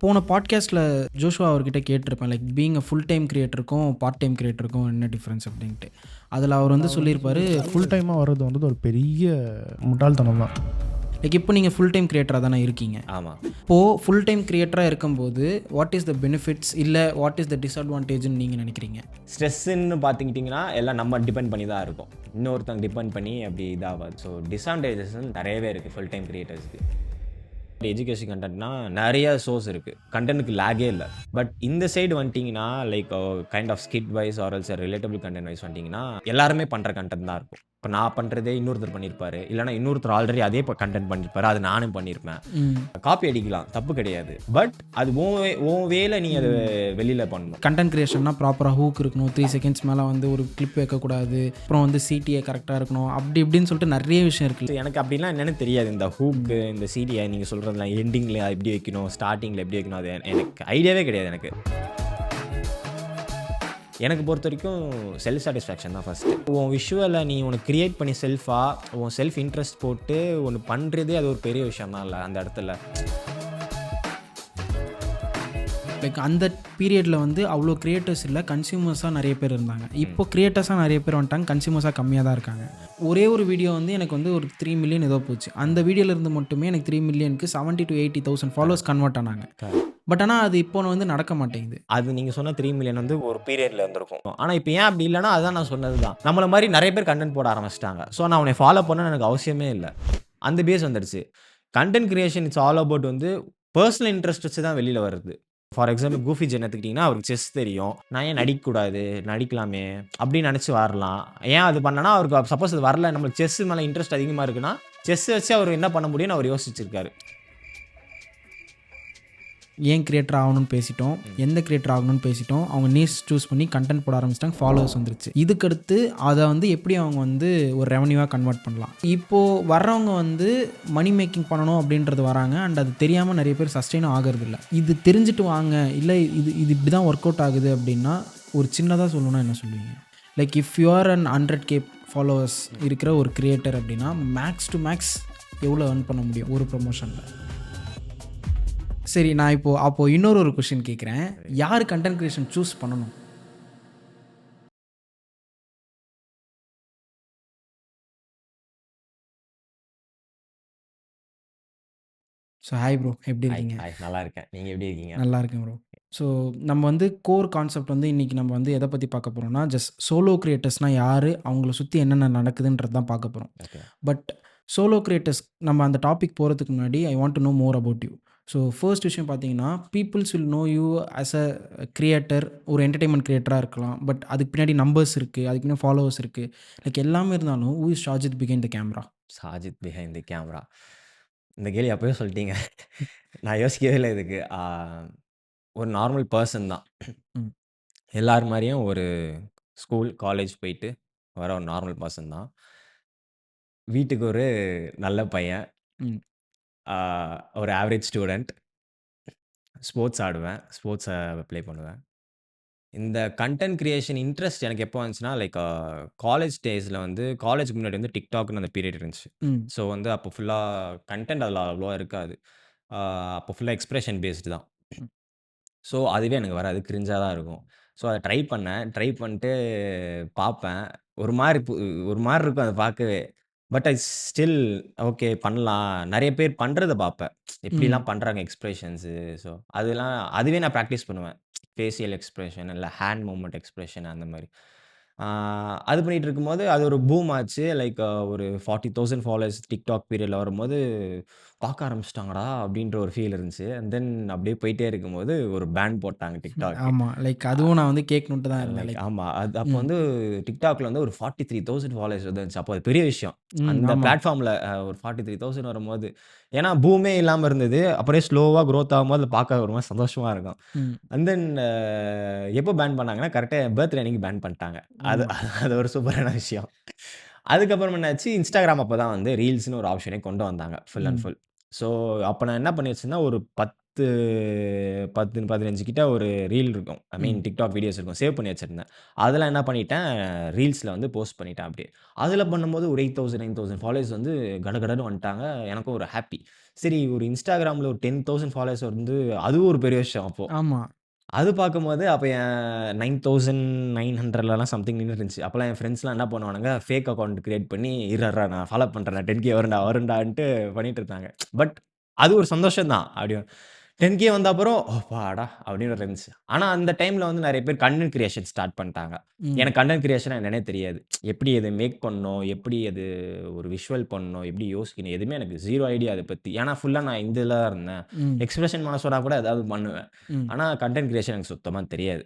போன பாட்காஸ்ட்டில் ஜோஷுவா அவர்கிட்ட கேட்டிருப்பேன், like being a full time கிரியேட்டருக்கும் பார்ட் டைம் கிரியேட்டருக்கும் என்ன டிஃப்ரென்ஸ் அப்படின்ட்டு. அதில் அவர் வந்து சொல்லியிருப்பார், ஃபுல் டைமாக வர்றது வந்து ஒரு பெரிய முட்டாள்தனம் தான். லைக் இப்போ நீங்கள் ஃபுல் டைம் கிரியேட்டராக தானே இருக்கீங்க. ஆமாம். இப்போது ஃபுல் டைம் கிரியேட்டராக இருக்கும்போது வாட் இஸ் த பெனிஃபிட்ஸ் இல்லை வாட் இஸ் த டிஸ்அட்வான்டேஜ்னு நீங்கள் நினைக்கிறீங்க? ஸ்ட்ரெஸ்ஸுன்னு பார்த்துக்கிட்டிங்கன்னா எல்லாம் நம்ம டிபெண்ட் பண்ணி தான் இருக்கும். இன்னொருத்தங்க டிபெண்ட் பண்ணி அப்படி இதாகாது. ஸோ டிஸ்அட்வான்டேஜஸ் நிறையவே இருக்குது ஃபுல் டைம் கிரியேட்டர்ஸ்க்கு. எஜுகேஷன் கண்டென்ட்னா நிறைய சோர்ஸ் இருக்குது, கண்டென்ட்டுக்கு லேகே இல்லை. பட் இந்த சைடு வந்துட்டிங்கன்னா like kind of skit wise or else relatable content wise வந்துட்டிங்கன்னா எல்லாருமே பண்ணுற கண்டென்ட் தான் இருக்கும். இப்போ நான் பண்ணுறதே இன்னொருத்தர் பண்ணியிருப்பாரு, இல்லைனா இன்னொருத்தர் ஆல்ரெடி அதே இப்போ கண்டென்ட் பண்ணியிருப்பாரு, அது நானும் பண்ணியிருப்பேன். காப்பி அடிக்கலாம், தப்பு கிடையாது. பட் அது உன் வேலை நீ அதை வெளியில் பண்ணணும். கண்டென்ட் கிரியேஷன்னா ப்ராப்பராக ஹூக் இருக்கணும், 3 செகண்ட்ஸ் மேலே வந்து ஒரு கிளிப் வைக்கக்கூடாது, அப்புறம் வந்து சிடிஏ கரெக்டாக இருக்கணும், அப்படி இப்படின்னு சொல்லிட்டு நிறைய விஷயம் இருக்குது. எனக்கு அப்படிலாம் என்னென்னு தெரியாது. இந்த ஹூக்கு, இந்த சிடிஐ நீங்கள் சொல்கிறதுலாம் எண்டிங்கில் எப்படி வைக்கணும், ஸ்டார்டிங்கில் எப்படி வைக்கணும், அது எனக்கு ஐடியாவே கிடையாது. எனக்கு பொறுத்த வரைக்கும் செல்ஃப் சாட்டிஸ்ஃபேக்ஷன் தான் ஃபஸ்ட்டு. உன் விஷுவலை நீ உனக்கு க்ரியேட் பண்ணி உன் செல்ஃப் இன்ட்ரெஸ்ட் போட்டு ஒன்று பண்ணுறதே அது ஒரு பெரிய விஷயம் தான் இல்லை அந்த இடத்துல. லைக் அந்த பீரியடில் வந்து அவ்வளோ க்ரியேட்டர்ஸ் இல்லை, கன்சியூமர்ஸாக நிறைய பேர் இருந்தாங்க. இப்போ க்ரியேட்டர்ஸாக நிறைய பேர் வந்துட்டாங்க, கன்சியூமர்ஸாக கம்மியாக தான் இருக்காங்க. ஒரே ஒரு வீடியோ வந்து எனக்கு வந்து ஒரு 3 மில்லியன் ஏதோ போச்சு. அந்த வீடியோலேருந்து மட்டுமே எனக்கு 3 மில்லியனுக்கு 70,000 to 80,000 ஃபாலோவர்ஸ் கன்வெர்ட் ஆனாங்க. பட் ஆனால் அது இப்போ வந்து நடக்க மாட்டேங்குது. அது நீங்கள் சொன்ன 3 மில்லியன் வந்து ஒரு பீரியடில் இருந்திருக்கும். ஆனால் இப்போ ஏன் அப்படி இல்லைனா அதுதான் நான் சொன்னது தான். நம்மளை மாதிரி நிறைய பேர் கண்டென்ட் போட ஆரம்பிச்சிட்டாங்க. ஸோ நான் அவனை ஃபாலோ பண்ணணும்னு எனக்கு அவசியமே இல்லை. அந்த பேஸ் வந்துடுச்சு. Content creation it's all about வந்து பர்சனல் இன்ட்ரெஸ்ட் வச்சு தான் வெளியில் வருது. ஃபார் எக்ஸாம்பிள் கூஃபி ஜென் எடுத்துக்கிட்டிங்கன்னா அவருக்கு செஸ் தெரியும், நான் ஏன் நடிக்கக்கூடாது, நடிக்கலாமே அப்படின்னு நினச்சி வரலாம். ஏன் அது பண்ணனா அவருக்கு சப்போஸ் அது வரல, நம்மளுக்கு செஸ் மேலே இன்ட்ரெஸ்ட் அதிகமாக இருக்குன்னா செஸ் வச்சு அவர் என்ன பண்ண முடியும்னு அவர் யோசிச்சிருக்காரு. ஏன் கிரியேட்டர் ஆகணும்னு பேசிட்டோம், எந்த கிரியேட்டர் ஆகணும்னு பேசிட்டோம், அவங்க நீஸ் சூஸ் பண்ணி கண்டென்ட் போட ஆரம்பிச்சிட்டாங்க, ஃபாலோவர்ஸ் வந்துருச்சு. இதுக்கடுத்து அதை வந்து எப்படி அவங்க வந்து ஒரு ரெவன்யூவாக கன்வெர்ட் பண்ணலாம். இப்போது வர்றவங்க வந்து மணி மேக்கிங் பண்ணணும் அப்படின்றது வராங்க, அண்ட் அது தெரியாமல் நிறைய பேர் சஸ்டெயினும் ஆகிறது இல்லை. இது தெரிஞ்சுட்டு வாங்க, இல்லை இது இப்படி தான் ஒர்க் அவுட் ஆகுது அப்படின்னா ஒரு சின்னதாக சொல்லணும்னா என்ன சொல்லுவீங்க? Like if you are and 100K followers இருக்கிற ஒரு கிரியேட்டர் அப்படின்னா மேக்ஸ் டு மேக்ஸ் எவ்வளோ earn பண்ண முடியும் ஒரு ப்ரொமோஷனில்? சரி, நான் அப்போது இன்னொரு கொஷின் கேட்குறேன். யார் கண்டென்ட் கிரியேஷன் சூஸ் பண்ணணும்? ஸோ ஹாய் ப்ரோ, எப்படி இருக்கீங்க? நல்லா இருக்கேன், நீங்கள் எப்படி இருக்கீங்க? நல்லா இருக்கேன் ப்ரோ. ஸோ நம்ம வந்து கோர் கான்செப்ட் வந்து இன்றைக்கி நம்ம வந்து எதை பற்றி பார்க்க போகிறோம்னா, ஜஸ்ட் சோலோ கிரியேட்டர்ஸ்னால் யார், அவங்கள சுற்றி என்னென்ன நடக்குதுன்றது தான் பார்க்க போகிறோம். பட் சோலோ கிரியேட்டர்ஸ் நம்ம அந்த டாபிக் போகிறதுக்கு முன்னாடி I want to know more about you. So first விஷயம் பார்த்தீங்கன்னா, peoples will know you as a creator, ஒரு என்டர்டெயின்மெண்ட் கிரியேட்டராக இருக்கலாம். பட் அதுக்கு பின்னாடி நம்பர்ஸ் இருக்குது, அதுக்கு பின்னாடி ஃபாலோவர்ஸ் இருக்குது, லைக் எல்லாமே இருந்தாலும் who is Shajith behind the camera? Shajith behind the camera, இந்த கேள்வி அப்போயே சொல்லிட்டீங்க. நான் யோசிக்கவே இல்லை இதுக்கு. ஒரு நார்மல் பர்சன் தான். எல்லார் மாதிரியும் ஒரு ஸ்கூல் காலேஜ் போயிட்டு வர ஒரு நார்மல் பர்சன் தான். வீட்டுக்கு ஒரு நல்ல பையன், ஒரு ஆவரேஜ் ஸ்டூடெண்ட், ஸ்போர்ட்ஸ் ஆடுவேன், ஸ்போர்ட்ஸை ப்ளே பண்ணுவேன். இந்த கண்டென்ட் கிரியேஷன் இன்ட்ரெஸ்ட் எனக்கு எப்போ வந்துச்சுன்னா லைக் காலேஜ் டேஸில் வந்து காலேஜுக்கு முன்னாடி வந்து டிக்டாக்னு அந்த பீரியட் இருந்துச்சு. ஸோ வந்து அப்போ ஃபுல்லாக கண்டென்ட் அதில் அவ்வளோவா இருக்காது. அப்போ ஃபுல்லாக எக்ஸ்பிரஷன் பேஸ்டு தான். ஸோ அதுவே எனக்கு வராது, கிரிஞ்சாக தான் இருக்கும். ஸோ அதை ட்ரை பண்ணிட்டு பார்ப்பேன். ஒரு மாதிரி இருக்கும் அதை பார்க்கவே. பட் ஐ ஸ்டில் ஓகே பண்ணலாம். நிறைய பேர் பண்ணுறத பார்ப்பேன், எப்படிலாம் பண்ணுறாங்க எக்ஸ்பிரஷன்ஸு. ஸோ அதுவே நான் ப்ராக்டிஸ் பண்ணுவேன். ஃபேஷியல் எக்ஸ்பிரஷன் இல்லை ஹேண்ட் மூவ்மெண்ட் எக்ஸ்பிரஷன் அந்த மாதிரி. அது பண்ணிகிட்டு இருக்கும்போது அது ஒரு பூம் ஆச்சு. லைக் ஒரு 40,000 ஃபாலோவர்ஸ் டிக்டாக் பீரியடில் வரும்போது பார்க்க ஆரம்பிச்சிட்டாங்கடா அப்படின்ற ஒரு ஃபீல் இருந்துச்சு. அண்ட் தென் அப்படியே போயிட்டே இருக்கும்போது ஒரு பேன் போட்டாங்க டிக்டாக். ஆமாம், லைக் அதுவும் நான் வந்து கேட்கணுன்ட்டு தான் இருந்தேன். லைக் ஆமாம், அது அப்போ வந்து டிக்டாக்ல வந்து ஒரு 43,000 ஃபாலோவர்ஸ் வந்துருந்துச்சு. அப்போ அது பெரிய விஷயம் அந்த பிளாட்ஃபார்மில். ஒரு 43,000 வரும்போது, ஏன்னா பூமே இல்லாமல் இருந்தது, அப்படியே ஸ்லோவாக க்ரோத் ஆகும்போது அதை பார்க்க ஒரு மாதிரி சந்தோஷமாக இருக்கும். அண்ட் தென் எப்போ பேன் பண்ணாங்கன்னா கரெக்டாக என் பர்த்டே அன்னைக்கு பேன் பண்ணிட்டாங்க. அது ஒரு சூப்பரான விஷயம். அதுக்கப்புறம் என்னாச்சு, இன்ஸ்டாகிராம் அப்போ தான் வந்து ரீல்ஸ்னு ஒரு ஆப்ஷனே கொண்டு வந்தாங்க ஃபுல் அண்ட் ஃபுல். ஸோ அப்போ நான் என்ன பண்ணி வச்சேன்னா, ஒரு 15 கிட்ட ஒரு ரீல் இருக்கும். ஐ மீன் ம். TikTok வீடியோஸ் இருக்கும். சேவ் பண்ணி வச்சிருந்தேன். அதில என்ன பண்ணிட்டேன், ரீல்ஸ்ல வந்து போஸ்ட் பண்ணிட்டேன் அப்படியே. அதில பண்ணும்போது ஒரு 8000, 9000 ஃபாலோவர்ஸ் வந்து கடகடன்னு வந்துட்டாங்க. எனக்கும் ஒரு ஹேப்பி. சரி ஒரு Instagramல ஒரு 10,000 ஃபாலோவர்ஸ் வந்து அதுவும் ஒரு பெரிய விஷயம் அப்போ. ஆமா. அது பார்க்கும்போது அப்ப என் 9900லலாம் சம்திங் நின்னுட்டு இருந்துச்சு. அப்பலாம் என் ஃப்ரெண்ட்ஸ்லாம் என்ன பண்ணுவானுங்க, ஃபேக் அக்கவுண்ட் கிரியேட் பண்ணி, இருடா நான் ஃபாலோ பண்றேன்டா 10K வரும்டான்ட்டு பண்ணிட்டு இருந்தாங்க. பட் அது ஒரு சந்தோஷம் தான். அப்படி 10K வந்த அப்புறம் அப்பாடா! அப்படின்னு இருந்துச்சு. ஆனா அந்த டைம்ல வந்து நெறைய பேர் கன்டென்ட் கிரியேஷன் ஸ்டார்ட் பண்ணிட்டாங்க. ம். எனக்கு கன்டென்ட் கிரியேஷன்னா என்னன்னே தெரியாது. எப்படி அத மேக் பண்ணணும்? எப்படி அது ஒரு விஷுவல் பண்ணணும்? எப்படி யோசிக்கணும்? எதுவுமே எனக்கு 0 ஐடியா அத பத்தி. ஏன்னா ஃபுல்லா நான் இந்த இதுல தான் இருந்தேன். ம். எக்ஸ்பிரஷன் பண்ண சொன்னா கூட ஏதாவது பண்ணுவேன். ம். ஆனா கன்டென்ட் கிரியேஷன் எனக்கு சுத்தமா தெரியாது.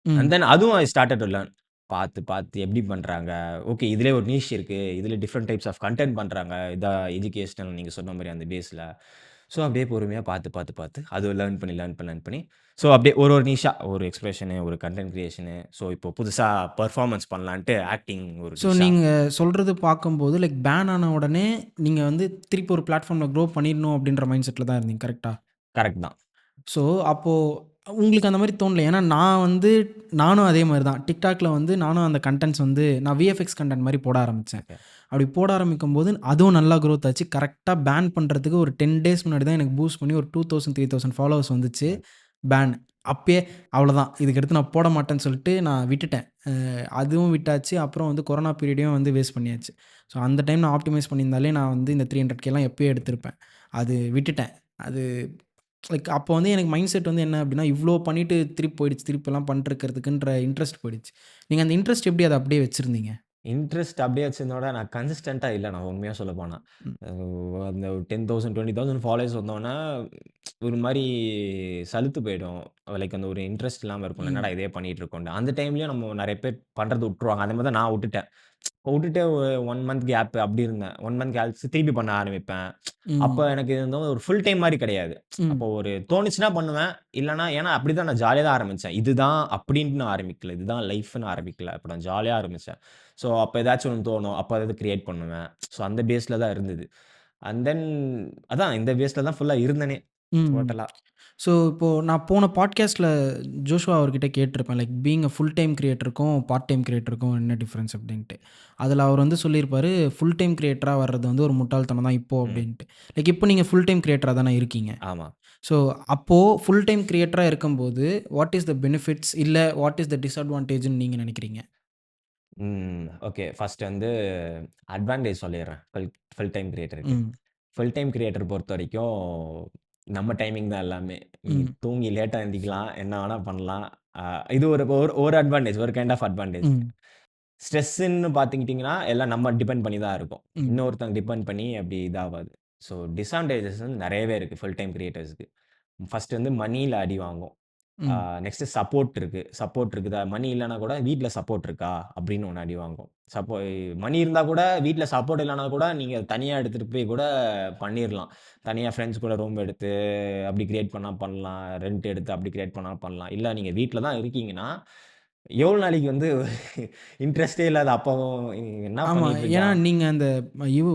அண்ட் ம். தென் அதுவும் ஐ ஸ்டார்ட்டட் டூ லேர்ன். பார்த்து, பார்த்து எப்படி பண்றாங்க? ஓகே இதுலயே ஒரு நீஷ் இருக்கு. இதுல டிஃபரண்ட் டைப்ஸ் ஆஃப் கன்டென்ட் பண்றாங்க. இதா எஜுகேஷனல் நீங்க சொன்ன மாரி அந்த பேஸ்ல. ஸோ அப்படியே பொறுமையா பார்த்து, பார்த்து, பார்த்து அது லேர்ன் பண்ணி, லேர்ன் பண்ணி, லேர்ன் பண்ணி ஸோ அப்படியே ஒரு ஒரு நீஷா ஒரு எக்ஸ்பிரஷனு, ஒரு கன்டென்ட் கிரியேஷனு, ஸோ இப்போ புதுசா பெர்ஃபார்மன்ஸ் பண்ணலான்ட்டு ஆக்டிங் ஒரு ஸோ நிஷா. நீங்க சொல்றது பார்க்கும்போது லைக் பேன் ஆன உடனே நீங்க வந்து திருப்பி ஒரு பிளாட்ஃபார்ம்ல க்ரோ பண்ணிரணும் அப்படின்ற மைண்ட் செட்ல தான் இருந்தீங்க. கரெக்ட்டா? கரெக்ட் தான். ஸோ, அப்போ உங்களுக்கு அந்த மாரி தோணல. ஏன்னா நான் வந்து நானும் அதே மாரி தான். TikTokல வந்து நானும் அந்த கன்டென்ட்ஸ் வந்து நான் விஎஃப்எக்ஸ் கன்டென்ட் மாரி போட ஆரம்பிச்சேன். ஓகே. அப்படி போட ஆரம்பிக்கும்போது அதுவும் நல்லா குரோத் ஆச்சு. கரெக்ட்டா பேன் பண்றதுக்கு ஒரு 10 டேஸ் முன்னாடி தான் எனக்கு பூஸ்ட் பண்ணி ஒரு 2000, 3000 ஃபாலோவர்ஸ் வந்துச்சு. பேன். அப்பயே அவ்வளோதான். இதுக்கடுத்து நான் போட மாட்டேன்னு சொல்லிட்டு நான் விட்டுட்டேன். அதுவும் விட்டாச்சு. அப்புறம் வந்து கொரோனா பீரியடையும் வந்து வேஸ்ட் பண்ணியாச்சு. ஸோ அந்த டைம் நான் ஆப்டிமைஸ் பண்ணியிருந்தாலே நான் வந்து இந்த 300Kலாம் எப்பயோ எடுத்திருப்பேன். அது விட்டுட்டேன். அது லைக் அப்போ வந்து எனக்கு மைண்ட் செட் வந்து என்ன அப்படின்னா, இவ்ளோ பண்ணிட்டு திருப்பி போயிடுச்சு. திருப்பிலாம் பண்ணிட்டுருக்கிறதுக்குன்ற இன்ட்ரெஸ்ட் போயிடுச்சு. நீங்க அந்த இன்ட்ரெஸ்ட் எப்படி அத அப்படியே வச்சிருந்தீங்க? இன்ட்ரெஸ்ட் அப்படியே வச்சிருந்தத நான் கன்சிஸ்டன்ட்டா இல்ல நான் உண்மையா சொல்லப்போனா. ம். அ அந்த 10,000 20,000 ஃபாலோவர்ஸ் வந்தோனே, ஒரு மாரி சலுத்து போயிடும். லைக் அந்த ஒரு இன்ட்ரெஸ்ட் இல்லாம இருக்கும்ல. ம். என்னடா இதே பண்ணிட்டு இருக்கோம்ன்னு. அந்த டைம்லயும் நம்ம நெறைய பேர் பண்றத விட்டுருவாங்க. அந்த மாரி தான் நான் விட்டுட்டேன். விட்டுட்டு ஒரு 1 மந்த் கேப் அப்படி இருந்தேன். 1 மந்த் கழிச்சு திருப்பி பண்ண ஆரம்பிப்பேன். அப்ப ம். எனக்கு இது வந்து ஒரு ஃபுல் டைம் மாரி கிடையாது. ம். அப்போ ஒரு தோணுச்சுன்னா பண்ணுவேன். இல்லன்னா ஏன்னா அப்படிதான் நான் ஜாலியா தான் ஆரம்பிச்சேன். இதுதான் அப்படின்ட்டு நான் ஆரம்பிக்கல. இதுதான் லைஃப்ன்னு ஆரம்பிக்கல. அப்ப நான் ஜாலியா ஆரம்பிச்சேன். ஸோ அப்ப ஏதாச்சும் ஒண்ணு தோணும். அப்ப அத கிரியேட் பண்ணுவேன். ஸோ அந்த பேஸ்ல தான் இருந்தது. அண்ட் தென் அதான் இந்த பேஸ்ல தான் ஃபுல்லா இருந்தேனே ம். டோட்டலா. ஸோ இப்போ நான் போன பாட்காஸ்ட்ல ஜோஷுவா அவர்கிட்ட கேட்டிருப்பேன். Like being a full time கிரியேட்டருக்கும், பார்ட் டைம் கிரியேட்டருக்கும் என்ன டிஃபரன்ஸ் அப்படின்ட்டு. அதில அவர் வந்து சொல்லியிருப்பாரு, ஃபுல் டைம் கிரியேட்டரா வர்றது வந்து ஒரு முட்டாள்தனம் தான் இப்போ ம். அப்படின்ட்டு. லைக் இப்போ நீங்க ஃபுல் டைம் கிரியேட்டரா தானே இருக்கீங்க. ஆமா. ஸோ அப்போ ஃபுல் டைம் கிரியேட்டரா இருக்கும்போது, வாட் இஸ் த பெனிஃபிட்ஸ் இல்ல வாட் இஸ் த டிஸ்அட்வான்டேஜ்ன்னு நீங்க நினைக்கிறீங்க? ஓகே. ஃபர்ஸ்ட் வந்து அட்வான்டேஜ் சொல்லிர்றேன். ஃபுல் டைம் கிரியேட்டருக்கு. ம். ஃபுல் டைம் கிரியேட்டர் பொறுத்தவரைக்கும், நம்ம டைமிங் தான் எல்லாமே. நீங்க ம். தூங்கி லேட்டா எந்திரிக்கலாம். என்ன வேணா பண்ணலாம். அ இது ஒரு ஒரு ஒரு அட்வான்டேஜ். ஒரு கைண்ட் ஆஃப் அட்வான்டேஜ். ம். ஸ்ட்ரெஸ்ஸுன்னு பார்த்துக்கிட்டீங்கன்னா, எல்லாம் நம்ம டிபெண்ட் பண்ணி தான் இருக்கும். ம். இன்னொருத்தங்க டிபெண்ட் பண்ணி அப்படி இதாவாது. ஸோ டிஸ்அட்வான்டேஜஸ் வந்து நெறையவே இருக்கு ஃபுல் டைம் கிரியேட்டர்ஸ்க்கு. ஃபர்ஸ்ட் வந்து மணியில அடி வாங்கும். ம். நெக்ஸ்ட் சப்போர்ட் இருக்கு. சப்போர்ட் இருக்குதா? மணி இல்லன்னா கூட வீட்ல சப்போர்ட் இருக்கா? அப்படின்னு ஒண்ணு அடி வாங்கும். மணி இருந்தா கூட வீட்ல சப்போர்ட் இல்லன்னா கூட நீங்க தனியா எடுத்துட்டு போய் கூட பண்ணிறலாம். தனியா ஃப்ரெண்ட்ஸ் கூட ரூம் எடுத்து அப்படி கிரியேட் பண்ணா பண்ணலாம். ரெண்ட் எடுத்து அப்படி கிரியேட் பண்ணா பண்ணலாம். இல்ல நீங்க வீட்ல தான் இருக்கீங்கன்னா, எவ்வளோ நாளைக்கு வந்து இன்ட்ரெஸ்ட்டே இல்லாத அப்பாவும் என்ன ஆமா. பண்ணிட்டு ஏன்னா இருக்கான்? நீங்க அந்த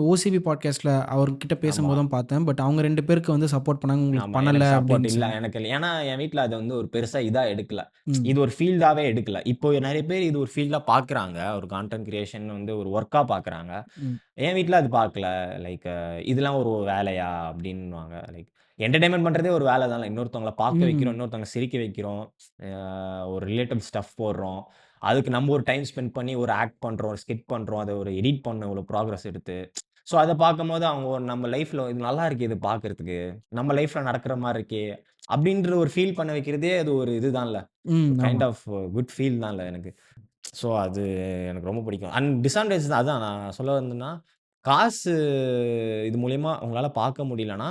ஓசிபி பாட்காஸ்ட்ல அவர்கிட்ட ஆமா. பேசும்போதும் பார்த்தேன். பட் அவங்க 2 பேருக்கு வந்து சப்போர்ட் பண்ணாங்க. உங்களுக்கு ஆமா. பண்ணல எனக்கு சப்போர்ட் அப்படின்னு இல்ல. சொன்னீங்க. எனக்கு இல்ல. ஏன்னா, என் வீட்ல அத வந்து ஒரு பெருசா இதா எடுக்கல. ம். இது ஒரு ஃபீல்டாவே எடுக்கல. இப்போ நெறைய பேர் இது ஒரு ஃபீல்டா பார்க்குறாங்க. ஒரு கான்டென்ட் கிரியேஷன் வந்து ஒரு வொர்க்கா பார்க்குறாங்க. ம். என் வீட்ல அது பார்க்கல. லைக் இதெல்லாம் ஒரு வேலையா? அப்டின்னுவாங்க. லைக் என்டர்டெயின்மென்ட் பண்றதே ஒரு வேல தானே. இன்னொருத்தவங்கள பார்க்க வைக்கிறோம், ம். இன்னொருத்தவங்கள சிரிக்க வைக்கிறோம். அ ஒரு ரிலேட்டபிள் ஸ்டஃப் போடுறோம். அதுக்கு நம்ம ஒரு டைம் ஸ்பெண்ட் பண்ணி ஒரு ஆக்ட் பண்றோம், ஒரு ஸ்கிட் பண்றோம். அத ஒரு எடிட் பண்ணணும் இவ்வளோ ப்ராக்ரஸ் எடுத்து. ஸோ அத பார்க்கும்போது அவங்க நம்ம லைஃப்ல இது நல்லா இருக்கே இது பார்க்கறதுக்கு. நம்ம லைஃப்ல நடக்கிற மாரி இருக்கே! அப்டின்ற ஒரு ஃபீல் பண்ண வைக்கிறதே அது ஒரு இதுதான்ல. ம். ஆமா. கைண்ட் ஆஃப் குட் ஃபீல் தான்ல எனக்கு. ஸோ அது எனக்கு ரொம்ப பிடிக்கும். அண்ட் டிஸ்அட்வான்டேஜ் அதான் நான் சொல்ல வந்தேன்னா, காசு இது மூலியமா உங்களால பார்க்க முடியலன்னா,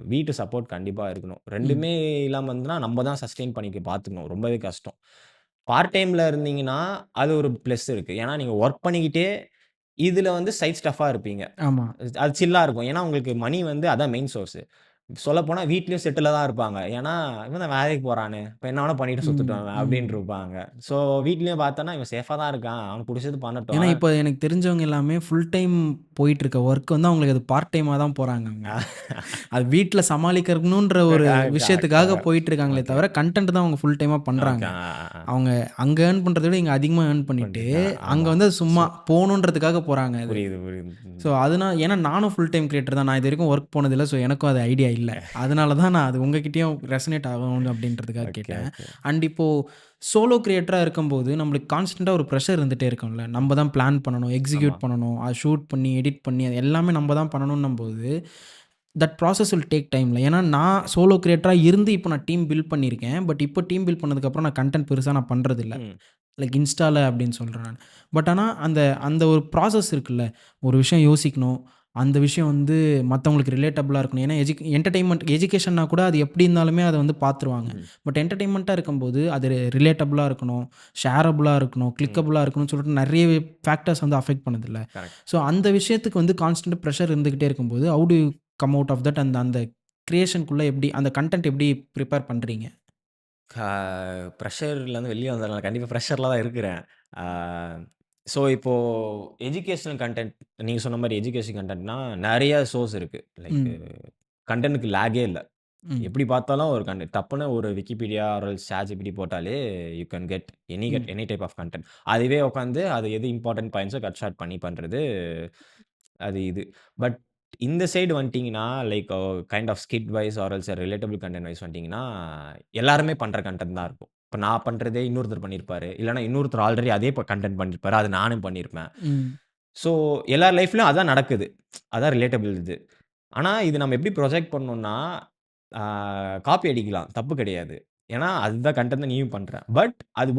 வீட்டு சப்போர்ட் கண்டிப்பா இருக்கணும். ம். 2மே இல்லாம இருந்ததுன்னா, நம்ம தான் சஸ்டெயின் பண்ணிக்க பார்த்துக்கணும். ரொம்பவே கஷ்டம். பார்ட் டைம்ல இருந்தீங்கன்னா, அது ஒரு பிளஸ் இருக்கு. ஏன்னா நீங்க வொர்க் பண்ணிக்கிட்டே, இதுல வந்து சைட் ஸ்டஃப்பா இருப்பீங்க. ஆமா. அது சில்லா இருக்கும். ஏன்னா உங்களுக்கு மணி வந்து அதான் மெயின் சோர்ஸ். சொல்லப்போனா வீட்லயும் செட்டிலா தான் இருப்பாங்க. ஏன்னா, இவன் தான் வேலைக்கு போறானே, இப்ப என்ன வேணா பண்ணிட்டு ம். சுத்தட்டும் அவன் ம். அப்டின்ட்டு இருப்பாங்க. ஸோ வீட்லயும் பார்த்தோன்னா, இவன் சேஃபா தான் இருக்கான். அவனுக்கு புடிச்சது பண்ணட்டும். ஏன்னா, ஆனா இப்போ எனக்கு தெரிஞ்சவங்க எல்லாமே ஃபுல் டைம் போயிட்டுருக்க ஒர்க் வந்து அவங்களுக்கு அது பார்ட் டைமா தான் போறாங்க அவங்க. அது வீட்ல சமாளிக்கணுன்ற ஒரு விஷயத்துக்காக போயிட்டுருக்காங்களே ஓகே. தவிர, கன்டென்ட் தான் அவங்க ஃபுல் டைமா பண்றாங்க. ஓகே. அவங்க அங்க ஏர்ன் பண்றத விட இங்க அதிகமா ஏர்ன் பண்ணிட்டு, பண்ணிட்டுருக்கான். அங்க ஆமா. வந்து அது ஸோ சும்மா போணுன்றதுக்காக போறாங்க அது. புரியுது, புரியுது. ஸோ ஏன்னா நானும் ஃபுல் டைம் கிரியேட்டர் தான். நான் இதுவரைக்கும் ஒர்க் போனதில்ல. ஸோ எனக்கும் அது ஐடியா இல்ல. அதனால தான் நான் அது உங்ககிட்டயும் ரெசனேட் ஆகணும் அப்படின்றதுக்காக ஓகே, கேட்டேன். ஓகே. அண்ட் இப்போ சோலோ கிரியேட்டரா இருக்கும்போது நம்மளுக்கு கான்ஸ்டன்ட்டா ஒரு ப்ரெஷர் இருந்துட்டே இருக்கும்ல. நம்ம தான் பிளான் பண்ணணும், ஆமா. எக்ஸிக்யூட் பண்ணணும், அத ஷூட் பண்ணி, எடிட் பண்ணி அது எல்லாமே நம்ம தான் பண்ணணும்ன்னும்போது, தட் ப்ராசஸ் வில் டேக் டைம்ல. ஏன்னா நான் சோலோ கிரியேட்டரா இருந்து இப்போ நான் டீம் பில்ட் பண்ணியிருக்கேன். பட் இப்போ டீம் பில்ட் பண்ணதுக்கப்புறம் நான் கன்டென்ட் பெருசா நான் பண்றதில்ல. ம். லைக் இன்ஸ்டால அப்படின்னு சொல்றேன் நானு. பட் ஆனா அந்த அந்த ஒரு ப்ராசஸ் இருக்குல்ல. ஒரு விஷயம் யோசிக்கணும். அந்த விஷயம் வந்து மத்தவங்களுக்கு ரிலேட்டபிளா இருக்கணும். ஏன்னா என்டர்டெயின்மென்ட் எஜுகேஷன்னா கூட அது எப்படி இருந்தாலுமே அத வந்து பார்த்துருவாங்க. ம். பட் என்டர்டெயின்மென்ட்டா இருக்கும்போது அது ரிலேட்டபிளா இருக்கணும், ஷேரபிளா இருக்கணும், ம். கிளிக்கபிளா இருக்கணும்னு சொல்லிட்டு நெறைய ஃபேக்டர்ஸ் வந்து அஃபெக்ட் பண்ணுதுல்ல. கரெக்ட். ஸோ அந்த விஷயத்துக்கு வந்து கான்ஸ்டன்ட் பிரஷர் இருந்துகிட்டே இருக்கும்போது, how do you come out of that அந்த அந்த கிரியேஷன்க்குள்ள எப்படி அந்த கன்டென்ட் எப்படி பிரிப்பேர் பண்றீங்க? கா ப்ரெஷர்லேருந்து வெளிய வந்துரலாம். கண்டிப்பா ப்ரெஷர்ல தான் இருக்கிறேன். ஆ ஸோ இப்போ எஜுகேஷனல் கன்டென்ட் நீங்க சொன்ன மாரி எஜுகேஷன் கன்டென்ட்னா நெறைய சோர்ஸ் இருக்கு. லைக் ம். கன்டென்ட்க்கு லேக்கே இல்ல. ம். எப்படி பார்த்தாலும் ஒரு கன்டென்ட் டப்புன்னு ஒரு விக்கிபீடியா ஆர் எல்ஸ் ChatGPT போட்டாலே யூ கேன் ம். Any type of content. அதுவே உட்காந்து அது எது இம்பார்டன்ட் பாயிண்ட்ஸோ கட் ஷார்ட் பண்ணி பண்றது அது இது. பட் இந்த சைடு வந்துட்டீங்கன்னா, like kind of skit wise or else relatable content wise வந்துட்டீங்கன்னா, எல்லாருமே பண்ற கன்டென்ட் தான் இருக்கும். இப்ப நான் பண்றதே இன்னொருத்தர் பண்ணியிருப்பாரு. இல்லன்னா இன்னொருத்தர் ஆல்ரெடி அதே கன்டென்ட் பண்ணியிருப்பாரு. அது நானும் பண்ணியிருப்பேன். ம். ஸோ எல்லார் லைஃப்லயும் அதான் நடக்குது. அதான் ரிலேட்டபிள் இது. ஆனா, இது நம்ம எப்படி ப்ரொஜெக்ட் பண்ணணும்னா, ஆ காப்பி அடிக்கலாம். தப்பு கிடையாது. ஏன்னா, அதுதான் கன்டென்ட் தான் நீயும் பண்ற. பட் அது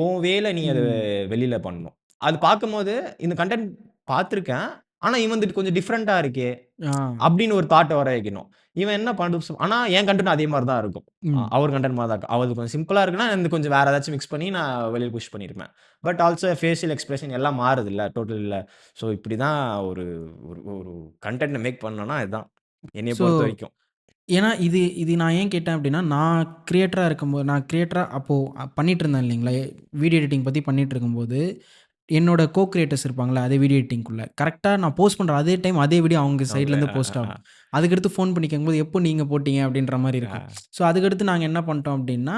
உன் வேல நீ அத ம். வெளில பண்ணணும். அது பார்க்கும்போது இந்த கன்டென்ட் பார்த்துருக்கேன். ஆனா, இவன்து கொஞ்சம் டிஃபரெண்ட்டா இருக்கே! ஆ. அப்படின்னு ஒரு தாட்ட வர வைக்கணும். இவன் என்ன ஆனா என் கன்டென்ட் அதே மாரி தான் இருக்கும். ம். அவர் கன்டென்ட் மாரி தான் இருக்கும். அவரது கொஞ்சம் சிம்பிளா இருக்குன்னா, என்னது கொஞ்சம் வேற ஏதாச்சும் மிக்ஸ் பண்ணி நான் வெளிய புஷ் பண்ணியிருப்பேன். பட் ஆல்சோ ஃபேஷியல் எக்ஸ்பிரஷன் எல்லாம் மாறுதுல்ல. டோட்டல். ஸோ இப்படி தான் ஒரு ஒரு ஒரு கன்டென்ட்ட மேக் பண்ணணும்னா இதுதான். என்னைய ஸோ பொறுத்தவரைக்கும். ஏன்னா இது இது நான் ஏன் கேட்டேன் அப்படின்னா, நான் கிரியேட்டரா அப்போ பண்ணிட்டு இருந்தேன் இல்லைங்களா? வீடியோ எடிட்டிங் பத்தி பண்ணிட்டு இருக்கும்போது, என்னோட கிரியேட்டர்ஸ் இருப்பாங்கல்ல, அதே வீடியோ எடிட்டிங்குள்ள. கரெக்ட்டா நான் போஸ்ட் பண்ற அதே டைம் அதே வீடியோ அவங்க அவங்க சைட்லேருந்து அ, அ, போஸ்ட் அ. ஆகும். அதுக்கடுத்து ஃபோன் பண்ணி கேட்கும்போது, "எப்போ நீங்க போட்டீங்க?" அப்படின்ற மாரி இருக்கும். ஆ. ஸோ அதுக்கடுத்து நாங்க என்ன பண்ணிட்டோம் அப்படின்னா,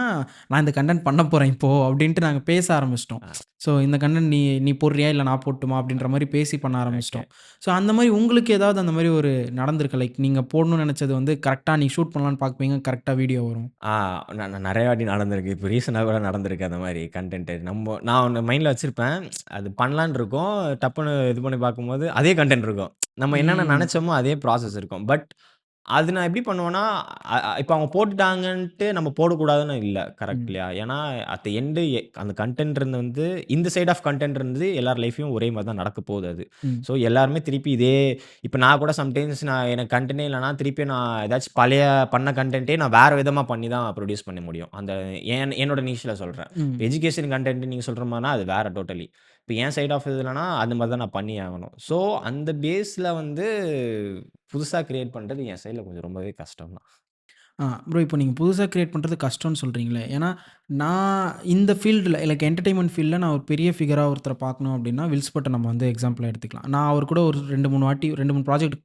"நான் இந்த கன்டென்ட் பண்ண போறேன் இப்போ" அப்படின்ட்டு நாங்க பேச ஆரம்பிச்சுட்டோம். ஆ. ஸோ இந்த கன்டென்ட் நீ நீ போடுறியா? இல்ல நான் போடட்டுமா? அப்படின்ற மாரி பேசி பண்ண ஓகே. ஆரம்பிச்சுட்டோம். ஸோ அந்த மாரி உங்களுக்கு ஏதாவது அந்த மாரி ஒரு நடந்திருக்கா? லைக் நீங்க போடணும்னு நெனச்சது வந்து கரெக்ட்டா நீங்க ஷூட் பண்ணலான்னு பார்ப்பீங்க. கரெக்ட்டா வீடியோ வரும். ஆ நெறைய வாட்டி நடந்திருக்கு. இப்போ ரீசென்ட்டா கூட நடந்திருக்கு அந்த மாரி கன்டென்ட். நான் ஒண்ணு மைண்ட்ல வச்சிருப்பேன். அது பண்ணலான்னு இருக்கும். டப்புன்னு இது பண்ணி பார்க்கும்போது, அதே கன்டென்ட் இருக்கும். நம்ம என்னென்ன ம். நெனச்சோமோ அதே ப்ராசஸ் இருக்கும். பட் அது நான் எப்படி பண்ணுவேன்னா, இப்ப அவங்க போட்டுட்டாங்கன்ட்டு நம்ம போடக்கூடாதுன்னு இல்ல. கரெக்ட் ம். இல்லையா? ஏன்னா அட் த எண்டு அந்த கன்டென்ட் வந்து இந்த சைட் ஆஃப் கன்டென்ட் இருந்து எல்லார் லைஃப்லயும் ஒரே மாரி தான் நடக்க போகுது அது. ம். ஸோ எல்லாருமே திருப்பி இதே இப்ப நான் கூட சம்டைம்ஸ் எனக்கு கன்டென்ட்டே இல்லன்னா, திருப்பி நான் ஏதாச்சும் பழைய பண்ண கன்டென்ட்டே நான் வேற விதமா பண்ணி தான் புரொடியூஸ் பண்ண முடியும். அந்த என்னோட நீஷ்ல சொல்றேன். ம். எஜுகேஷன் கன்டென்ட் நீங்க சொல்ற மாரினா அது வேற டோட்டலி. இப்ப என் சைட் ஆஃப் இதுலனா அந்த மாரி தான் நான் பண்ணி ஆகணும். ஸோ அந்த பேஸ்ல வந்து புதுசா கிரியேட் பண்றது என் சைட்ல கொஞ்சம் ரொம்பவே கஷ்டம் தான். ப்ரோ இப்போ நீங்க புதுசா கிரியேட் பண்றது கஷ்டம்னு சொல்றீங்களே. ஏன்னா, நான் இந்த ஃபீல்டுல லைக் என்டர்டெயின்மென்ட் ஃபீல்ட்ல நான் ஒரு பெரிய ஃபிகரா ஒருத்தர பார்க்கணும் அப்டின்னா, வில் ஸ்மித்த நம்ம வந்து எக்ஸாம்பிளா எடுத்துக்கலாம். நான் அவர் கூட ஒரு 2, 3 வாட்டி 2, 3 ப்ராஜெக்ட்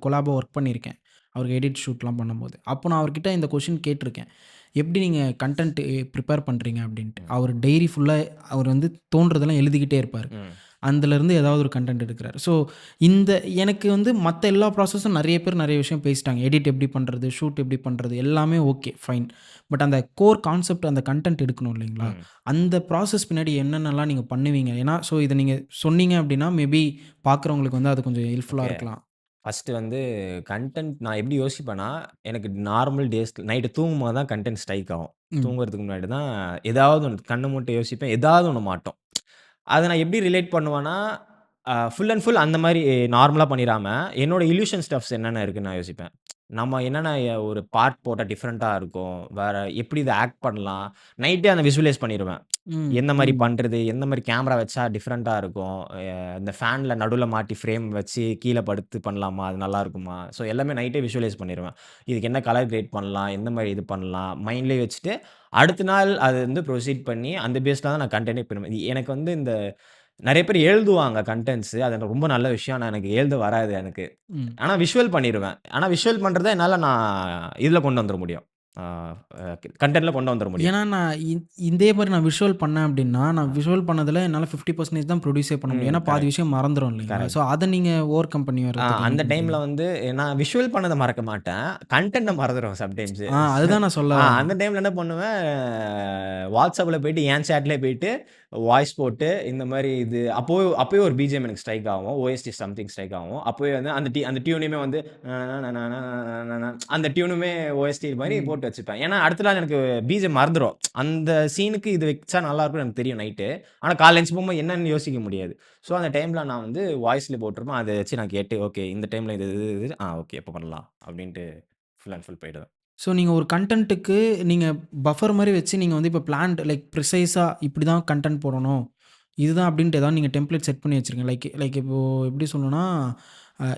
கொலாபா ஒர்க் பண்ணியிருக்கேன். அவருக்கு எடிட் ஷூட்லாம் பண்ணும்போது. அப்போ நான் அவர்கிட்ட இந்த கொஸ்டின் கேட்டிருக்கேன். "எப்படி நீங்க கன்டென்ட் ப்ரிப்பேர் பண்றீங்க?" அப்டின்ட்டு. ம். அவர் டைரி ஃபுல்லா அவர் வந்து தோன்றதெல்லாம் எழுதிக்கிட்டே இருப்பாரு. ம். அதுலருந்து ஏதாவது ஒரு கன்டென்ட் எடுக்குறாரு. ஸோ, இந்த எனக்கு வந்து மத்த எல்லா ப்ராசஸும் நெறைய பேர் நெறைய விஷயம் பேசிட்டாங்க. எடிட் எப்படி பண்றது? ஷூட் எப்படி பண்றது? எல்லாமே ஓகே, ஃபைன். பட் அந்த கோர் கான்செப்ட் அந்த கன்டென்ட் எடுக்கணும் இல்லைங்களா? ம். அந்த ப்ராசஸ் பின்னாடி என்னென்னலாம் நீங்க பண்ணுவீங்க? ஏன்னா, ஸோ இத நீங்க சொன்னீங்க அப்படின்னா, மேபி பார்க்குறவங்களுக்கு வந்து அது கொஞ்சம் ஹெல்ப்ஃபுல்லா ஓகே. இருக்கலாம். ஃபர்ஸ்ட்டு வந்து கன்டென்ட் நான் எப்படி யோசிப்பேன்னா, எனக்கு நார்மல் டேஸ் நைட்டு தூங்கும்போது தான் கன்டென்ட் ஸ்ட்ரைக் ஆகும். ம். தூங்குறதுக்கு முன்னாடி தான் ஏதாவது ஒண்ணு கண்ண மூட்டு யோசிப்பேன். ஏதாவது ஒண்ணு மாட்டும். அத நான் எப்படி ரிலேட் பண்ணுவேன்னா, ஃபுல் அண்ட் ஃபுல் அந்த மாரி நார்மலா பண்ணிறாம, என்னோட இல்யூஷன் ஸ்டஃப்ஸ் என்னென்ன இருக்குன்னு நான் யோசிப்பேன். நம்ம என்னென்ன ஒரு பார்ட் போட்டா டிஃப்ரெண்ட்டா இருக்கும். வேற எப்படி இத ஆக்ட் பண்ணலாம். நைட்டே அந்த விசுவலைஸ் பண்ணிருவேன். ம். எந்த மாரி ம். பண்றது? எந்த மாரி கேமரா வச்சா டிஃப்ரெண்ட்டா இருக்கும்? இந்த ஃபேன்ல நடுவுல மாட்டி ஃப்ரேம் வச்சு கீழ படுத்து பண்ணலாமா? அது நல்லாருக்குமா? ஸோ எல்லாமே நைட்டே விசுவலைஸ் பண்ணிருவேன். இதுக்கு என்ன கலர் கிரேட் பண்ணலாம்? எந்த மாரி இது பண்ணலாம்? மைண்ட்லயே வச்சுட்டு, அடுத்த நாள் அது வந்து ப்ரொசீட் பண்ணி, அந்த பேஸ்ல தான் நான் கன்டென்ட்டே பண்ணுவேன். எனக்கு வந்து இந்த நெறைய பேர் எழுதுவாங்க கன்டென்ட்ஸ். அது எனக்கு ரொம்ப நல்ல விஷயம். ஆனா எனக்கு எழுத வராது எனக்கு. ம். ஆனா விஷுவல் பண்ணிருவேன். ஆனா விஷுவல் பண்றத என்னால நான் இதுல கொண்டு வந்துர முடியும். ஆ அ கன்டென்ட்ல கொண்டு வந்துர முடியும். ஏன்னா நான் இதே மாரி நான் விஷுவல் பண்ணேன் அப்டின்னா, நான் விஷுவல் பண்ணதுல என்னால 50% தான் ப்ரொடியூஸே பண்ண முடியும். ம். ஏன்னா பாதி கரெக்ட், விஷயம் மறந்துரும் இல்லைங்களா? So correct. அத நீங்க ஓவர் கம் பண்ணி வர்றதுக்கு என்ன அந்த டைம்ல பண்றீங்க? வந்து நான் விஷுவல் பண்ணத மறக்க மாட்டேன். கன்டென்ட்ட மறந்துருவேன் சம்டைம்ஸ். அதுதான் நான் சொல்ல வரேன். அந்த டைம்ல என்ன பண்ணுவேன், WhatsAppல போயிட்டு என் சேட்லயே போயிட்டு வாய்ஸ் போட்டு இந்த மாரி இது அப்பவே ஒரு பிஜிஎம் எனக்கு ஸ்ட்ரைக் ஆகும். ஓஎஸ்டி சம்திங் ஸ்ட்ரைக் ஆகும். அப்பவே வந்து அந்த டியூனையுமே வந்து அந்த டியூனுமே ஓஎஸ்டி மாரி ம். போட்டு வச்சுப்பேன். ஏன்னா அடுத்த நாள் எனக்கு பிஜிஎம் மறந்துரும். அந்த சீனுக்கு இது வச்சா நல்லா இருக்கும்னு எனக்கு தெரியும் நைட்டு. ஆனா காலைல எந்திச்சு போகும்போது என்னன்னு யோசிக்க முடியாது. ஸோ அந்த டைம்ல நான் வந்து வாய்ஸ்ல போட்டுருப்பேன். அத வச்சு நான் கேட்டு, ஓகே இந்த டைம்ல இது ஓகே எப்ப பண்ணலாம் அப்டின்ட்டு ஃபுல் அண்ட் ஃபுல் போயிடுவேன். ஸோ நீங்க ஒரு கன்டென்ட்டுக்கு நீங்க பஃபர் மாரி வச்சு நீங்க வந்து இப்ப பிளான்ட் லைக் ப்ரிசைஸா இப்படி தான் கன்டென்ட் போடணும். இதுதான் அப்படின்ட்டு ஏதாவது நீங்க டெம்ப்ளேட் செட் பண்ணி வச்சிருக்கீங்க. லைக் லைக் இப்போ எப்படி சொல்லணும்னா,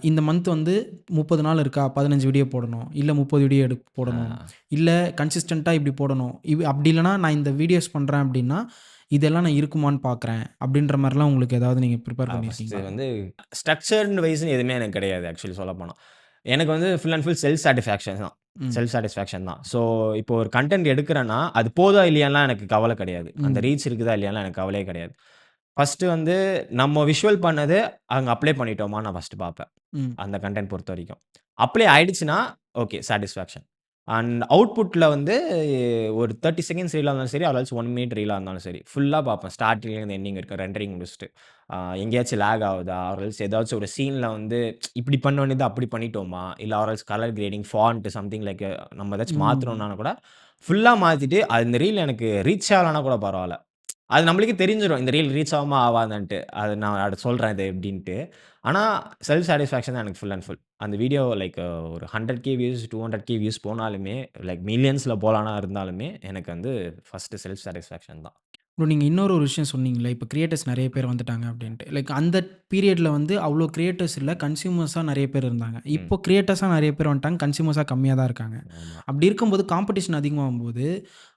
இந்த மந்த் வந்து 30 நாள் இருக்கா, 15 வீடியோ போடணும். இல்ல 30 வீடியோ ஆ. போடணும். இல்ல கன்சிஸ்டன்ட்டா இப்படி போடணும். அப்படி இல்லன்னா நான் இந்த வீடியோஸ் பண்றேன் அப்படின்னா, இதெல்லாம் நான் இருக்குமான்னு பார்க்குறேன். அப்படின்ற மாரிலாம் உங்களுக்கு ஏதாவது நீங்க ப்ரிப்பேர் ஃபர்ஸ்ட்டு பண்ணியிருக்கீங்களா? வந்து ஸ்ட்ரக்சர்டு வைஸ்ன்னு எதுவுமே எனக்கு கிடையாது ஆக்சுவலி சொல்லப்போனா. எனக்கு வந்து full and full self satisfaction தான். ம். செல்ஃப் சாட்டிஸ்ஃபேக்ஷன் தான். ஸோ இப்போ ஒரு கன்டென்ட் எடுக்கிறேன்னா, அது போதா இல்லையான்லாம் எனக்கு கவல கிடையாது. அந்த ம். ரீச் இருக்குதா இல்லையான்லாம் எனக்கு கவலையே கிடையாது. ஃபர்ஸ்ட்டு வந்து நம்ம விஷுவல் பண்ணது அங்க அப்ளை பண்ணிட்டோமான்னு நான் ஃபர்ஸ்ட்டு பார்ப்பேன். ம். அந்த கன்டென்ட் பொறுத்தவரைக்கும். அப்ளை ஆயிடுச்சுன்னா, ஓகே சாட்டிஸ்ஃபேக்ஷன். அண்ட் அவுட்புட்ல வந்து ஒரு 30 செகண்ட்ஸ் ரீலா இருந்தாலும் சரி, ஆர் எல்ஸ் 1 மினிட் ரீலா இருந்தாலும் சரி, ஃபுல்லா பார்ப்பேன். ஸ்டார்ட்டிங்லேருந்து எண்டிங் வரைக்கும் ரெண்டரிங் முடிச்சுட்டு. எங்கேயாச்சும் லேக் ஆகுதா? ஆர் எல்ஸ் ஏதாச்சும் ஒரு சீன்ல வந்து இப்படி பண்ண வேண்டியத அப்படி பண்ணிட்டோமா? இல்ல or else colour grading, font something like நம்ம ஏதாச்சும் ம். மாத்தணும்னா கூட, ஃபுல்லா மாத்திட்டு, அந்த ரீல் எனக்கு ரீச் ஆகலனா கூட பரவால்ல. அது நம்மளுக்கே தெரிஞ்சிரும். இந்த ரீல் ரீச் ஆகுமா? ஆவாதான்ட்டு. அது நான் அடுத்து சொல்றேன் இது எப்படின்ட்டு. ஆனா, செல்ஃப் சாட்டிஸ்ஃபேக்ஷன் தான் எனக்கு ஃபுல் அண்ட் ஃபுல். அந்த வீடியோ லைக் ஒரு 100K வியூஸ், 200K வியூஸ் போனாலுமே, லைக் மில்லியன்ஸ்ல போலானா இருந்தாலுமே, எனக்கு வந்து ஃபர்ஸ்ட்டு செல்ஃப் சாட்டிஸ்ஃபேக்ஷன் தான். ப்ரோ நீங்க இன்னொரு ஒரு விஷயம் சொன்னீங்கல்ல, இப்ப கிரியேட்டர்ஸ் நெறைய பேர் வந்துட்டாங்க அப்டின்ட்டு. லைக் அந்த பீரியட்ல வந்து அவ்ளோ கிரியேட்டர்ஸ் இல்ல. கன்சியூமர்ஸா நெறைய பேர் இருந்தாங்க. ம். இப்போ கிரியேட்டர்ஸா நெறைய பேர் வந்துட்டாங்க. கன்சியூமர்ஸா கம்மியா தான் இருக்காங்க. ஆமா. அப்படி இருக்கும்போது காம்படிஷன் அதிகமாகும்போது,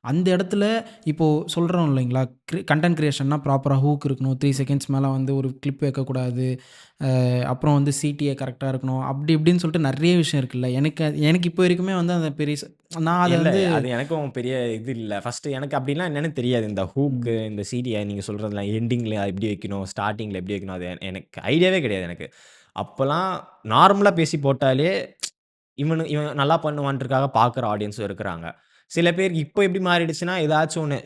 அந்த இடத்துல இப்போ சொல்றோம் இல்லைங்களா, கன்டென்ட் கிரியேஷன்னா ப்ராப்பரா ஹூக் இருக்கணும். 3 செகண்ட்ஸ் மேல வந்து ஒரு கிளிப் வைக்கக்கூடாது. அப்புறம் வந்து சிடிஏ கரெக்ட்டா இருக்கணும். அப்படி இப்படின்னு சொல்லிட்டு நெறைய விஷயம் இருக்குல்ல. எனக்கு எனக்கு இப்போ வரைக்குமே வந்து அந்த பெரிய நான் அத இல்ல. வந்து அது எனக்கும் பெரிய இது இல்ல. ஃபர்ஸ்ட்டு எனக்கு அப்டின்னா என்னன்னு தெரியாது. இந்த ஹூக்கு, ம். இந்த சிடிஐ நீங்க சொல்றதெல்லாம் எண்டிங்ல எப்படி வைக்கணும், ஸ்டார்ட்டிங்ல எப்படி வைக்கணும், அது எனக்கு ஐடியாவே கிடையாது எனக்கு. அப்பலாம் நார்மலா பேசி போட்டாலே, இவன் நல்லா பண்ணுவான்றதுக்காக பார்க்குற ஆடியன்ஸும் இருக்கிறாங்க. சில பேர் இப்போ எப்படி மாறிடுச்சுன்னா, ஏதாச்சும் ஒண்ணு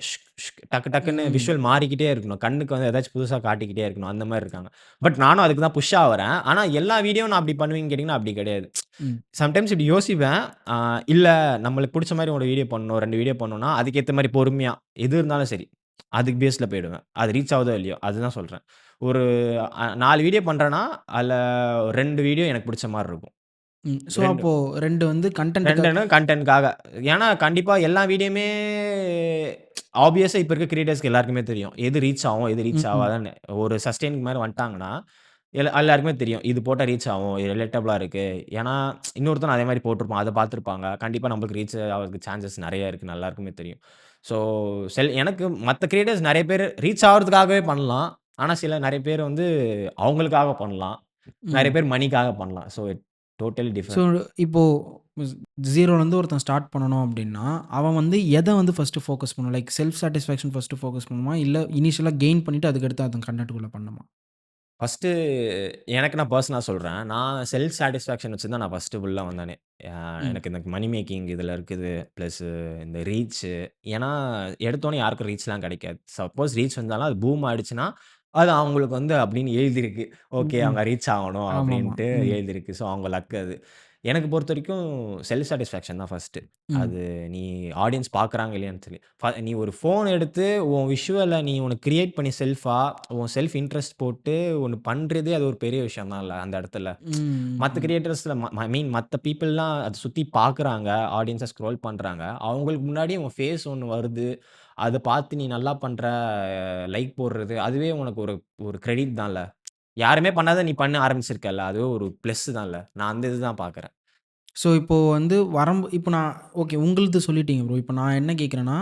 டக்கு டக்குன்னு ம். விஷுவல் மாறிக்கிட்டே இருக்கணும். கண்ணுக்கு வந்து ஏதாச்சும் புதுசா காட்டிக்கிட்டே இருக்கணும். அந்த மாரி இருக்காங்க. பட் நானும் அதுக்கு தான் புஷ் ஆவுறேன். ஆனா எல்லா வீடியோவும் நான் அப்படி பண்ணுவீங்கன்னு கேட்டீங்கன்னா, அப்படி கிடையாது. ம். சம்டைம்ஸ் இப்படி யோசிப்பேன். ஆ இல்ல நம்மளுக்கு புடிச்ச மாரி ஒரு வீடியோ பண்ணணும், 2 வீடியோ பண்ணணும்னா, அதுக்கேத்த மாரி பொறுமையா, எது இருந்தாலும் சரி. அதுக்கு பேஸ்ல போயிடுவேன். அது ரீச் ஆகுதோ இல்லையோ, அதுதான் சொல்றேன். ஒரு 4 வீடியோ பண்றேன்னா, அதுல 2 வீடியோ எனக்கு புடிச்ச மாரி இருக்கும். ம். ஸோ 2 அப்போ 2 வந்து கன்டென்ட்‌டுக்கா 2ன்னு கன்டென்ட்காக. ஏன்னா கண்டிப்பா எல்லா வீடியோமே ஆப்வியஸா இப்ப இருக்க கிரியேட்டர்ஸ்க்கு எல்லாருக்குமே தெரியும். எது ரீச் ஆகும், எது ரீச் ம். ஆவாதுன்னு. ஒரு சஸ்டெயின்க்கு மாரி வந்துட்டாங்கன்னா, எல்லாருக்குமே தெரியும். இது போட்டா ரீச் ஆகும். இது ரிலேட்டபிளா இருக்கு. ஏன்னா இன்னொருத்தனும் அதே மாரி போட்டிருப்பான். அத பார்த்திருப்பாங்க. கண்டிப்பா நம்மளுக்கு ரீச் ஆவறதுக்கு சான்சஸ் நெறைய இருக்குன்னு எல்லாருக்குமே தெரியும். ஸோ எனக்கு மத்த கிரியேட்டர்ஸ் நெறைய பேரு ரீச் ஆவறதுக்காகவே பண்ணலாம். ஆனா நெறைய பேர் வந்து அவங்களுக்காக பண்ணலாம். நெறைய ம். பேர் மணிக்காக பண்ணலாம். So totally so different. இப்போ 0லேருந்து ஒருத்தன் ஸ்டார்ட் பண்ணணும் அப்டின்னா, அவன் வந்து எத வந்து ஃபர்ஸ்ட்டு ஃபோக்கஸ் பண்ணணும்? Like self satisfaction first focus பண்ணணுமா? இல்ல இனிஷியலா கெயின் பண்ணிட்டு அதுக்கடுத்து அந்த கன்டென்ட்குள்ள பண்ணணுமா? ஃபர்ஸ்ட்டு எனக்கு நான் பெர்சனலா சொல்றேன். நான் செல்ஃப் சாட்டிஸ்ஃபேக்ஷன் வச்சு தான் நான் ஃபர்ஸ்ட்டு உள்ள வந்தேனே. அ ம். எனக்கு இந்த மணி மேக்கிங் இதுல இருக்குது. பிளஸ் இந்த ரீச்சு. ஏன்னா, எடுத்தோனே யாருக்கும் ரீச்லாம் கிடைக்காது. சப்போஸ் ரீச் வந்தாலும் அது பூம் ஆயிடுச்சுன்னா, அது அவங்களுக்கு வந்து அப்படின்னு எழுதியிருக்கு. ஓகே ம். அவங்க ரீச் ஆகணும் ஆமாமா. அப்படின்ட்டு ம். எழுதியிருக்கு. ஸோ அவங்க லக் அது. எனக்கு பொறுத்தவரைக்கும் செல்ஃப் சாட்டிஸ்ஃபேக்ஷன் தான் ஃபர்ஸ்ட்டு. ம். அது நீ ஆடியன்ஸ் பார்க்குறாங்க இல்லையான்னு சொல்லி. நீ ஒரு ஃபோன் எடுத்து உன் விஷுவல நீ ஒண்ணு கிரியேட் பண்ணி உன் செல்ஃப் இன்ட்ரெஸ்ட் போட்டு ஒண்ணு பண்றதே அது ஒரு பெரிய விஷயம் தான்ல அந்த இடத்துல. மத்த ம். கிரியேட்டர்ஸ்ல ஐ மீன் மத்த பீப்பிள்லாம் அத சுத்தி பார்க்குறாங்க. ஆடியன்ஸா ஸ்க்ரோல் பண்றாங்க. அவங்களுக்கு முன்னாடி உன் ஃபேஸ் ஒண்ணு வருது. அத பார்த்து நீ நல்லா பண்ற, லைக் போடுறது, அதுவே உனக்கு ஒரு ஒரு கிரெடிட் தான்ல. யாருமே பண்ணாத நீ பண்ண ஆரம்பிச்சிருக்கல்ல. அதுவே ஒரு பிளஸ் தான்ல. நான் அந்த இதுதான் பார்க்குறேன். ஸோ, இப்போ வந்து இப்போ நான் ஓகே உங்களுது சொல்லிட்டீங்க ப்ரோ. இப்போ நான் என்ன கேட்குறேன்னா,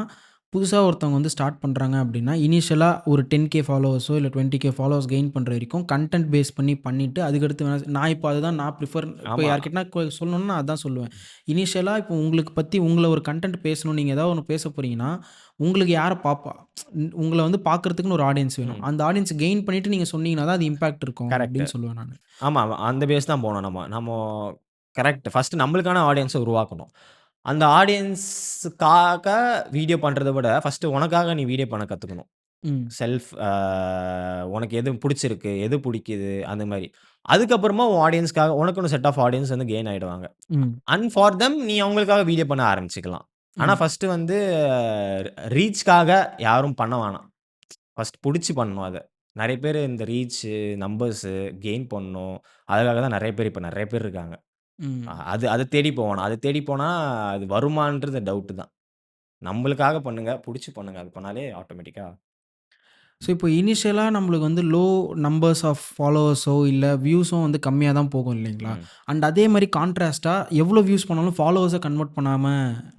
புதுசா ஒருத்தவங்க வந்து ஸ்டார்ட் பண்றாங்க அப்படின்னா, இனிஷியலா ஒரு 10K ஃபாலோவர்ஸோ இல்ல 20K ஃபாலோவர்ஸ் கெயின் பண்ற வரைக்கும் கன்டென்ட் பேஸ் பண்ணிட்டு அதுக்கடுத்து வேணா நான் இப்போ அதுதான் நான் இப்போ ஆமா. யார்கிட்டனா சொல்லணும்னா நான் அதான் சொல்லுவேன். இனிஷியலா இப்போ உங்களுக்கு பத்தி உங்கள ஒரு கன்டென்ட் பேசணும். நீங்க ஏதாவது ஒண்ணு பேச போறீங்கன்னா, உங்களுக்கு யார பார்ப்பா? உங்கள வந்து பார்க்கறதுக்குன்னு ஒரு ஆடியன்ஸ் வேணும். ம். அந்த ஆடியன்ஸ் கெயின் பண்ணிட்டு நீங்க சொன்னீங்கன்னா தான் அது இம்பாக்ட் இருக்கும் கரெக்ட். அப்படின்னு சொல்லுவேன் நானு. ஆமா. அந்த பேஸ் தான் போணும் நம்ம. கரெக்ட். ஃபர்ஸ்ட் நம்மளுக்கான ஆடியன்ஸ உருவாக்கணும். அந்த ஆடியன்ஸுக்காக வீடியோ பண்றத விட, ஃபர்ஸ்ட் உனக்காக நீ வீடியோ பண்ண கத்துக்கணும். ம். செல்ஃப் உனக்கு எது புடிச்சிருக்கு, எது புடிக்குது அந்த மாரி. அதுக்கப்புறமா உன் ஆடியன்ஸ்க்காக உனக்குன்னு செட் ஆஃப் ஆடியன்ஸ் வந்து கெயின் ஆயிடுவாங்க. ம். அண்ட் ஃபார் தெம் நீ அவங்களுக்காக வீடியோ பண்ண ஆரம்பிச்சுக்கலாம். ஆனா ம். ஃபர்ஸ்ட் வந்து ரீச்‌க்காக யாரும் பண்ண வேணாம். ஃபர்ஸ்ட் புடிச்சு பண்ணணும் அத. நெறைய பேரு இந்த ரீச்சு, நம்பர்ஸு கெயின் பண்ணணும். அதுக்காக தான் நெறைய பேர் இருக்காங்க. ம். அது அத தேடி போவேணாம். அத தேடி போனா அது வருமான்றது டவுட் தான். நம்பளுக்காக பண்ணுங்க. புடிச்சு பண்ணுங்க. அது பண்ணாலே ஆட்டோமேட்டிக்கா ஸோ, இப்போ இனிஷியலா நம்மளுக்கு வந்து லோ நம்பர்ஸ் ஆஃப் ஃபாலோவர்ஸோ இல்ல வியூஸோ வந்து கம்மியா தான் போகும் இல்லைங்களா? ம். அண்ட் அதே மாரி கான்ட்ராஸ்ட்டா எவ்வளோ வியூஸ் பண்ணாலும் ஃபாலோவர்ஸ கன்வெர்ட் பண்ணாம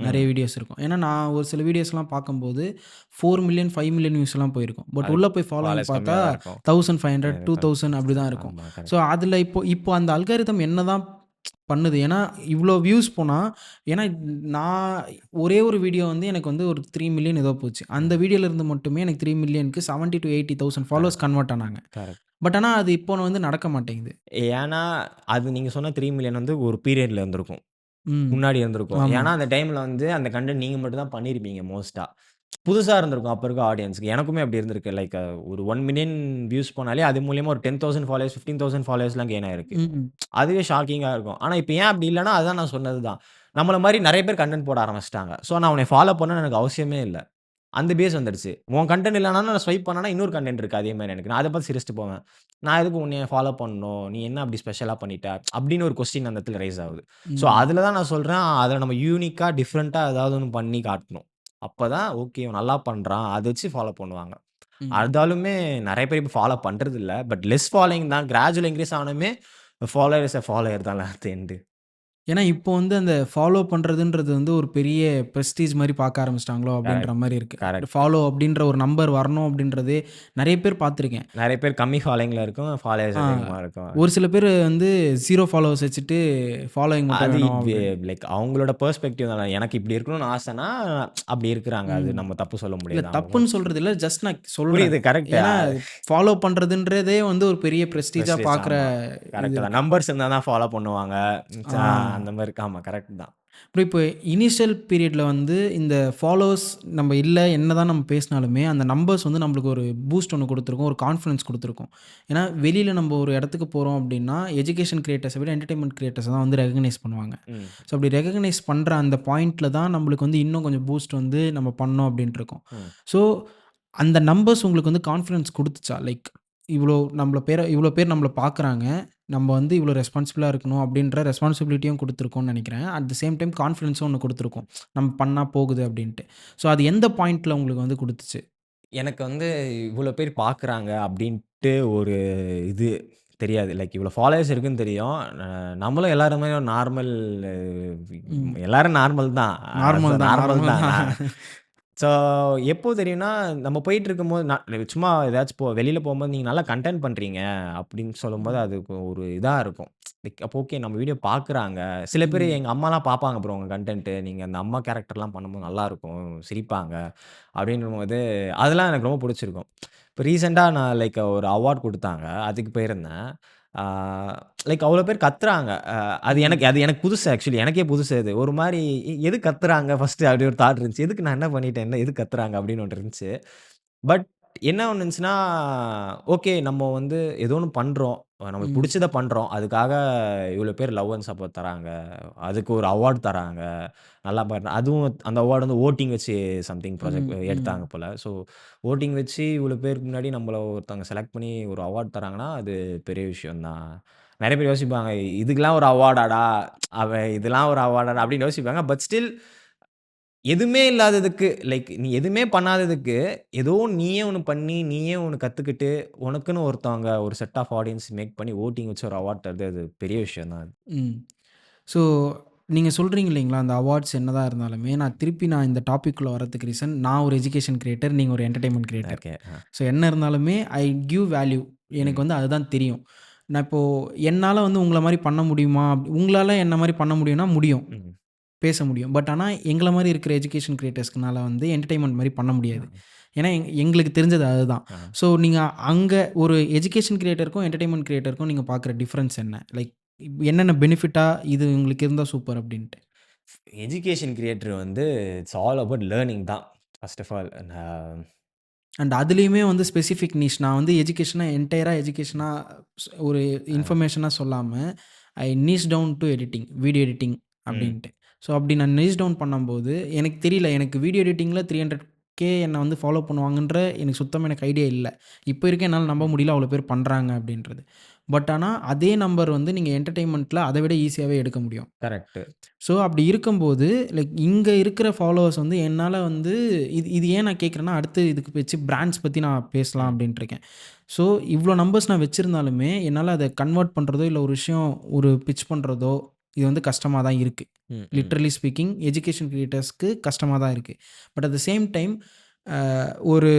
நெறைய ம். வீடியோஸ் இருக்கும். ஏன்னா நான் ஒரு சில வீடியோஸ்லாம் பார்க்கும்போது 4,000,000 5,000,000 வியூஸ்லாம் போயிருக்கும். பட் அது உள்ள போய் ஃபாலோயிங் ஃபாலோவர்ஸ் பார்த்தா கம்மியா தான் இருக்கும். 1500, இருக்கும். 2000 அப்படி தான் இருக்கும். ஆமா. So, correct. அதில இப்போ இப்போ அந்த அல்காரிதம் என்னதான் பண்ணுது? ஏன்னா இவ்வளோ வியூஸ் போனா ஏன்னா நான் ஒரே ஒரு வீடியோ வந்து எனக்கு வந்து ஒரு 3,000,000 ஏதோ போச்சு. அந்த ம். வீடியோல இருந்து மட்டுமே எனக்கு 3,000,000க்கு 70,000-80,000 ஃபாலோவர்ஸ் கரெக்ட். கன்வெர்ட் ஆனாங்க. கரெக்ட். பட் ஆனா அது இப்போ வந்து நடக்க மாட்டேங்குது. ஏன்னா, அது நீங்க சொன்ன 3,000,000 வந்து ஒரு பீரியட்ல இருந்திருக்கும். ம். முன்னாடி இருந்திருக்கும். ஆமா. ஏன்னா, அந்த டைம்ல வந்து அந்த கன்டென்ட் நீங்க மட்டும் தான் பண்ணியிருப்பீங்க மோஸ்ட்டா. புதுசா இருந்திருக்கும் அப்ப இருக்க ஆடியன்ஸ்க்கு. எனக்குமே அப்படி இருந்திருக்கு. லைக் ஒரு 1,000,000 வியூஸ் போனாலே அது மூலியமா ஒரு 10,000 ஃபாலோவர்ஸ், 15,000 ஃபாலோவர்ஸ்லாம் கெயின் ஆயிருக்கு. ம். அதுவே ஷாக்கிங்கா இருக்கும். ஆனா, இப்ப ஏன் அப்படி இல்லன்னா, அதான் நான் சொன்னது தான். நம்மள மாரி நெறைய பேர் கன்டென்ட் போட ஆரம்பிச்சுட்டாங்க. ஸோ, நான் உன்னைய ஃபாலோ பண்ணணும்னு எனக்கு அவசியமே இல்ல. அந்த பேஸ் வந்துருச்சு. உன் கன்டென்ட் இல்லனாலும் நான் ஸ்வைப் பண்ணேன்னா இன்னொரு கன்டென்ட் இருக்கு அதே மாரி எனக்கு. நான் அத பார்த்து சிரிச்சுட்டு போவேன். நான் எதுக்கு உன்னைய ஃபாலோ பண்ணணும்? நீ என்ன அப்படி ஸ்பெஷலா பண்ணிட்ட? அப்படின்னு ஒரு கொஸ்டின் அந்த இடத்துல ரைஸ் ஆகுது. ஸோ, ம். அதுல தான் நான் சொல்றேன், அதுல நம்ம யூனிக்கா, டிஃபரெண்ட்டா ஏதாவது ஒண்ணு பண்ணி காட்டணும். அப்பதான் ஓகே இவன் நல்லா பண்றான். அத வச்சு ஃபாலோ பண்ணுவாங்க. ம். அதாலுமே நெறைய பேர் இப்ப ஃபாலோ பண்றதில்ல. பட் லெஸ் ஃபாலோயிங் தான். கிராஜுவல் இன்கிரீஸ் ஆனவுமே ஃபாலோவர் இஸ் எ ஃபாலோயர் தான்ல அட் தி எண்ட். ஏன்னா இப்போ வந்து அந்த ஃபாலோ பண்றதுன்றது வந்து ஒரு பெரிய பிரெஸ்டீஜ் மாரி பார்க்க ஆரம்பிச்சுட்டாங்களோ அப்படின்ற கரெக்ட், மாரி இருக்கு. கரெக்ட். ஃபாலோ அப்படின்ற ஒரு நம்பர் வரணும் அப்படின்றதே நெறைய பேர் பார்த்துருக்கேன். நெறைய பேர் கம்மி ஃபாலோயிங்ல இருக்கும். ஃபாலோவர்ஸ் ஆ அதிகமா இருக்கும். ஒரு சில பேரு வந்து 0 ஃபாலோவர்ஸ் வச்சுட்டு ஃபாலோயிங் மட்டும் அது வேணும் அப்படி. லைக் அவங்களோட பெர்ஸ்பெக்டிவ் தான். எனக்கு இப்படி இருக்கணும்னு ஆசைன்னா, அப்படி இருக்கிறாங்க. அது ம். நம்ம தப்பு சொல்ல இல்ல முடியாது. அவங்க தப்புன்னு சொல்றது இல்ல. ஜஸ்ட் நான் சொல்றேன். புரியுது கரெக்ட். ஏன்னா ஃபாலோ பண்றதுன்றதே வந்து ஒரு பெரிய பிரெஸ்டீஜா பிரஸ்டீஜ் பார்க்குற ஆமா. இது கரெக்ட் தான். இருக்கு. நம்பர்ஸ் இருந்தா தான் ஃபாலோ பண்ணுவாங்க. ஆ. அந்த மாரி ஆமா கரெக்ட் தான். அப்புறம் இப்போ இனிஷியல் பீரியட்ல வந்து இந்த ஃபாலோவர்ஸ் நம்ம இல்ல என்னதான் நம்ம பேசினாலுமே, அந்த நம்பர்ஸ் வந்து நம்மளுக்கு ஒரு பூஸ்ட் ஒண்ணு குடுத்துருக்கும். ஒரு கான்ஃபிடன்ஸ் குடுத்துருக்கும். ஏன்னா வெளியில நம்ம ஒரு இடத்துக்கு போறோம் அப்படின்னா, எஜுகேஷன் கிரியேட்டர்ஸ விட என்டர்டெயின்மென்ட் கிரியேட்டர்ஸ தான் வந்து ரெகக்னைஸ் பண்ணுவாங்க. ம். ஸோ அப்படி ரெகக்னைஸ் பண்ற அந்த பாயிண்ட்ல தான் நம்மளுக்கு வந்து இன்னும் கொஞ்சம் பூஸ்ட் வந்து நம்ம பண்ணோம் அப்படின்ட்டு இருக்கும். ம். ஸோ அந்த நம்பர்ஸ் உங்களுக்கு வந்து கான்ஃபிடன்ஸ் குடுத்துச்சா? லைக் இவ்வளோ பேர் நம்மள பார்க்குறாங்க. நம்ம வந்து இவ்வளோ ரெஸ்பான்சிபிளா இருக்கணும் அப்படின்ற ரெஸ்பான்சிபிலிட்டியும் குடுத்துருக்கும்னு நெனைக்கிறேன். அட் த சேம் டைம் கான்ஃபிடன்ஸும் ஒண்ணு குடுத்துருக்கும். நம்ம பண்ணா போகுது அப்படின்ட்டு. ஸோ அது எந்த பாயிண்ட்ல உங்களுக்கு வந்து குடுத்துச்சு? எனக்கு வந்து இவ்வளோ பேர் பார்க்குறாங்க அப்படின்ட்டு ஒரு இது தெரியாது. லைக் இவ்வளோ ஃபாலோவர்ஸ் இருக்குன்னு தெரியும். நம்மளும் எல்லாருமே நார்மல் ம். எல்லாரும் நார்மல் தான். நார்மல் தான், நார்மல் நார்மல் தான். தான். ஸோ எப்போ தெரியும்னா, நம்ம போயிட்டுருக்கும்போது சும்மா ஏதாச்சும் வெளியில போம்போது, "நீங்க நல்லா கன்டென்ட் பண்றீங்க" அப்படின்னு சொல்லும்போது, ம். அது ஒரு இதா இருக்கும். லைக் அப்போ ஓகே நம்ம வீடியோ பார்க்குறாங்க. சில பேரு ம். எங்க அம்மாலாம் பார்ப்பாங்க ப்ரோ உங்க கன்டென்ட்டு. நீங்க அந்த அம்மா கேரக்டர்லாம் பண்ணும்போது நல்லாருக்கும். சிரிப்பாங்க. அப்படின்னும்போது, அதெல்லாம் எனக்கு ரொம்ப புடிச்சிருக்கும். இப்போ ரீசென்ட்டா நான் லைக் ஒரு அவார்ட் குடுத்தாங்க. அதுக்கு போயிருந்தேன். ஆ லைக் அவ்வளோ பேர் கத்துறாங்க. ம். அது எனக்கு புதுசு ஆக்சுவலி. எனக்கே புதுசு அது. ஒரு மாரி எதுக்கு கத்துறாங்க ஃபர்ஸ்ட்டு அப்படி ஒரு தாட் இருந்துச்சு. எதுக்கு நான் என்ன பண்ணிட்டேன்? எதுக்கு கத்துறாங்க? அப்படின்னு ஒண்ணு இருந்துச்சு. பட் என்ன ஒண்ணு இருந்துச்சுன்னா, ஓகே நம்ம வந்து ஏதோ ஒண்ணு பண்றோம். நமக்கு ம். புடிச்சத பண்றோம். அதுக்காக இவ்வளோ பேர் லவ் அண்ட் சப்போர்ட் தராங்க. அதுக்கு ஒரு அவார்ட் தராங்க. நல்லா அதுவும் அந்த அவார்ட் வந்து வோட்டிங் வச்சு சம்திங் ப்ராஜெக்ட் ம். ம். எடுத்தாங்க போல. ஸோ வோட்டிங் வச்சு இவ்வளோ பேருக்கு முன்னாடி நம்மள ஒருத்தவங்க செலக்ட் பண்ணி ஒரு அவார்ட் தராங்கன்னா, அது பெரிய விஷயம் தான். நெறைய பேர் யோசிப்பாங்க, "இதுக்கெல்லாம் ஒரு அவார்டாடா? இதெல்லாம் ஒரு அவார்டாடா?" அப்படின்னு யோசிப்பாங்க. பட் ஸ்டில் எதுவுமே இல்லாததுக்கு நீ எதுவுமே பண்ணாததுக்கு, ஏதோ நீயே ஒண்ணு பண்ணி, நீயே ஒண்ணு கத்துக்கிட்டு, உனக்குன்னு ஒருத்தவங்க ஒரு செட் ஆஃப் ஆடியன்ஸ் மேக் பண்ணி வோட்டிங் வச்சு ஒரு அவார்ட் தர்றது, அது பெரிய விஷயம் தான் அது. ம். ஸோ நீங்க சொல்றீங்க இல்லைங்களா, அந்த அவார்ட்ஸ் என்னதான் இருந்தாலுமே, நான் இந்த டாபிக்குள்ள வரதுக்கு ரீசன், நான் ஒரு எஜுகேஷன் கிரியேட்டர், நீங்க ஒரு என்டர்டெயின்மென்ட் கிரியேட்டர். ஓகே. ஸோ என்ன இருந்தாலுமே ஐ கிவ் வேல்யூ. எனக்கு ம். வந்து அதுதான் தெரியும். நான் இப்போ என்னால வந்து உங்கள மாரி பண்ண முடியுமா? உங்களால என்ன மாரி பண்ண முடியும்னா முடியும். ம். பேச முடியும். பட் ஆனா எங்கள மாரி இருக்கிற எஜுகேஷன் கிரியேட்டர்ஸ்க்குனால வந்து என்டர்டெயின்மென்ட் மாரி பண்ண முடியாது. ஆ. ஏன்னா எங்களுக்கு தெரிஞ்சது அதுதான். ஆ. ஸோ நீங்க அங்க ஒரு எஜுகேஷன் கிரியேட்டருக்கும், என்டர்டெயின்மென்ட் கிரியேட்டருக்கும் நீங்க பார்க்குற டிஃபரன்ஸ் என்ன? என்னென்ன பெனிஃபிட்டா இது உங்களுக்கு இருந்தா சூப்பர் அப்டின்ட்டு? எஜுகேஷன் கிரியேட்டர் வந்து இட்ஸ் ஆல் அபவுட் லேர்னிங் தான். ஃபர்ஸ்ட் ஆஃப் ஆல் நான் அண்ட் அதுலயுமே வந்து ஸ்பெசிஃபிக் நீஷ். நான் வந்து என்டையரா எஜுகேஷனா ஒரு இன்ஃபர்மேஷனா சொல்லாம, I niche down to editing, video editing ம். அப்டின்ட்டு. ஸோ அப்டி நான் நீஷ் டவுன் பண்ணும்போது, எனக்கு தெரியல. எனக்கு வீடியோ எடிட்டிங்கில 300K என்ன வந்து ஃபாலோ பண்ணுவாங்கன்ற எனக்கு ஐடியா இல்ல. இப்போ வரைக்கும் என்னால நம்ப ம். முடியல அவ்வளோ பேர் பண்றாங்க அப்டின்றது. பட் ஆனா அதே நம்பர் வந்து நீங்க என்டர்டெயின்மென்ட்ல அத விட ஈஸியாவே எடுக்க முடியும். கரெக்ட். ஸோ அப்படி இருக்கும்போது, இங்க இருக்கிற ஃபாலோவர்ஸ் வந்து என்னால வந்து இது இது ஏன் நான் கேட்குறேன்னா, அடுத்து இதுக்கு வச்சு பிராண்ட்ஸ் பத்தி நான் பேசலாம் ம். அப்படின்ட்டு இருக்கேன். ஸோ இவ்ளோ நம்பர்ஸ் நான் வச்சிருந்தாலுமே, என்னால அத கன்வெர்ட் பண்றதோ, இல்ல ஒரு விஷயம் பிட்ச் பண்றதோ, இது வந்து கஷ்டமா தான் இருக்கு. ம். ம். லிட்டரலி ஸ்பீக்கிங் எஜுகேஷன் கிரியேட்டர்ஸ்க்கு கஷ்டமா தான் இருக்கு. But at the same time a ஒரு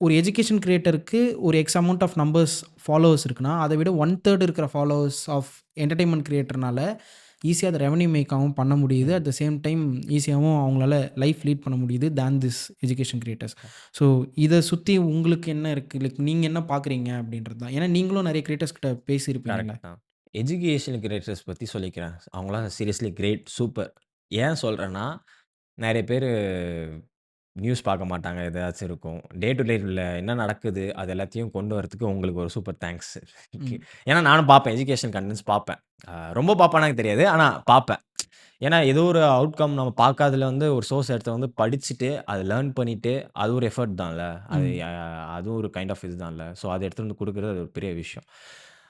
ஒரு எஜுகேஷன் கிரியேட்டருக்கு ஒரு X amount of numbers followers இருக்குன்னா, அத விட 1/3 இருக்கிற ஃபாலோவர்ஸ் ஆஃப் என்டர்டெயின்மென்ட் கிரியேட்டர்னால ஈஸியா அத ரெவென்யூ மேக்காவும் பண்ண முடியுது. ம். அட் த சேம் டைம் ஈஸியாவும் அவங்களால லைஃப் லீட் பண்ண முடியுது தேன் திஸ் எஜுகேஷன் கிரியேட்டர்ஸ். ஸோ இத சுத்தி உங்களுக்கு என்ன இருக்கு? நீங்க என்ன பார்க்குறீங்க அப்படின்றது தான். ஏன்னா நீங்களும் நெறைய கிரியேட்டர்ஸ் கிட்ட பேசியிருப்பீங்கல்ல. கரெக்ட் தான். எஜுகேஷன் கிரியேட்டர்ஸ் பத்தி சொல்லிக்கிறேன். அவங்கலாம் சீரியஸ்லி கிரேட், சூப்பர். ஏன் சொல்றேன்னா, நெறைய பேரு நியூஸ் பார்க்க மாட்டாங்க. எதாச்சும் இருக்கும். டே டு லைஃப்ல என்ன நடக்குது, அது எல்லாத்தையும் கொண்டு வரதுக்கு உங்களுக்கு ஒரு சூப்பர் தேங்க்ஸ். ம். ஏன்னா நானும் பார்ப்பேன். எஜுகேஷன் கன்டென்ட்ஸ் பார்ப்பேன். ரொம்ப பார்ப்பேனா எனக்கு தெரியாது. ஆனா பார்ப்பேன். ஏன்னா ஏதோ ஒரு அவுட்கம் நம்ம பார்க்காததுல வந்து ஒரு சோர்ஸ் எடுத்து வந்து படிச்சுட்டு, அத லேர்ன் பண்ணிட்டு, அது ஒரு எஃபோர்ட் தான்ல. அது ம். அதுவும் ஒரு கைண்ட் ஆஃப் இது தான்ல. ஸோ அத எடுத்துட்டு வந்து குடுக்குறது அது ஒரு பெரிய விஷயம்.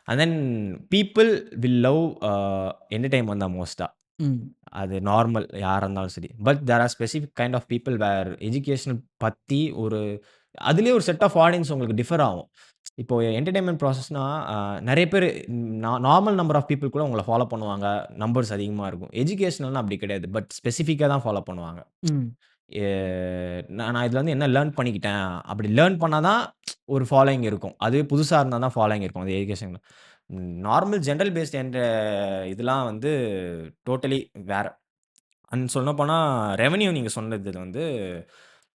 And then people will love entertainment தான் மோஸ்ட்டா. ம். அது நார்மல் யாரா இருந்தாலும் சரி. But there are specific kind of people where education பத்தி அதிலேயே ஒரு செட் ஆஃப் ஆடியன்ஸ் உங்களுக்கு டிஃபர் ஆகும். இப்போ என்டர்டெயின்மென்ட் ப்ராசஸ்னா நெறைய பேரு நார்மல் நம்பர் ஆஃப் பீப்பிள் கூட உங்கள ஃபாலோ பண்ணுவாங்க. நம்பர்ஸ் அதிகமா இருக்கும். எஜுகேஷனல்னா அப்படி கிடையாது. பட் ஸ்பெசிஃபிக்கா தான் ஃபாலோ பண்ணுவாங்க. ம். எ நான் நான் இதுல வந்து என்ன லேர்ன் பண்ணிக்கிட்டேன். அப்படி லேர்ன் பண்ணா தான் ஒரு ஃபாலோயிங் இருக்கும். அதுவே புதுசா இருந்தா தான் ஃபாலோயிங் இருக்கும். அது எஜுகேஷன்ல. நார்மல் ஜெனரல் பேஸ்ட் இதெல்லாம் வந்து டோட்டலி வேற. சொல்லப்போனா ரெவென்யூ நீங்க சொன்னது வந்து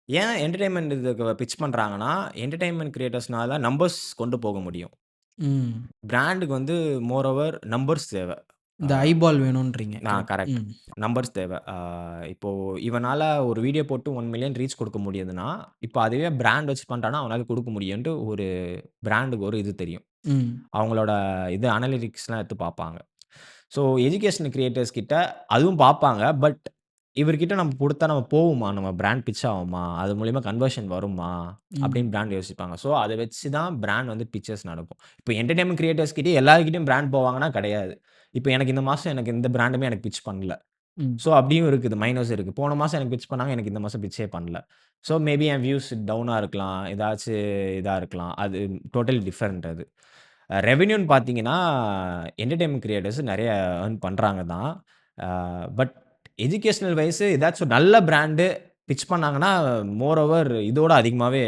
ஏன் என்டர்டெயின்மென்ட் இதுக்கு பிட்ச் பண்றாங்கன்னா, என்டர்டெயின்மென்ட் கிரியேட்டர்ஸ்னால நம்பர்ஸ் கொண்டு போக முடியும். ம். பிராண்டுக்கு வந்து மோர் ஓவர் நம்பர்ஸ் தேவ. ஆ. இந்த ஐபால் வேணுன்றீங்க. கரெக்ட். கரெக்ட். ம். நம்பர்ஸ் தேவ. இப்போ இவனால ஒரு வீடியோ போட்டு 1,000,000 ரீச் குடுக்க முடியுதுன்னா, இப்போ அதுவே பிராண்ட் வச்சு பண்றான்னா, அவனால குடுக்க முடியுன்ட்டு ஒரு பிராண்டுக்கு ஒரு இது தெரியும். ம். அவங்களோட இது அனலிட்டிக்ஸ்லாம் எடுத்து பார்ப்பாங்க. ஸோ எஜுகேஷன் கிரியேட்டர்ஸ் கிட்ட அதுவும் பார்ப்பாங்க. பட் இவர்கிட்ட நம்ம குடுத்தா நம்ம போவுமா? நம்ம பிராண்ட் பிட்ச் ஆவுமா? அது மூலியமா கன்வர்ஷன் வருமா? ம். அப்படின்னு பிராண்ட் யோசிப்பாங்க. ஸோ அத வச்சு தான் பிராண்ட் வந்து பிட்சஸ் நடக்கும். இப்போ என்டர்டெயின்மென்ட் கிரியேட்டர்ஸ் கிட்டயே எல்லார்கிட்டயும் பிராண்ட் போவாங்கன்னா கிடையாது. இப்போ எனக்கு இந்த மாசம் எனக்கு எந்த பிராண்டுமே எனக்கு பிட்ச் பண்ணல. ம். ஸோ அப்படியும் இருக்குது. மைனஸ் இருக்கு. போன மாசம் எனக்கு பிட்ச் பண்ணாங்க. எனக்கு இந்த மாசம் பிட்ச்சே பண்ணல. ஸோ மேபி என் வியூஸ் டவுனா இருக்கலாம். ஏதாச்சு இதா இருக்கலாம். அது டோட்டலி டிஃபரெண்ட் அது. ரெவென்யூன்னு பார்த்தீங்கன்னா, என்டர்டெயின்மென்ட் கிரியேட்டர்ஸ் நெறைய ஏர்ன் பண்றாங்க தான். பட் எஜுகேஷனல் வைஸ் ஏதாச்சும் ஒரு நல்ல பிராண்டு பிட்ச் பண்ணாங்கன்னா, மோர் ஓவர் இதோட அதிகமாவே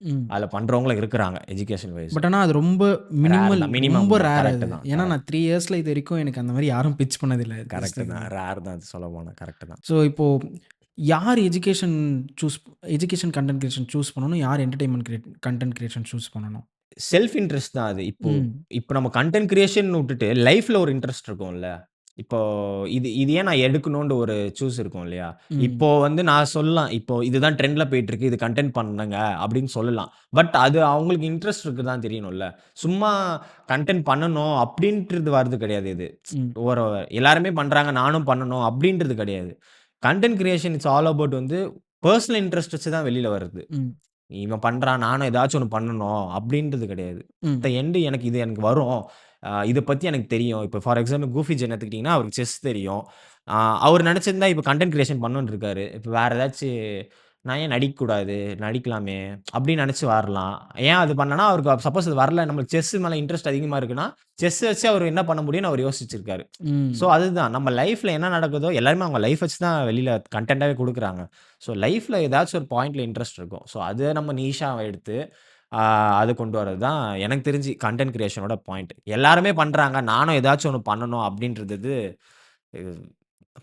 ம். அதுல பண்றவங்களும் இருக்கிறாங்க. Education wise. பட் ஆனா அது ரொம்ப ரேர் மினிமல், தான். மினிமம் ரொம்ப தான். ரேர் கரெக்ட் அது. தான். ஏன்னா கரெக்ட். நான் 3 இயர்ஸ்ல இது வரைக்கும் எனக்கு அந்த மாரி யாரும் பிட்ச் பண்ணதில்ல. கரெக்ட் தான். ரேர் தான் அது சொல்லப்போனா. கரெக்ட் தான். ஸோ இப்போ யார் எஜுகேஷன் கன்டென்ட் கிரியேஷன் சூஸ் பண்ணணும்? யார் என்டர்டெயின்மென்ட் கன்டென்ட் கிரியேஷன் சூஸ் பண்ணணும்? செல்ஃப் இன்ட்ரெஸ்ட் தான் அது. இப்போ ம். இப்போ நம்ம கன்டென்ட் கிரியேஷன் விட்டுட்டு லைஃப்ல ஒரு இன்ட்ரெஸ்ட் இருக்கும்ல. இப்போ இது இது ஏன் நான் எடுக்கணும்னு ஒரு சூஸ் இருக்கும் இல்லையா? ம். இப்போ வந்து நான் சொல்லலாம். இப்போ இதுதான் ட்ரெண்ட்ல போயிட்டுருக்கு. இது கன்டென்ட் பண்ணுங்க அப்படின்னு சொல்லலாம். பட் அது அவங்களுக்கு இன்ட்ரெஸ்ட் இருக்குதான்னு தெரியணும்ல. சும்மா கன்டென்ட் பண்ணணும் அப்படின்றது வரது கிடையாது இது. ம். ஒரு எல்லாருமே பண்றாங்க, நானும் பண்ணணும் அப்படின்றது கிடையாது. Content creation it's all about வந்து பெர்சனல் இன்ட்ரெஸ்ட் வச்சு தான் வெளியில வருது. ம். இவன் பண்றான், நானும் ஏதாச்சும் ஒண்ணு பண்ணணும் அப்படின்றது கிடையாது. ம். அட் த எண்ட் எனக்கு வரும். இத பத்தி எனக்கு தெரியும். இப்போ ஃபார் எக்ஸாம்பிள் கூஃபி ஜென் எடுத்துக்கிட்டீங்கன்னா, அவருக்கு செஸ் தெரியும். அ அவரு நெனச்சிருந்தா இப்ப கன்டென்ட் கிரியேஷன் பண்ணணும்னு இருக்காரு. இப்ப வேற ஏதாச்சு நான் ஏன் நடிக்கக்கூடாது? நடிக்கலாமே! அப்படின்னு நெனச்சு வரலாம். ஏன் அது பண்ணேன்னா, அவருக்கு சப்போஸ் அது வரல நம்மளுக்கு செஸ் மேல இன்ட்ரெஸ்ட் அதிகமா இருக்குன்னா, செஸ் வச்சு அவரு என்ன பண்ண முடியும்னு அவரு யோசிச்சிருக்காரு. ஸோ ம். அதுதான். நம்ம லைஃப்ல என்ன நடக்குதோ, எல்லாருமே அவங்க லைஃப் வச்சு தான் வெளியில கன்டென்ட்டாவே குடுக்குறாங்க. ஸோ லைஃப்ல ஏதாச்சும் ஒரு பாயிண்ட்ல இன்ட்ரெஸ்ட் இருக்கும். ஸோ அத நம்ம நீஷா எடுத்து, ஆ அது கொண்டு வரது தான் எனக்கு தெரிஞ்சு கன்டென்ட் கிரியேஷனோட பாயிண்ட். எல்லாருமே பண்றாங்க. நானும் ஏதாச்சும் ஒண்ணு பண்ணணும் அப்படின்றது இது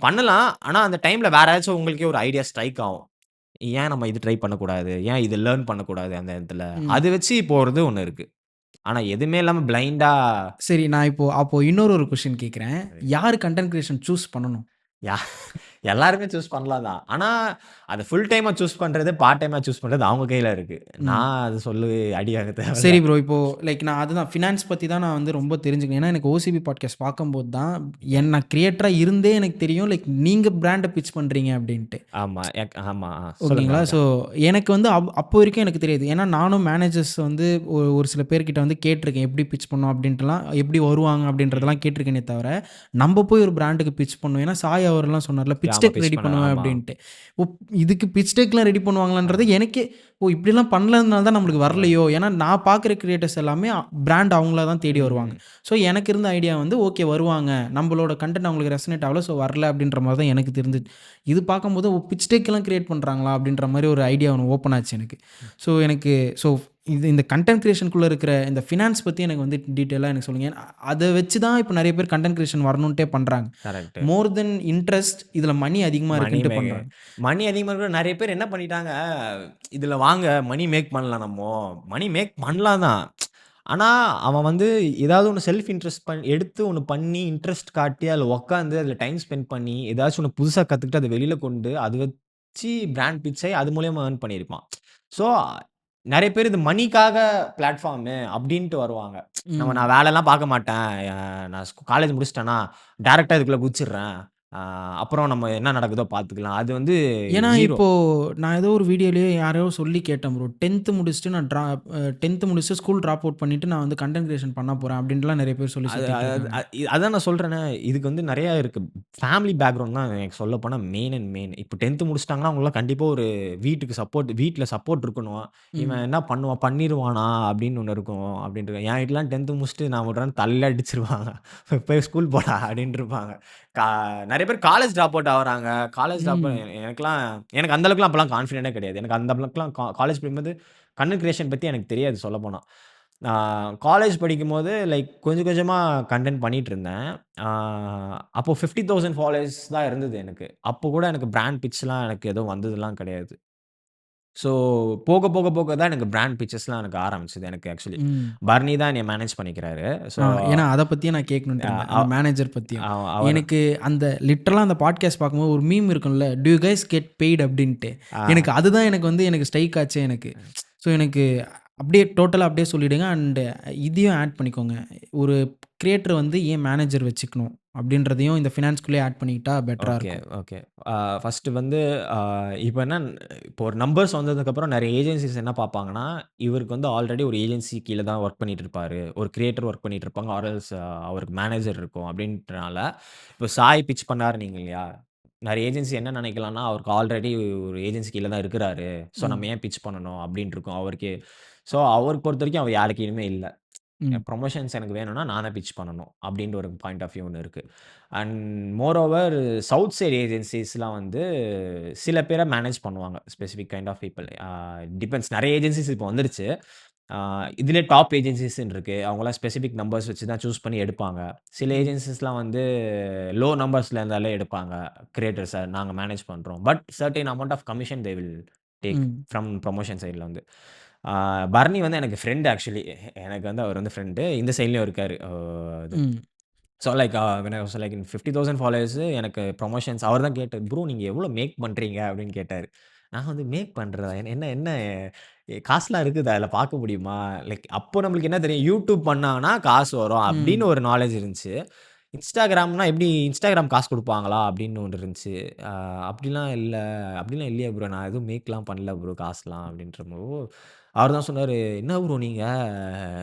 பண்ணலாம். ஆனா அந்த டைம்ல வேற ஏதாச்சும் உங்களுக்கே ஒரு ஐடியா ஸ்ட்ரைக் ஆகும். ஏன் நம்ம இது ட்ரை பண்ணக்கூடாது? ஏன் இது லேர்ன் பண்ணக்கூடாது அந்த இடத்துல? ம். அது வச்சு போறது ஒண்ணு இருக்கு. ஆனா எதுவுமே இல்லாம பிளைண்டா சரி, நான் அப்போ இன்னொரு கொஸ்டின் கேட்கிறேன். யாரு கன்டென்ட் கிரியேஷன் சூஸ் பண்ணணும்? யா எல்லாருமே சூஸ் பண்ணலாம் தான். ஆனா, அத ஃபுல் டைமா சூஸ் பண்றது, பார்ட் டைமா சூஸ் பண்றது அவங்க கையில இருக்கு. ம். நான் அது சொல்லி அடி வாங்க தேவையில்ல. சரி ப்ரோ. இப்போ நான் அதுதான் ஃபினான்ஸ் பத்தி தான் நான் வந்து ரொம்ப தெரிஞ்சுக்கணும். ஏன்னா எனக்கு ஓசிபி பாட்காஸ்ட் பார்க்கும்போது தான் நான் கிரியேட்டரா இருந்தே எனக்கு தெரியும் நீங்க பிராண்ட பிட்ச் பண்றீங்க அப்படின்ட்டு. ஆமா. ஆமா. சொல்லுங்க ஓகேங்களா? அதான். ஸோ எனக்கு வந்து அப்போ வரைக்கும் எனக்கு தெரியாது. ஏன்னா நானும் மேனேஜர்ஸ் வந்து ஒரு சில பேர்கிட்ட வந்து கேட்டுருக்கேன். எப்படி பிட்ச் பண்ணணும் அப்படின்ட்டுலாம், எப்படி வருவாங்க அப்படின்றதெல்லாம் கேட்டுருக்கேனே தவிர, நம்ம போய் ஒரு பிராண்டுக்கு பிட்ச் பண்ணணும். ஏன்னா சாய் அவர்லாம் சொன்னார்ல, பிட்ச் ஆமா. டெக் பிட்ச் ரெடி பண்ண பண்ணுவேன் ஆமா. அப்படின்ட்டு. ஓ! இதுக்கு பிட்ச் டெக்லாம் ரெடி பண்ணுவாங்களான்றது எனக்கே இப்படிலாம் பண்ணலனால தான் நம்மளுக்கு வரலையோ! ஏன்னா நான் பார்க்குற கிரியேட்டர்ஸ் எல்லாமே பிராண்ட் அவங்கள தான் தேடி வருவாங்க. ம். ஸோ எனக்கு இருந்த ஐடியா வந்து ஓகே வருவாங்க. நம்மளோட கன்டென்ட் அவங்களுக்கு ரெசனேட் ஆகல. ஸோ வரல அப்படின்ற மாரி தான் எனக்கு தெரிஞ்சுது. இது பார்க்கும்போது பிட்ச் டெக்லாம் கிரியேட் பண்றாங்களா? அப்படின்ற மாரி ஒரு ஐடியா ஒண்ணு ஓப்பன் ஆச்சு எனக்கு. ஸோ எனக்கு ஸோ இந்த கன்டென்ட் கிரியேஷனுக்குள்ள இருக்கிற இந்த ஃபினான்ஸ் பத்தி எனக்கு வந்து டீட்டெயிலா எனக்கு சொல்லுங்க. ஏன்னா அத வச்சு தான் இப்ப நெறைய பேர் கன்டென்ட் கிரியேஷன் வரணுன்ட்டே பண்றாங்க. கரெக்ட். மோர் தென் இன்ட்ரெஸ்ட் இதுல மணி அதிகமா மணி இருக்குன்ட்டு மேக் பண்றாங்க. மணி அதிகமா இருக்கிற நெறைய பேர் என்ன பண்ணிட்டாங்க, இதுல வாங்க மணி மேக் பண்ணலாம் நம்மோ. மணி மேக் பண்ணலாம் தான். ஆனா, அவன் வந்து ஏதாவது ஒண்ணு செல்ஃப் இன்ட்ரெஸ்ட் எடுத்து ஒண்ணு பண்ணி, இன்ட்ரெஸ்ட் காட்டி, அதுல உட்காந்து, அதுல டைம் ஸ்பெண்ட் பண்ணி, ஏதாச்சும் ஒண்ணு புதுசா கத்துக்கிட்டு, அத வெளியில கொண்டு, அது வச்சு பிராண்ட் பிட்ச் ஆயி, அது மூலியமா ஏர்ன் பண்ணியிருப்பான். ஸோ, நெறைய பேர் இது மணிக்காக பிளாட்ஃபார்மு அப்டின்ட்டு வருவாங்க. ம். நான் வேலைலாம் பார்க்க மாட்டேன். நான் காலேஜ் முடிச்சுட்டேன்னா, டைரக்ட்டா இதுக்குள்ள குதிச்சுடுறேன். அ அப்புறம் நம்ம என்ன நடக்குதோ பார்த்துக்கலாம். அது வந்து ஏன்னா 0. இப்போ நான் ஏதோ ஒரு வீடியோலயே யாரையோ சொல்லி கேட்டேன் ப்ரோ. 10த் முடிச்சுட்டு நான் 10த் முடிச்சுட்டு ஸ்கூல் ட்ராப் அவுட் பண்ணிட்டு நான் வந்து கன்டென்ட் கிரியேஷன் பண்ண போறேன் அப்படின்ட்டுலாம் நெறைய பேர் சொல்லி அது சுத்திட்டு அது இருக்காங்க. அதான் நான் சொல்றேனே, இதுக்கு வந்து நெறையா இருக்கு. ஃபேமிலி பேக்கிரவுண்ட் தான் எனக்கு சொல்லப்போனா மெயின் அண்ட் மெயின். இப்போ 10த் முடிச்சுட்டாங்கன்னா, அவங்கலாம் கண்டிப்பா ஒரு வீட்ல சப்போர்ட் இருக்கணும். இவன் ம். என்ன பண்ணுவான், பண்ணிருவானா அப்படின்னு ஒண்ணு இருக்கும் அப்படின்ட்டு. என் வீட்லலாம் 10த் முடிச்சுட்டு நான் விடுறேன்னு தலையில அடிச்சுருவாங்க. போய் ஸ்கூல் போடா அப்படின்ட்டு இருப்பாங்க. கா நெறைய பேர் காலேஜ் ட்ராப் அவுட் ஆகுறாங்க. காலேஜ் ட்ராப் ம். எனக்கு அந்த அளவுக்குலாம் அப்பலாம் கான்ஃபிடென்ட்டே கிடையாது. எனக்கு அந்த அளவுக்குலாம் காலேஜ் படிக்கும்போது கன்டென்ட் கிரியேஷன் பத்தி எனக்கு தெரியாது சொல்லப்போனா. நான் காலேஜ் படிக்கும்போது கொஞ்சம் கொஞ்சமா கன்டென்ட் பண்ணிட்டுருந்தேன். ஆ அப்போ 50,000 ஃபாலோவர்ஸ் தான் இருந்தது எனக்கு. அப்போ கூட எனக்கு பிராண்ட் பிட்ச்லாம் எனக்கு எதுவும் வந்ததுலாம் கிடையாது. ஸோ போக போக போக தான் எனக்கு பிராண்ட் பிட்சஸ்லாம் எனக்கு ஆரம்பிச்சது எனக்கு ஆக்சுவலி. ம். பர்னி தான் என்னைய மேனேஜ் பண்ணிக்கிறாரு. ஸோ ஏன்னா அத பத்தியே நான் கேட்கணுன்ட்டு அ இருந்தேன். அ அந்த மேனேஜர் பத்தியும். அவர் எனக்கு அந்த லிட்டரலா அந்த பாட்காஸ்ட் பார்க்கும்போது ஒரு மீம் இருக்கும்ல, "do you guys get paid?" அப்படின்ட்டு. ஆ எனக்கு அதுதான் எனக்கு ஸ்ட்ரைக் ஆச்சே எனக்கு. ஸோ எனக்கு அப்படியே டோட்டலா அப்படியே சொல்லிடுங்க. அண்ட் இதையும் ஆட் பண்ணிக்கோங்க. ஒரு கிரியேட்டர் வந்து ஏன் மேனேஜர் வச்சுக்கணும் அப்படின்றதையும் இந்த ஃபினான்ஸ்குள்ளேயே ஆட் பண்ணிக்கிட்டா பெட்டரா ஓகே, இருக்கும். ஓகே. ஃபர்ஸ்ட்டு வந்து அ இப்ப இப்போ ஒரு நம்பர்ஸ் வந்ததுக்கப்புறம் நெறைய ஏஜென்சிஸ் என்ன பார்ப்பாங்கன்னா, இவருக்கு வந்து ஆல்ரெடி ஒரு ஏஜென்சி கீழ தான் வொர்க் பண்ணிட்டு இருப்பாரு. ஒரு கிரியேட்டர் வொர்க் பண்ணிட்டு இருப்பாங்க. ஆர் எல்ஸ் அவருக்கு மேனேஜர் இருக்கும் அப்படின்றனால, இப்போ சாய் பிட்ச் பண்ணாருன்னீங்க இல்லையா? நெறைய ஏஜென்சி என்ன நெனைக்கலாம்னா, அவருக்கு ஆல்ரெடி ஒரு ஏஜென்சி கீழ தான் இருக்கிறாரு. ஸோ நம்ம ம். ஏன் பிட்ச் பண்ணணும் அப்படின்னு இருக்கும் அவருக்கே. ஸோ அவர பொறுத்தவரைக்கும் அவர் யாரு கீழயுமே இல்ல. ம். ப்ரமோஷன்ஸ் எனக்கு வேணும்னா, நான் தான் பிட்ச் பண்ணணும். அப்டின்ற ஒரு பாயிண்ட் ஆஃப் வியூ ஒண்ணு இருக்கு. And moreover south side ஏஜென்சிஸ்லாம் வந்து சில பேர மேனேஜ் பண்ணுவாங்க. Specific kind of people. Depends நெறைய ஏஜென்சிஸ் இப்போ வந்துருச்சு. ஆ இதிலே டாப் ஏஜென்சிஸ்ன்னு இருக்கு. அவங்கலாம் ஸ்பெசிஃபிக் நம்பர்ஸ் வச்சு தான் சூஸ் பண்ணி எடுப்பாங்க. சில ம். ஏஜென்சிஸ்லாம் வந்து லோ நம்பர்ஸ்ல இருந்தாலே எடுப்பாங்க. கிரியேட்டர்ஸ நாங்க மேனேஜ் பண்றோம். But certain amount of commission they will take ம். ஃப்ரம் ப்ரமோஷன் சைட்ல வந்து. பரணி வந்து எனக்கு ஃப்ரெண்ட் ஆக்சுவலி. எனக்கு வந்து அவர் வந்து ஃப்ரெண்டு. இந்த சைட்லயும் இருக்காரு. இது. ம். So like when I was like in 50,000 followers எனக்கு ப்ரொமோஷன்ஸ் அவர் தான் கேட்டார். ப்ரோ நீங்க எவ்வளோ மேக் பண்றீங்க அப்படின்னு கேட்டாரு. நான் வந்து மேக் பண்றதா? என்ன என்ன காசுலாம் இருக்குதா? அதில பார்க்க முடியுமா? லைக் அப்போ நம்மளுக்கு என்ன தெரியும்? யூடியூப் பண்ணாங்கன்னா காசு வரும் அப்படின்னு ம். ஒரு நாலேட்ஜ் இருந்துச்சு. இன்ஸ்டாகிராம்னா எப்படி இன்ஸ்டாகிராம் காசு குடுப்பாங்களா? அப்படின்னு ஒண்ணு இருந்துச்சு. அ அப்படிலாம் இல்ல. அப்படிலாம் இல்லையே ப்ரோ. நான் எதுவும் மேக்லாம் பண்ணல ப்ரோ காசுலாம் அப்படின்றப்போ, அவர் தான் சொன்னாரு, "என்ன ப்ரோ நீங்க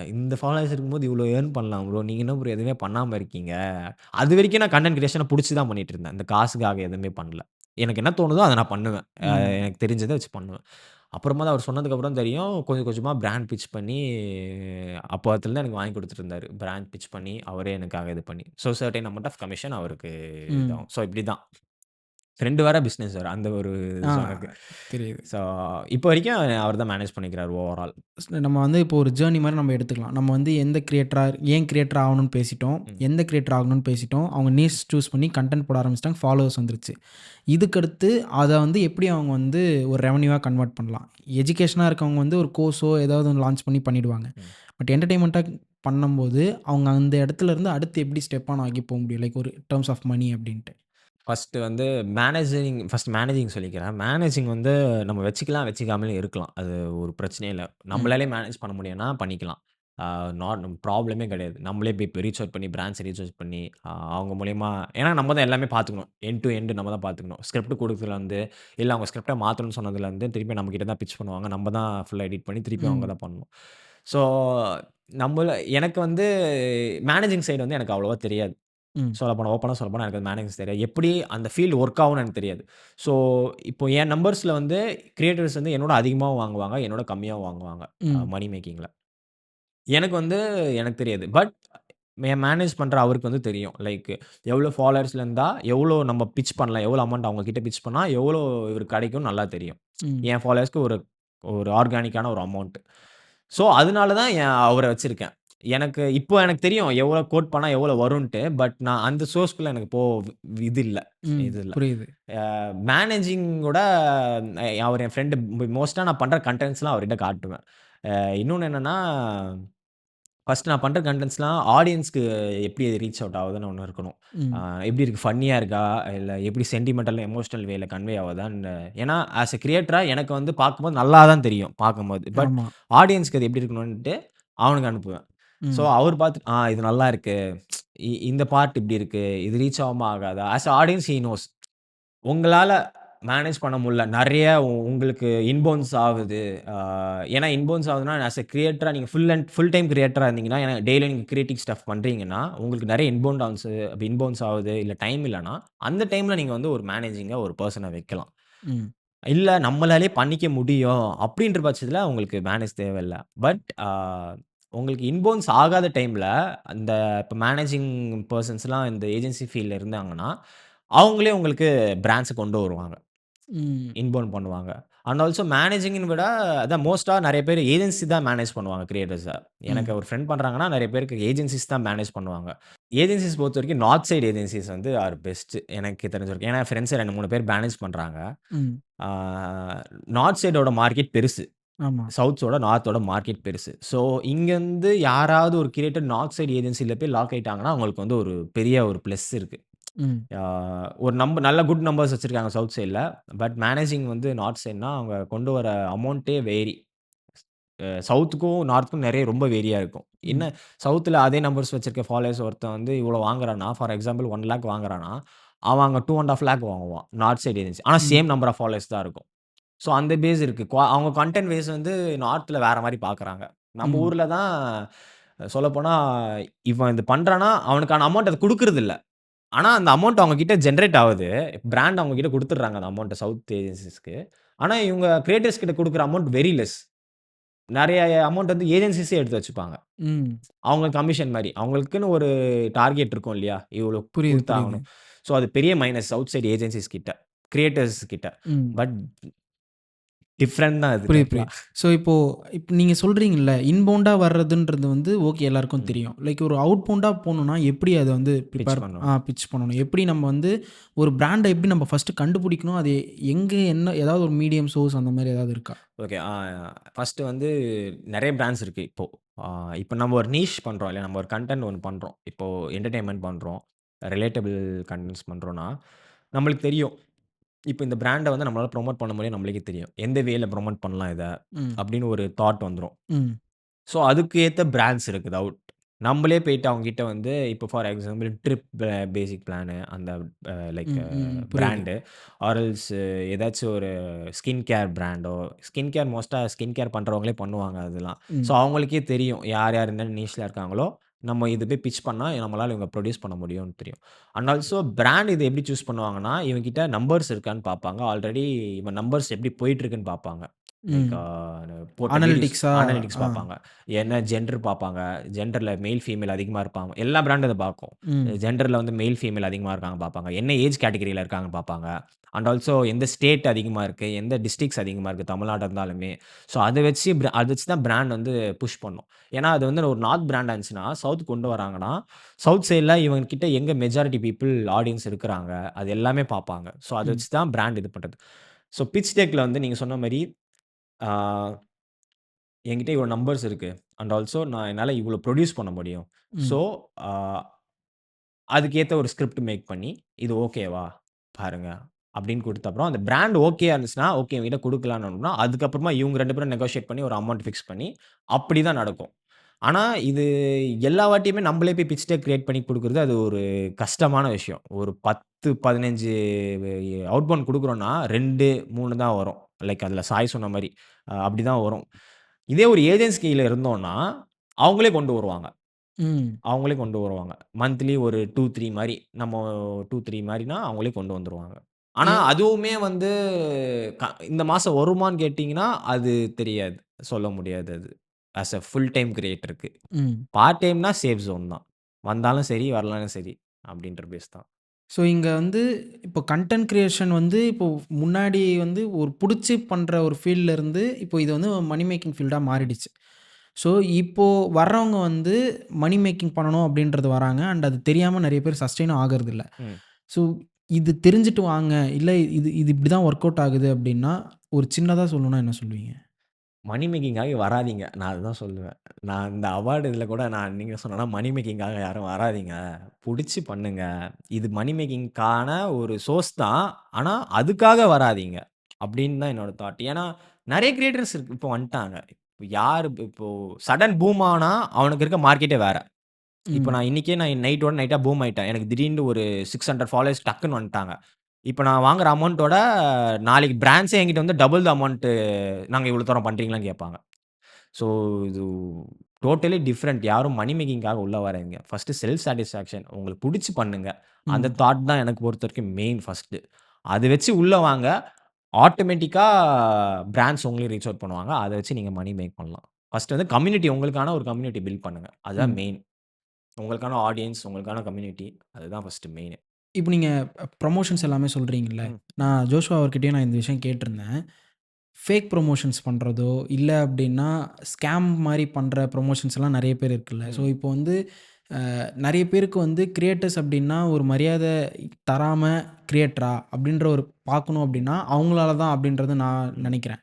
இந்த ஃபாலோவர்ஸ் இருக்கும்போது இவ்வளோ ஏர்ன் பண்ணலாம் ப்ரோ. நீங்க என்ன ப்ரோ எதுவுமே பண்ணாம இருக்கீங்க." அதுவரைக்கும் நான் கன்டென்ட் கிரியேஷன புடிச்சு தான் பண்ணிட்டு இருந்தேன். இந்த காசுக்காக எதுவுமே பண்ணல. எனக்கு என்ன தோணுதோ அத நான் பண்ணுவேன். ம். எனக்கு தெரிஞ்சத வச்சு பண்ணுவேன். அப்புறமா தான் அவர் சொன்னதுக்கப்புறம் தெரியும். கொஞ்சம் கொஞ்சமா பிராண்ட் பிட்ச் பண்ணி அப்போத்துலருந்து எனக்கு வாங்கி குடுத்துட்டு இருந்தாரு. பிராண்ட் பிட்ச் பண்ணி அவரே எனக்காக இது பண்ணி. So certain amount of commission அவருக்கு ம். இதாகும். ஸோ இப்படிதான். ஃப்ரெண்ட் வேற, பிசினஸ் வேற. அந்த ஒரு ஆ ஜோனுக்கு. தெரியுது. ஸோ இப்போ வரைக்கும் அவர் தான் மேனேஜ் பண்ணிக்கிறாரு ஓவரால். நம்ம வந்து இப்போ ஒரு ஜேர்னி மாரி நம்ம எடுத்துக்கலாம். நம்ம வந்து எந்த கிரியேட்டரா ஏன் கிரியேட்டர் ஆகணும்னு பேசிட்டோம். ம். எந்த கிரியேட்டர் ஆகணும்னு பேசிட்டோம். அவங்க நீஷ் சூஸ் பண்ணி கன்டென்ட் போட ஆரம்பிச்சுட்டாங்க. ஃபாலோவர்ஸ் வந்துருச்சு. இதுக்கடுத்து அத வந்து எப்படி அவங்க வந்து ஒரு ரெவென்யூவா கன்வெர்ட் பண்ணலாம். எஜுகேஷனா இருக்கவங்க வந்து ஒரு கோர்ஸோ ஏதாவது ஒண்ணு லான்ச் பண்ணி பண்ணிடுவாங்க. ம். பட் என்டர்டெயின்மெண்ட்டா பண்ணும்போது அவங்க அந்த இடத்துல இருந்து அடுத்து எப்படி ஸ்டெப் ஆன் ஆகி போ முடியும். லைக் ஒரு டெர்ம்ஸ் ஆஃப் மனி அப்படின்ட்டு. ஃபர்ஸ்ட்டு வந்து மேனேஜிங் சொல்லிக்கிறேன். மேனேஜிங் வந்து நம்ம வச்சுக்கலாம், வச்சுக்காமலும் இருக்கலாம். அது ஒரு பிரச்சனையே இல்ல. ம். நம்மளாலே மேனேஜ் பண்ண முடியும்னா பண்ணிக்கலாம். ஆ ப்ராப்ளமே கிடையாது. நம்மளே போய் ரீச் அவுட் பண்ணி, பிராண்ட்ஸ ரீச் அவுட் பண்ணி, அவங்க மூலியமா ஏன்னா நம்ம தான் எல்லாமே பார்த்துக்கணும். எண்ட் டூ எண்ட் நம்ம தான் பார்த்துக்கணும். ஸ்கிரிப்ட் குடுக்குறதுலருந்து, இல்ல அவங்க ஸ்கிரிப்ட்ட மாத்தணும்னு சொன்னதுலருந்து, திருப்பி நம்ம கிட்ட தான் பிட்ச் பண்ணுவாங்க. நம்ம தான் ஃபுல்லா எடிட் பண்ணி, திருப்பி அவங்க ம். தான் பண்ணணும். ஸோ, எனக்கு வந்து மேனேஜிங் சைடு வந்து எனக்கு அவ்வளவா தெரியாது. ம். ஓப்பனா சொல்லப்போனா எனக்கு மேனேஜ்மென்ட் தெரியாது. எப்படி அந்த ஃபீல்ட் ஒர்க் ஆகும்னு எனக்கு தெரியாது. ஸோ, இப்போ என் நம்பர்ஸ்ல வந்து கிரியேட்டர்ஸ் வந்து என்னோட அதிகமாவும் வாங்குவாங்க, என்னோட கம்மியாவும் வாங்குவாங்க. ம். மனி மேக்கிங்ல. எனக்கு வந்து எனக்கு தெரியாது. பட் மேனேஜ் பண்ற அவருக்கு வந்து தெரியும். லைக் எவ்வளோ ஃபாலோவர்ஸ்ல இருந்தா, எவ்வளோ நம்ம பிட்ச் பண்ணலாம், எவ்வளோ அமௌண்ட் அவங்க கிட்ட பிட்ச் பண்ணா, எவ்வளோ இவருக்கு கிடைக்கும்னு நல்லா தெரியும். ம். என் ஃபாலோவர்ஸ்க்கு ஒரு ஒரு ஆர்கானிக்கான ஒரு அமௌண்ட். ஸோ, அதனால தான் அவர வச்சிருக்கேன். எனக்கு தெரியும் எவ்வளோ கோட் பண்ணா எவ்வளோ வரும்ன்ட்டு. பட் நான் அந்த சோர்ஸ்க்குள்ள எனக்கு இது இல்ல. ம். இது இல்ல. புரியுது. மேனேஜிங்கோட அவர் என் ஃப்ரெண்ட் மோஸ்ட்டா நான் பண்ற கன்டென்ட்ஸ்லாம் அவர்கிட்ட காட்டுவேன். இன்னொன்னு என்னன்னா, ஃபர்ஸ்ட் நான் பண்ற கன்டென்ட்ஸ்லாம் ஆடியன்ஸ்க்கு எப்படி அது ரீச் அவுட் ஆகுதுன்னு ஒண்ணு இருக்கணும். அ ம். எப்படி இருக்கு? ஃபன்னியா இருக்கா? இல்ல எப்படி சென்டிமென்டல், எமோஷனல் வேல கன்வே ஆவுதான்னு ஏன்னா, ஆஸ் எ கிரியேட்டரா எனக்கு வந்து பார்க்கும்போது நல்லா தான் தெரியும், பார்க்கும்போது. பட் ஆமா. ஆடியன்ஸ்க்கு அது எப்படி இருக்கணுன்ட்டு அவனுக்கு அனுப்புவேன். ஸோ, ம். அவர் பார்த்துட்டு, இது நல்லா இருக்கு. இந்த பார்ட் இப்படி இருக்கு. இது ரீச் ஆகுமா? ஆகாதா? As a audience he knows. உங்களால மேனேஜ் பண்ண முடியல. நெறைய உங்களுக்கு இன்பவுன்ஸ் ஆகுது. ஆ ஏன்னா இன்பவுன்ஸ் ஆகுதுன்னா, ஆஸ் எ கிரியேட்டரா நீங்க ஃபுல் டைம் கிரியேட்டரா இருந்தீங்கன்னா, ஏன்னா டெய்லி நீங்க கிரியேட்டிவ் ஸ்டஃப் பண்றீங்கன்னா, உங்களுக்கு நெறைய இன்பவுன்ஸ் ஆகுது, இல்ல டைம் இல்லன்னா, அந்த டைம்ல நீங்க வந்து ஒரு மேனேஜிங்கா ஒரு பெர்சன வைக்கலாம். ம். இல்ல நம்மளாலயே பண்ணிக்க முடியும் அப்படின்ற பட்சத்தில உங்களுக்கு மேனேஜ் தேவையில்ல. பட் உங்களுக்கு இன்பவுன்ஸ் ஆகாத டைம்ல, அந்த இப்ப மேனேஜிங் பெர்சன்ஸ்லாம் இந்த ஏஜென்சி ஃபீல்ட்ல இருந்தாங்கன்னா, அவங்களே உங்களுக்கு பிராண்ட்ஸ கொண்டு வருவாங்க. ம். இன்பவுண்ட் பண்ணுவாங்க. அண்ட் ஆல்சோ மேனேஜிங்ன்னு விட அதான் மோஸ்ட்டா நெறைய பேர் ஏஜென்சி தான் மேனேஜ் பண்ணுவாங்க கிரியேட்டர்ஸ. எனக்கு ம். ஒரு ஃப்ரெண்ட் பண்றாங்கன்னா, நெறைய பேருக்கு ஏஜென்சிஸ் தான் மேனேஜ் பண்ணுவாங்க. ஏஜென்சிஸ் பொறுத்தவரைக்கும் நார்த் சைட் ஏஜென்சிஸ் வந்து ஆர் பெஸ்ட் எனக்கு தெரிஞ்ச வரைக்கும். ஏன்னா ஃப்ரெண்ட்ஸ் 2, 3 பேர் மேனேஜ் பண்றாங்க. ம். ஆ நார்த் சைடோட மார்க்கெட் பெருசு. ஆமா. நார்த்தோட மார்க்கெட் பெருசு. ஸோ இங்கருந்து யாராவது ஒரு கிரியேட்டர் நார்த் சைட் ஏஜென்சில போய் லாக் ஆயிட்டாங்கன்னா, அவங்களுக்கு வந்து ஒரு பெரிய ஒரு பிளஸ் இருக்கு. ம். ஆ ஒரு நல்ல குட் நம்பர்ஸ் வச்சிருக்காங்க சவுத் சைட்ல. பட் மேனேஜிங் வந்து நார்த் சைட்னா, அவங்க கொண்டு வர அமௌண்டே வேரி. சவுத்துக்கும், நார்த்துக்கும் நெறைய ரொம்ப வேரியா இருக்கும். என்ன ம். சவுத்ல அதே நம்பர்ஸ் வச்சிருக்க ஃபாலோவர்ஸ் ஒருத்தன் வந்து இவ்வளோ வாங்குறான்னா, ஃபார் எக்ஸாம்பிள் 1,00,000 வாங்குறான்னா, அவன் அங்க 2,50,000 வாங்குவான். North side agency. ஆனா ம். சேம் நம்பர் ஆஃப் ஃபாலோவர்ஸ் தான் இருக்கும். ஸோ அந்த பேஸ் இருக்கு. அவங்க கன்டென்ட் பேஸ் வந்து நார்த்ல வேற மாரி பார்க்குறாங்க. நம்ம ம். ஊர்ல தான் சொல்லப்போனா, இவன் இது பண்றான்னா, அவனுக்கான அமௌண்ட் அது குடுக்குறதில்ல. ஆனா, அந்த அமௌண்ட் அவங்க கிட்ட ஜெனரேட் ஆவுது. பிராண்ட் அவங்க கிட்ட குடுத்துடுறாங்க அந்த அமௌண்ட்ட சவுத் ஏஜென்சிஸ்க்கு. ஆனா, இவங்க கிரியேட்டர்ஸ் கிட்ட குடுக்குற அமௌண்ட் வெரி லெஸ். நெறைய அமௌண்ட் வந்து ஏஜென்சிஸே எடுத்து வச்சுப்பாங்க. ம். அவங்க கமிஷன் மாரி. அவங்களுக்குன்னு ஒரு டார்கெட் இருக்கும் இல்லையா? இவ்வளோ புரியுது, புரியுது. குடுத்தாகணும். ஸோ, அது பெரிய மைனஸ் சவுத் சைட் ஏஜென்சிஸ் கிட்ட. கிரியேட்டர்ஸ் கிட்ட. ம். பட் டிஃப்ரெண்ட் தான் அது புரியுது டோட்டலா. புரியுது. ஸோ இப்போ நீங்கள் சொல்கிறீங்கல்ல, இன்பவுண்டா வர்றதுன்றது வந்து ஓகே எல்லாருக்கும் தெரியும். லைக் ஒரு அவுட்பவுண்டா போகணுன்னா எப்படி அதை வந்து பிட்ச் ப்ரிப்பேர் பண்ணணும். பிட்ச் பண்ணணும்? எப்படி நம்ம வந்து ஒரு பிராண்டை எப்படி நம்ம ஃபஸ்ட்டு கண்டுபிடிக்கணும்? அது எங்கே என்ன ஏதாவது ஒரு மீடியம் சோர்ஸ் அந்த மாதிரி ஏதாவது இருக்கா? ஓகே. ஃபர்ஸ்ட்டு வந்து நெறைய பிராண்ட்ஸ் இருக்கு இப்போ. இப்போ நம்ம ஒரு நீஷ் பண்றோம் இல்லையா? நம்ம ஒரு கன்டென்ட் ஒண்ணு பண்றோம். இப்போ என்டர்டெயின்மென்ட் பண்றோம். ரிலேட்டபிள் கன்டென்ட்ஸ் பண்றோம்னா, நம்மளுக்கு தெரியும். இப்போ இந்த பிராண்ட வந்து நம்மளால ப்ரமோட் பண்ண முடியும்னு நம்மளுக்கே தெரியும். எந்த வேல ப்ரமோட் பண்ணலாம் இத? ம். அப்படின்னு ஒரு தாட் வந்துரும். ம். ஸோ, அதுக்கு ஏத்த பிராண்ட்ஸ் இருக்குது அவுட். நம்மளே போயிட்டு அவங்ககிட்ட வந்து இப்போ for example trip basic plan அந்த லைக் ம். ம். புரியுது. பிராண்டு ஆர் எல்ஸ் ஏதாச்சும் ஒரு skin care Brando skin care மோஸ்ட்டா ஸ்கின் கேர் பண்றவங்களே பண்ணுவாங்க அதெல்லாம். ஸோ, ம். அவங்களுக்கே தெரியும் யார் யார் என்னென்ன நீஷ்ல இருக்காங்களோ, நம்ம இது போய் பிட்ச் பண்ணா நம்மளால இவங்க ப்ரொடியூஸ் பண்ண முடியும்னு தெரியும். அண்ட் ஆல்சோ பிராண்ட் இத எப்படி சூஸ் பண்ணுவாங்கன்னா, இவன்கிட்ட நம்பர்ஸ் இருக்கான்னு பார்ப்பாங்க. ஆல்ரெடி இவன் நம்பர்ஸ் எப்படி போயிட்டு இருக்குன்னு பார்ப்பாங்க. லைக் ம். போட்ட வீடியோஸ் அனலிட்டிக்ஸா? அனலிட்டிக்ஸ் ஆ. பார்ப்பாங்க. என்ன ஜெண்டர் பார்ப்பாங்க. ஜெண்டர்ல மெயில், ஃபீமேல் அதிகமா இருப்பாங்க. எல்லா பிராண்டும் அத பார்க்கும். ம். ஜெண்டர்ல வந்து மெயில், ஃபீமேல் அதிகமா இருக்காங்க பார்ப்பாங்க. என்ன ஏஜ் கேட்டகரில இருக்காங்கன்னு பார்ப்பாங்க. அண்ட் ஆல்சோ எந்த ஸ்டேட் அதிகமா இருக்கு, எந்த டிஸ்ட்ரிக்ட்ஸ் அதிகமா இருக்கு தமிழ்நாடா இருந்தாலுமே. ஸோ அத வச்சு தான் பிராண்ட் வந்து புஷ் பண்ணும். ஏன்னா அது வந்து ஒரு நார்த் பிராண்டா இருந்துச்சுன்னா, சவுத் கொண்டு வராங்கன்னா, சவுத் சைட்ல இவங்க கிட்ட எங்க மெஜாரிட்டி பீப்பிள் ஆடியன்ஸ் இருக்கிறாங்க. அது எல்லாமே பார்ப்பாங்க. ஸோ அத ம். வச்சு தான் பிராண்ட் இது பண்றது. ஸோ பிட்ச் டெக்ல வந்து நீங்க சொன்ன மாரி, ஆ என்கிட்ட இவ்வளோ நம்பர்ஸ் இருக்கு. அண்ட் ஆல்சோ நான் என்னால இவ்வளோ புரொடியூஸ் பண்ண முடியும். ம். ஸோ, ஆ அதுக்கேத்த ஒரு ஸ்கிரிப்ட் மேக் பண்ணி, இது ஓகேவா? பாருங்க. அப்படின்னு குடுத்த அப்புறம், அந்த பிராண்ட் ஓகேயா இருந்துச்சுன்னா, ஓகே இவன்கிட்ட குடுக்கலாம்னோம்னா, அதுக்கப்புறமா இவங்க 2 பேரும் நெகோஷியேட் பண்ணி ஒரு அமவுண்ட் ஃபிக்ஸ் பண்ணி, அப்படி தான் நடக்கும். ஆனா, இது எல்லா வாட்டியுமே நம்மளே போய் பிட்ச் டெக் கிரியேட் பண்ணி குடுக்குறது, அது ஒரு கஷ்டமான விஷயம். ஒரு 10, 15 அவுட்பவுண்ட் குடுக்குறோம்னா, 2, 3 தான் வரும். லைக் அதில சாய் சொன்ன மாரி. அப்படிதான் வரும். இதே ஒரு ஏஜென்சி கீழ இருந்தோம்னா, அவங்களே கொண்டு வருவாங்க. ம். அவங்களே கொண்டு வருவாங்க. மந்த்லி ஒரு 2, 3 மாரி. நம்ம 2, 3 மாரினா அவங்களே கொண்டு வந்துருவாங்க. ஆனா, ஏ அதுவுமே வந்து இந்த மாசம் வருமான்னு கேட்டீங்கன்னா, அது தெரியாது. சொல்ல முடியாது அது. ஆஸ் அ ஃபுல் டைம் கிரியேட்டருக்கு. ம். பார்ட் டைம்னா சேஃப் ஜோன் தான். வந்தாலும் சரி, வரலனாலும் சரி. அப்படின்ற பேஸ் தான். ஸோ இங்க வந்து இப்போ கன்டென்ட் கிரியேஷன் வந்து இப்போ முன்னாடி வந்து ஒரு புடிச்சு பண்ற ஒரு ஃபீல்ட்ல இருந்து இப்போ இது வந்து மணி மேக்கிங் ஃபீல்டா மாறிடுச்சு. ஸோ இப்போ வர்றவங்க வந்து மணி மேக்கிங் பண்ணணும் அப்படின்றது வராங்க. அண்ட் அது தெரியாம நெறைய பேர் சஸ்டெயினும் ஆகறதில்ல. ம். ஸோ இது தெரிஞ்சுட்டு வாங்க, இல்ல இது இது இப்படி தான் ஒர்க் அவுட் ஆகுது அப்படின்னா, ஒரு சின்னதா சொல்லணும்னா என்ன சொல்லுவீங்க? மணி மேக்கிங்காக வராதீங்க. நான் அதுதான் சொல்லுவேன். நான் இந்த அவார்டு இதில கூட நான் நீங்க சொன்னனா மணி மேக்கிங்காக யாரும் வராதீங்க. புடிச்சு பண்ணுங்க. இது மணி மேக்கிங்க்கான ஒரு சோர்ஸ் தான். ஆனா, அதுக்காக வராதீங்க. அப்படின்னு தான் என்னோட தாட். ஏன்னா, நெறைய கிரியேட்டர்ஸ் இப்போ வந்துட்டாங்க. இப்போ யாரு இப்போ சடன் பூம் ஆனா, அவனுக்கு இருக்க மார்க்கெட்டே வேற. இப்போ ம். நான் இன்னைக்கே நான் நைட்டோட நைட்டா பூம் ஆயிட்டேன். எனக்கு திடீர்னு ஒரு 600 ஃபாலோவர்ஸ் டக்குன்னு வந்துட்டாங்க. இப்ப நான் வாங்குற அமௌண்ட்டோட நாளைக்கு பிராண்ட்ஸே என்கிட்ட வந்து டபுள் த அமௌண்ட் நாங்க இவ்வளோ தூரம் பண்றீங்களான்னு கேட்பாங்க. ஸோ இது டோட்டலி டிஃபரெண்ட். யாரும் மணி மேக்கிங்காக உள்ள வராதீங்க. ஃபர்ஸ்ட்டு செல்ஃப் சாட்டிஸ்ஃபாக்ஷன் உங்களுக்கு புடிச்சு பண்ணுங்க. அந்த ம். தாட் தான் எனக்கு பொறுத்தவரைக்கும் மெயின் ஃபர்ஸ்ட்டு. அத வச்சு உள்ள வாங்க. ஆட்டோமேட்டிக்கா பிராண்ட்ஸ் உங்களையும் ரீச் அவுட் பண்ணுவாங்க. அத வச்சு நீங்க மணி மேக் பண்ணலாம். ஃபர்ஸ்ட்டு வந்து கம்யூனிட்டி உங்களுக்கான ஒரு கம்யூனிட்டி பில்ட் பண்ணுங்க. அதுதான் ம். மெயின். உங்களுக்கான ஆடியன்ஸ், உங்களுக்கான கம்யூனிட்டி அதுதான் ஃபர்ஸ்ட்டு மெயினு. இப்போ நீங்க ப்ரமோஷன்ஸ் எல்லாமே சொல்றீங்கல்ல. ம். நான் ஜோஷுவா அவர்கிட்டயும் நான் இந்த விஷயம் கேட்டிருந்தேன். ஃபேக் ப்ரமோஷன்ஸ் பண்றதோ, இல்ல அப்டின்னா ஸ்கேம் மாரி பண்ற ப்ரமோஷன்ஸ்லாம் நெறைய பேர் இருக்குல்ல. ஸோ ம். இப்போ வந்து நெறைய பேருக்கு வந்து கிரியேட்டர்ஸ் அப்டின்னா ஒரு மரியாத தராம கிரியேட்டரா அப்டின்ற ஒரு பார்க்கணும் அப்டின்னா, அவங்களால தான் அப்டின்றது நான் ம். நெனைக்கிறேன்.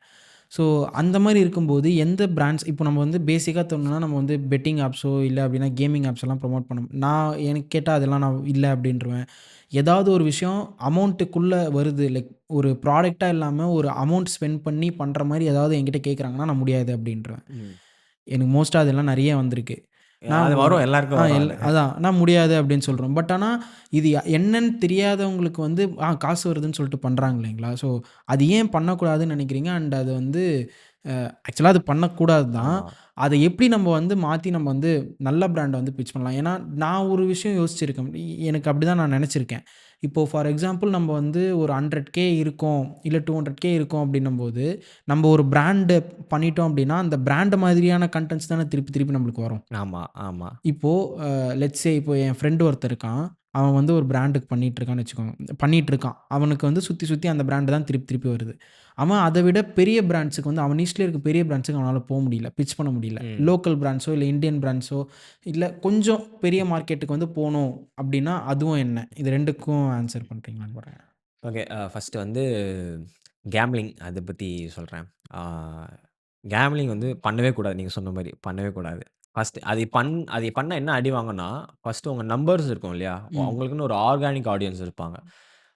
ஸோ அந்த மாரி இருக்கும்போது எந்த பிராண்ட்ஸ் இப்போ நம்ம வந்து பேசிக்கா சொல்லணும்னா நம்ம வந்து பெட்டிங் ஆப்ஸோ இல்ல அப்டின்னா கேமிங் ஆப்ஸ் எல்லாம் ப்ரமோட் பண்ண நான் எனக்கு கேட்டா அதெல்லாம் நான் இல்ல அப்டின்ருவேன். ஏதாவது ஒரு விஷயம் அமௌண்ட்டுக்குள்ள வருது. லைக் ஒரு ப்ராடக்ட்டா இல்லாம ஒரு அமௌண்ட் ஸ்பெண்ட் பண்ணி பண்ற மாரி ஏதாவது என்கிட்ட கேட்குறாங்கன்னா, நான் முடியாது அப்டின்ருவேன். ம். எனக்கு மோஸ்ட்டா அதெல்லாம் நெறைய வந்திருக்கு. நான் அது வரும். எல்லாருக்கும் வரும் அது. அதான் நான் முடியாது அப்டின்னு சொல்றோம். பட் ஆனா இது என்னன்னு தெரியாதவங்களுக்கு வந்து காசு வருதுன்னு சொல்லிட்டு பண்றாங்க இல்லைங்களா? ஸோ அது ஏன் பண்ணக்கூடாதுன்னு நெனைக்கிறீங்க? அண்ட் அது வந்து ஆக்சுவலா அது பண்ணக்கூடாது தான். ஆமா. அத எப்படி நம்ம வந்து மாத்தி நம்ம வந்து நல்ல பிராண்ட வந்து பிட்ச் பண்ணலாம்? ஏன்னா, நான் ஒரு விஷயம் யோசிச்சிருக்கேன். எனக்கு அப்படிதான் நான் நெனச்சிருக்கேன். இப்போ ஃபார் எக்ஸாம்பிள் நம்ம வந்து ஒரு 100K இருக்கோம், இல்ல 200K இருக்கோம் அப்படின்னும்போது, நம்ம ஒரு பிராண்ட் பண்ணிட்டோம் அப்படின்னா, அந்த பிராண்ட் மாதிரியான கன்டென்ட்ஸ் தானே திருப்பி திருப்பி நம்மளுக்கு வரும். ஆமா, ஆமா. இப்போ லெட்ஸ் சே இப்போ என் ஃப்ரெண்ட் ஒருத்தன் இருக்கான். அவன் வந்து ஒரு பிராண்டுக்கு பண்ணிகிட்ருக்கான்னு வச்சுக்கோங்க, பண்ணிகிட்ருக்கான். அவனுக்கு வந்து சுற்றி சுற்றி அந்த பிராண்டு தான் திருப்பி திருப்பி வருது. அவன் அதை விட பெரிய பிராண்ட்ஸுக்கு வந்து அவன் நீஷ்லேயே இருக்க பெரிய பிராண்ட்ஸுக்கு அவனால் போக முடியல, பிட்ச் பண்ண முடியல. ம். லோக்கல் பிராண்ட்ஸோ இல்லை இந்தியன் பிராண்ட்ஸோ இல்லை கொஞ்சம் பெரிய மார்க்கெட்டுக்கு வந்து போகணும் அப்படின்னா அதுவும் என்ன? இது 2க்கும் ஆன்சர் பண்ணுறீங்களான்னு போகிறேன். ஓகே. ஃபர்ஸ்ட்டு வந்து கேம்லிங் அத பத்தி சொல்றேன். ஆ கேம்லிங் வந்து பண்ணவே கூடாது. நீங்க சொன்ன மாரி பண்ணவே கூடாது. ஃபர்ஸ்ட்டு அதை பண்ணா என்ன அடி வாங்கும்னா, ஃபர்ஸ்ட்டு உங்க நம்பர்ஸ் இருக்கும் இல்லையா? ம். அவங்களுக்குன்னு ஒரு ஆர்கானிக் ஆடியன்ஸ் இருப்பாங்க.